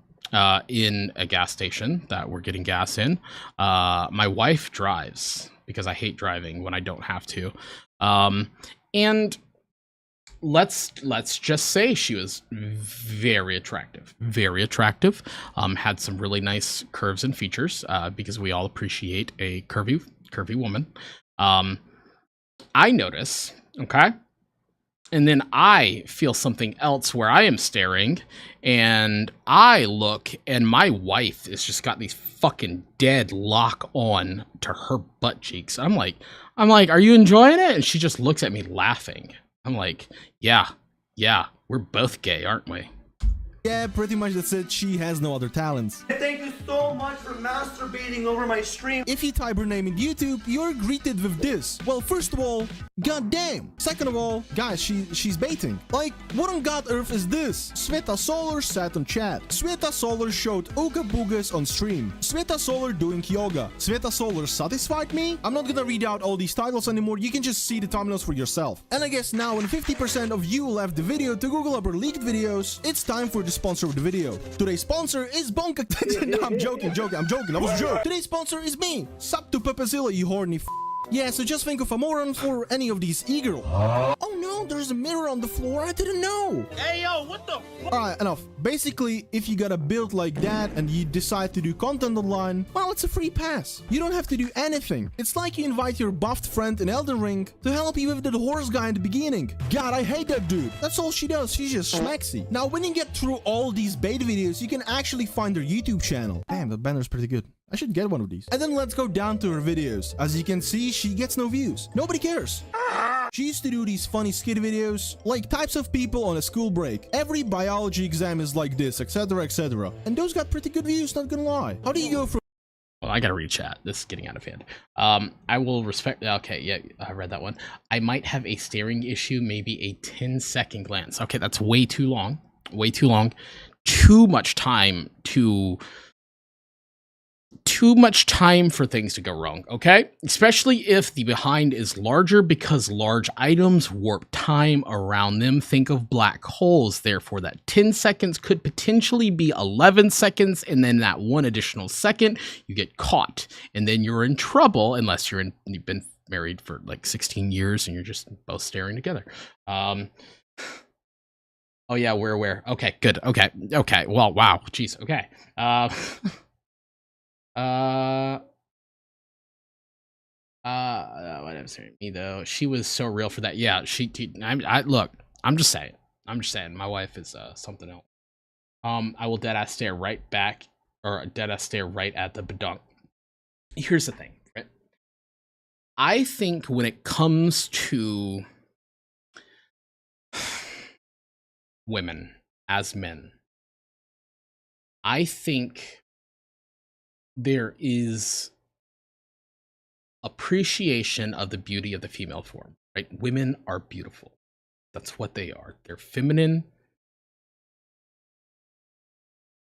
in a gas station that we're getting gas in. My wife drives because I hate driving when I don't have to. And let's just say she was very attractive. Had some really nice curves and features, because we all appreciate a curvy woman. I notice, okay? And then I feel something else where I am staring, and I look, and my wife has just got these fucking dead lock on to her butt cheeks. I'm like, are you enjoying it? And she just looks at me laughing. I'm like, yeah, we're both gay, aren't we? Yeah, pretty much that's it. She has no other talents. Thank you so much for masturbating over my stream. If you type her name in YouTube, you're greeted with this. Well, first of all, goddamn. Second of all, guys, she's baiting. Like, what on god earth is this? Sveta Solar sat on chat. Sveta Solar showed Ooga Boogas on stream. Sveta Solar doing yoga. Sveta Solar satisfied me? I'm not gonna read out all these titles anymore. You can just see the thumbnails for yourself. And I guess now when 50% of you left the video to Google up her leaked videos, it's time for the sponsor of the video. Today's sponsor is Bonka. No, I'm joking. That was a joke. Today's sponsor is me. Sup to Papazilla, you horny f. Yeah, so just think of a moron for any of these e-girl. Oh no, there's a mirror on the floor. I didn't know. Hey yo, what the fuck? Alright, enough. Basically, if you got a build like that and you decide to do content online, well, it's a free pass. You don't have to do anything. It's like you invite your buffed friend in Elden Ring to help you with the horse guy in the beginning. God, I hate that dude. That's all she does. She's just schmaxy. Now, when you get through all these beta videos, you can actually find her YouTube channel. Damn, that banner's pretty good. I should get one of these. And then let's go down to her videos. As you can see, she gets no views. Nobody cares. She used to do these funny skit videos, like types of people on a school break. Every biology exam is like this, etc, etc. And those got pretty good views, not gonna lie. How do you go from... Well, I gotta read chat. This is getting out of hand. I will respect... Okay, yeah, I read that one. I might have a staring issue, maybe a 10-second glance. Okay, that's way too long. Way too long. Too much time for things to go wrong, okay? Especially if the behind is larger, because large items warp time around them. Think of black holes. Therefore, that 10 seconds could potentially be 11 seconds, and then that one additional second, you get caught. And then you're in trouble, unless you've been married for like 16 years and you're just both staring together. Oh yeah, we're aware. Okay, good. Okay. Well, wow. Jeez. Okay. Whatever. Me though, she was so real for that. Yeah, look. I'm just saying. My wife is something else. I will deadass stare right back, or deadass stare right at the badunk. Here's the thing, right? I think when it comes to women as men, I think there is appreciation of the beauty of the female form, right? Women are beautiful. That's what they are. They're feminine.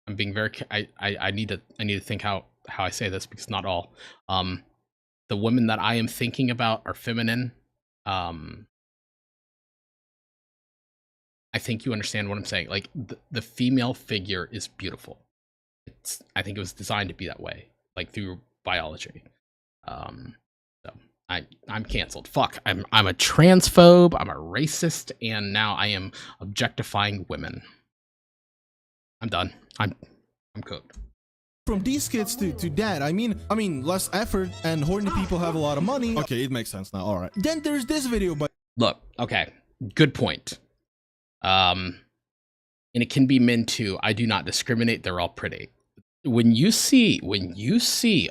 I'm being very I need to think how I say this, because not all the women that I am thinking about are feminine. I think you understand what I'm saying. Like the female figure is beautiful. I think it was designed to be that way, like through biology. So I'm canceled. Fuck. I'm a transphobe. I'm a racist, and now I am objectifying women. I'm done. I'm cooked. From these kids to that, I mean less effort, and horny people have a lot of money. Okay, it makes sense now. All right. Then there's this video, but look, okay, good point. And it can be men too. I do not discriminate. They're all pretty. When you see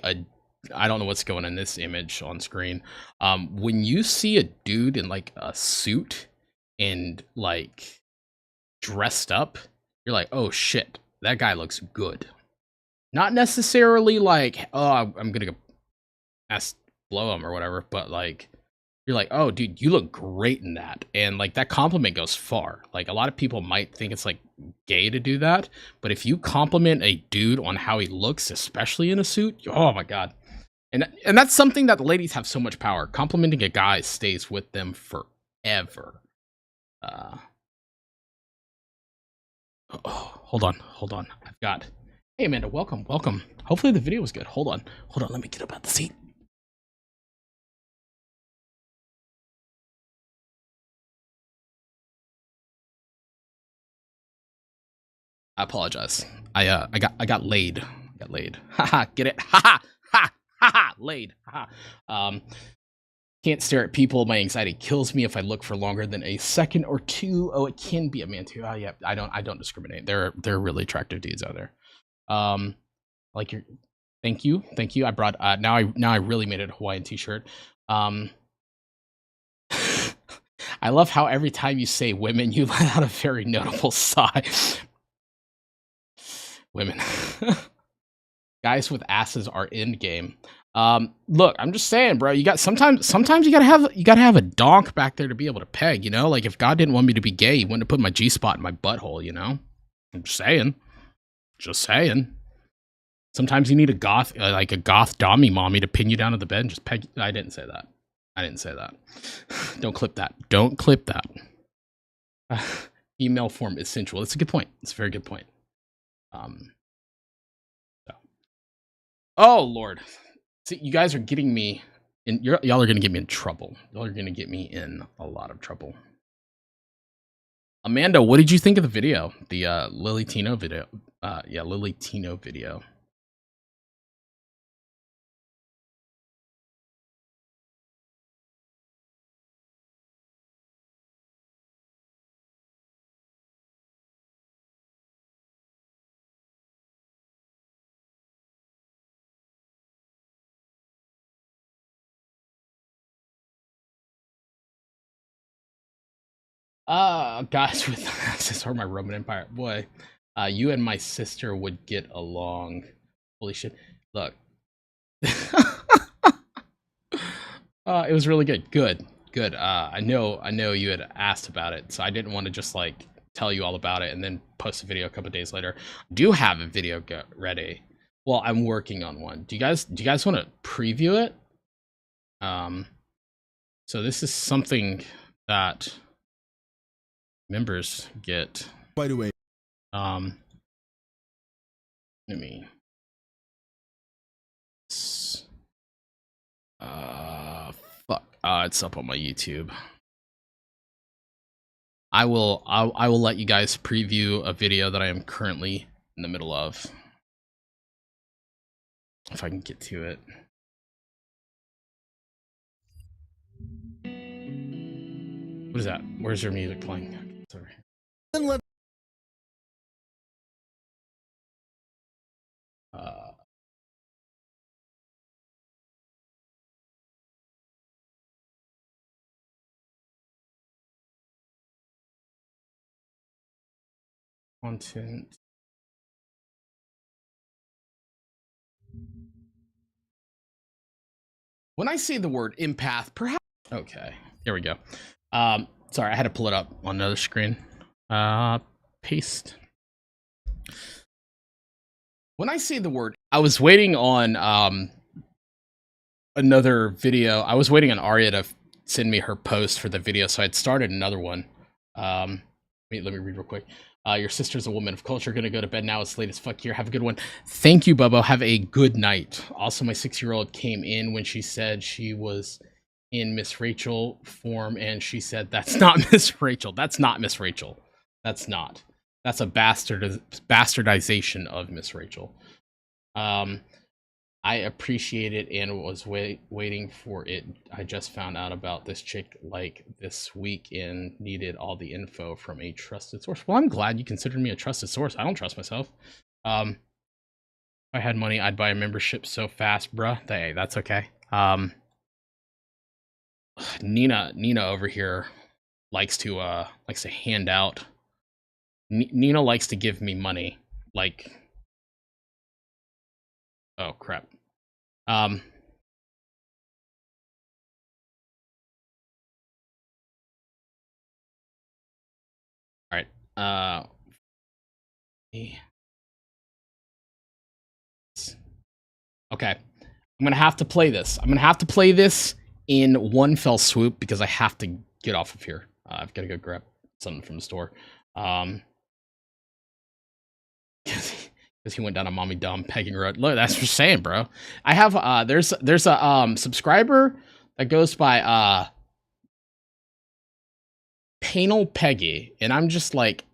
a, I don't know what's going on in this image on screen. When you see a dude in like a suit and like dressed up, you're like, oh shit, that guy looks good. Not necessarily like, oh, I'm gonna go blow him or whatever, but like, you're like, oh, dude, you look great in that. And like that compliment goes far. Like a lot of people might think it's like gay to do that, but if you compliment a dude on how he looks, especially in a suit, oh my God. And that's something that the ladies have so much power. Complimenting a guy stays with them forever. Hold on. I've got, hey Amanda, welcome. Hopefully the video was good. Hold on, let me get up out the seat. I apologize. I got laid. Haha, get it? Haha, laid. Haha. Can't stare at people. My anxiety kills me if I look for longer than a second or two. Oh, it can be a man too. Oh yeah, I don't discriminate. There are really attractive dudes out there. Like your, thank you. I brought now I really made it a Hawaiian t-shirt. I love how every time you say women, you let out a very notable sigh. Women. Guys with asses are in game. Look, I'm just saying, bro. You got sometimes you gotta have a donk back there to be able to peg. You know, like if God didn't want me to be gay, He wouldn't have put my G-spot in my butthole. You know, I'm just saying. Sometimes you need a goth, like a goth dommy mommy to pin you down to the bed and just peg. I didn't say that. Don't clip that. Female form is sensual. It's a good point. It's a very good point. Oh Lord. See, you guys are getting me in, y'all are gonna get me in trouble. Y'all are gonna get me in a lot of trouble. Amanda, what did you think of the video? The Lily Tino video. Yeah, Lily Tino video. Guys with asses are my Roman Empire. Boy, you and my sister would get along. Holy shit. Look. It was really good. Good. I know you had asked about it, so I didn't want to just like tell you all about it and then post a video a couple days later. Do have a video ready. Well, I'm working on one. Do you guys want to preview it? So this is something that members get. By the way, let me. Fuck. It's up on my YouTube. I will let you guys preview a video that I am currently in the middle of. If I can get to it. What is that? Where's your music playing? Sorry. Then let content. When I say the word empath, perhaps... Okay, here we go. Sorry, I had to pull it up on another screen. Paste. When I say the word... I was waiting on another video. I was waiting on Arya to send me her post for the video, so I'd started another one. Wait, let me read real quick. Your sister's a woman of culture. Gonna go to bed now. It's late as fuck here. Have a good one. Thank you, Bubbo. Have a good night. Also, my 6-year-old came in when she said she was in Miss Rachel form, and she said, that's not Miss Rachel. That's not Miss Rachel. That's not. That's a bastardization of Miss Rachel. I appreciate it and was waiting for it. I just found out about this chick like this week and needed all the info from a trusted source. Well, I'm glad you considered me a trusted source. I don't trust myself. If I had money, I'd buy a membership so fast, bruh. Hey, that's okay. Nina over here likes to hand out. Nina likes to give me money. Like, oh crap. All right. Okay. I'm gonna have to play this. I'm gonna have to play this in one fell swoop because I have to get off of here. I've got to go grab something from the store. Because he went down a mommy dumb pegging road. Look, that's what you're saying, bro. I have there's a subscriber that goes by Panel Peggy, and I'm just like,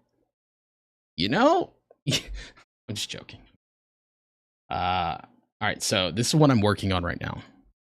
you know, I'm just joking. All right, so this is what I'm working on right now.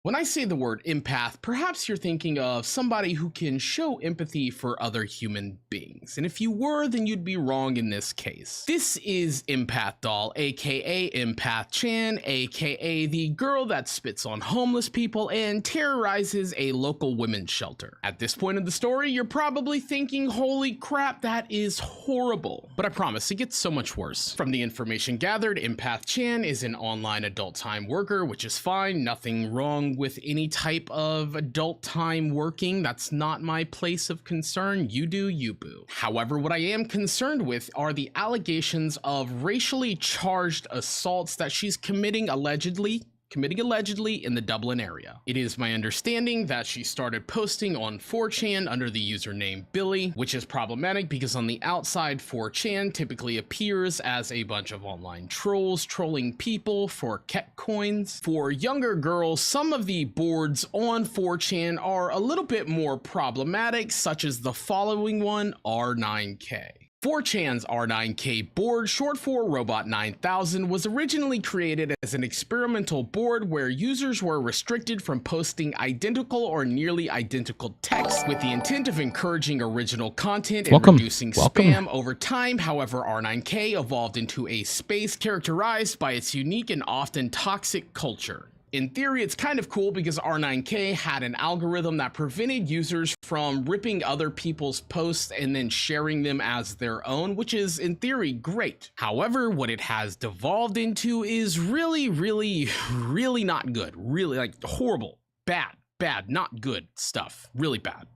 When I say the word empath, perhaps you're thinking of somebody who can show empathy for other human beings. And if you were, then you'd be wrong in this case. This is Empath Doll, aka Empath Chan, aka the girl that spits on homeless people and terrorizes a local women's shelter. At this point in the story, you're probably thinking, holy crap, that is horrible. But I promise, it gets so much worse. From the information gathered, Empath Chan is an online adult time worker, which is fine, nothing wrong with any type of adult time working. That's not my place of concern. You do you, boo. However, what I am concerned with are the allegations of racially charged assaults that she's committing allegedly in the Dublin area. It is my understanding that she started posting on 4chan under the username Billy, which is problematic because on the outside, 4chan typically appears as a bunch of online trolls trolling people for Ket coins. For younger girls, some of the boards on 4chan are a little bit more problematic, such as the following one, R9K. 4chan's R9K board, short for Robot 9000, was originally created as an experimental board where users were restricted from posting identical or nearly identical text with the intent of encouraging original content and reducing spam over time. However, R9K evolved into a space characterized by its unique and often toxic culture. In theory, it's kind of cool because R9K had an algorithm that prevented users from ripping other people's posts and then sharing them as their own, which is in theory great. However, what it has devolved into is really not good. Really, like, horrible, bad, not good stuff. Really bad.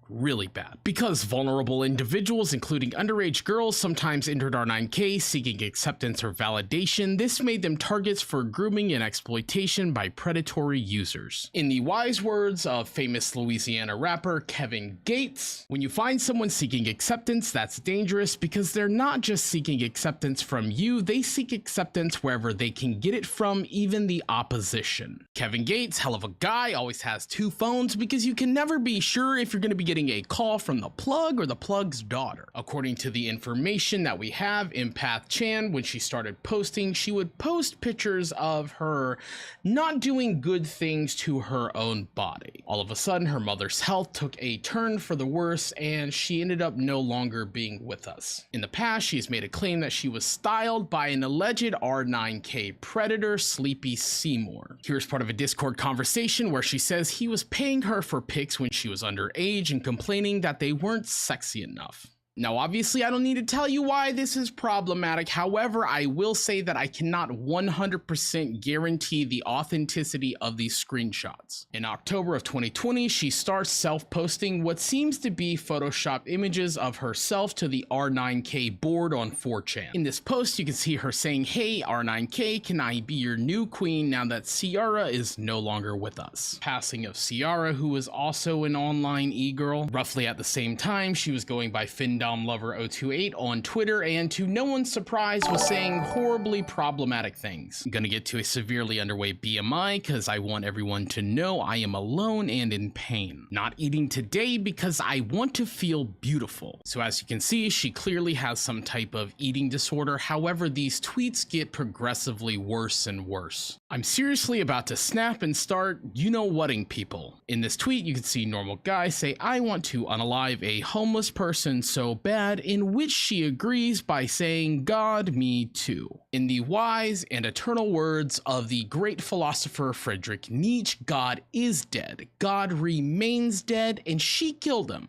Because vulnerable individuals, including underage girls, sometimes entered R9K seeking acceptance or validation, this made them targets for grooming and exploitation by predatory users. In the wise words of famous Louisiana rapper Kevin Gates, when you find someone seeking acceptance, that's dangerous because they're not just seeking acceptance from you, they seek acceptance wherever they can get it from, even the opposition. Kevin Gates, hell of a guy, always has 2 phones because you can never be sure if you're going to be getting a call from the plug or the plug's daughter. According to the information that we have, Empath Chan, when she started posting, she would post pictures of her not doing good things to her own body. All of a sudden, her mother's health took a turn for the worse, and she ended up no longer being with us. In the past, she's made a claim that she was styled by an alleged R9K predator, Sleepy Seymour. Here's part of a Discord conversation where she says he was paying her for pics when she was underage and complaining that they weren't sexy enough. Now, obviously, I don't need to tell you why this is problematic. However, I will say that I cannot 100% guarantee the authenticity of these screenshots. In October of 2020, she starts self-posting what seems to be Photoshop images of herself to the R9K board on 4chan. In this post, you can see her saying, "Hey, R9K, can I be your new queen now that Ciara is no longer with us?" Passing of Ciara, who was also an online e-girl. Roughly at the same time, she was going by FindomLover028 on Twitter, and to no one's surprise was saying horribly problematic things. I'm gonna get to a severely underweight BMI because I want everyone to know I am alone and in pain. Not eating today because I want to feel beautiful. So as you can see, she clearly has some type of eating disorder. However, these tweets get progressively worse and worse. I'm seriously about to snap and start you-know-whatting people. In this tweet, you can see normal guy say, "I want to unalive a homeless person so bad," in which she agrees by saying, "God, me too." In the wise and eternal words of the great philosopher Friedrich Nietzsche, God is dead, God remains dead, and she killed him.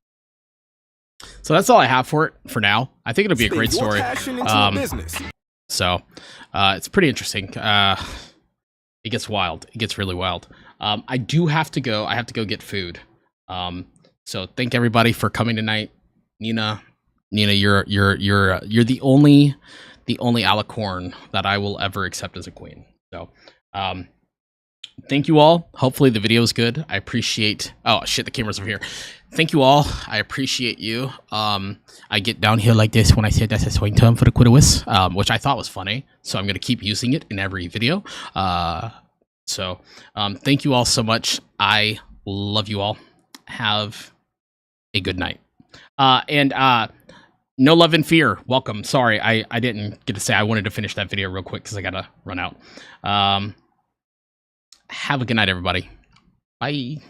So that's all I have for it for now. I think it'll be a great story. So it's pretty interesting. It gets wild. It gets really wild. I do have to go. I have to go get food. So thank everybody for coming tonight. Nina, you're the only alicorn that I will ever accept as a queen. So, thank you all. Hopefully the video is good. I appreciate. Oh shit, the camera's over here. Thank you all. I appreciate you. I get down here like this when I say that's a swing term for the clitoris, which I thought was funny. So I'm gonna keep using it in every video. Thank you all so much. I love you all. Have a good night. No Love and Fear, welcome. Sorry, I didn't get to say. I wanted to finish that video real quick because I gotta run out. Have a good night, everybody. Bye.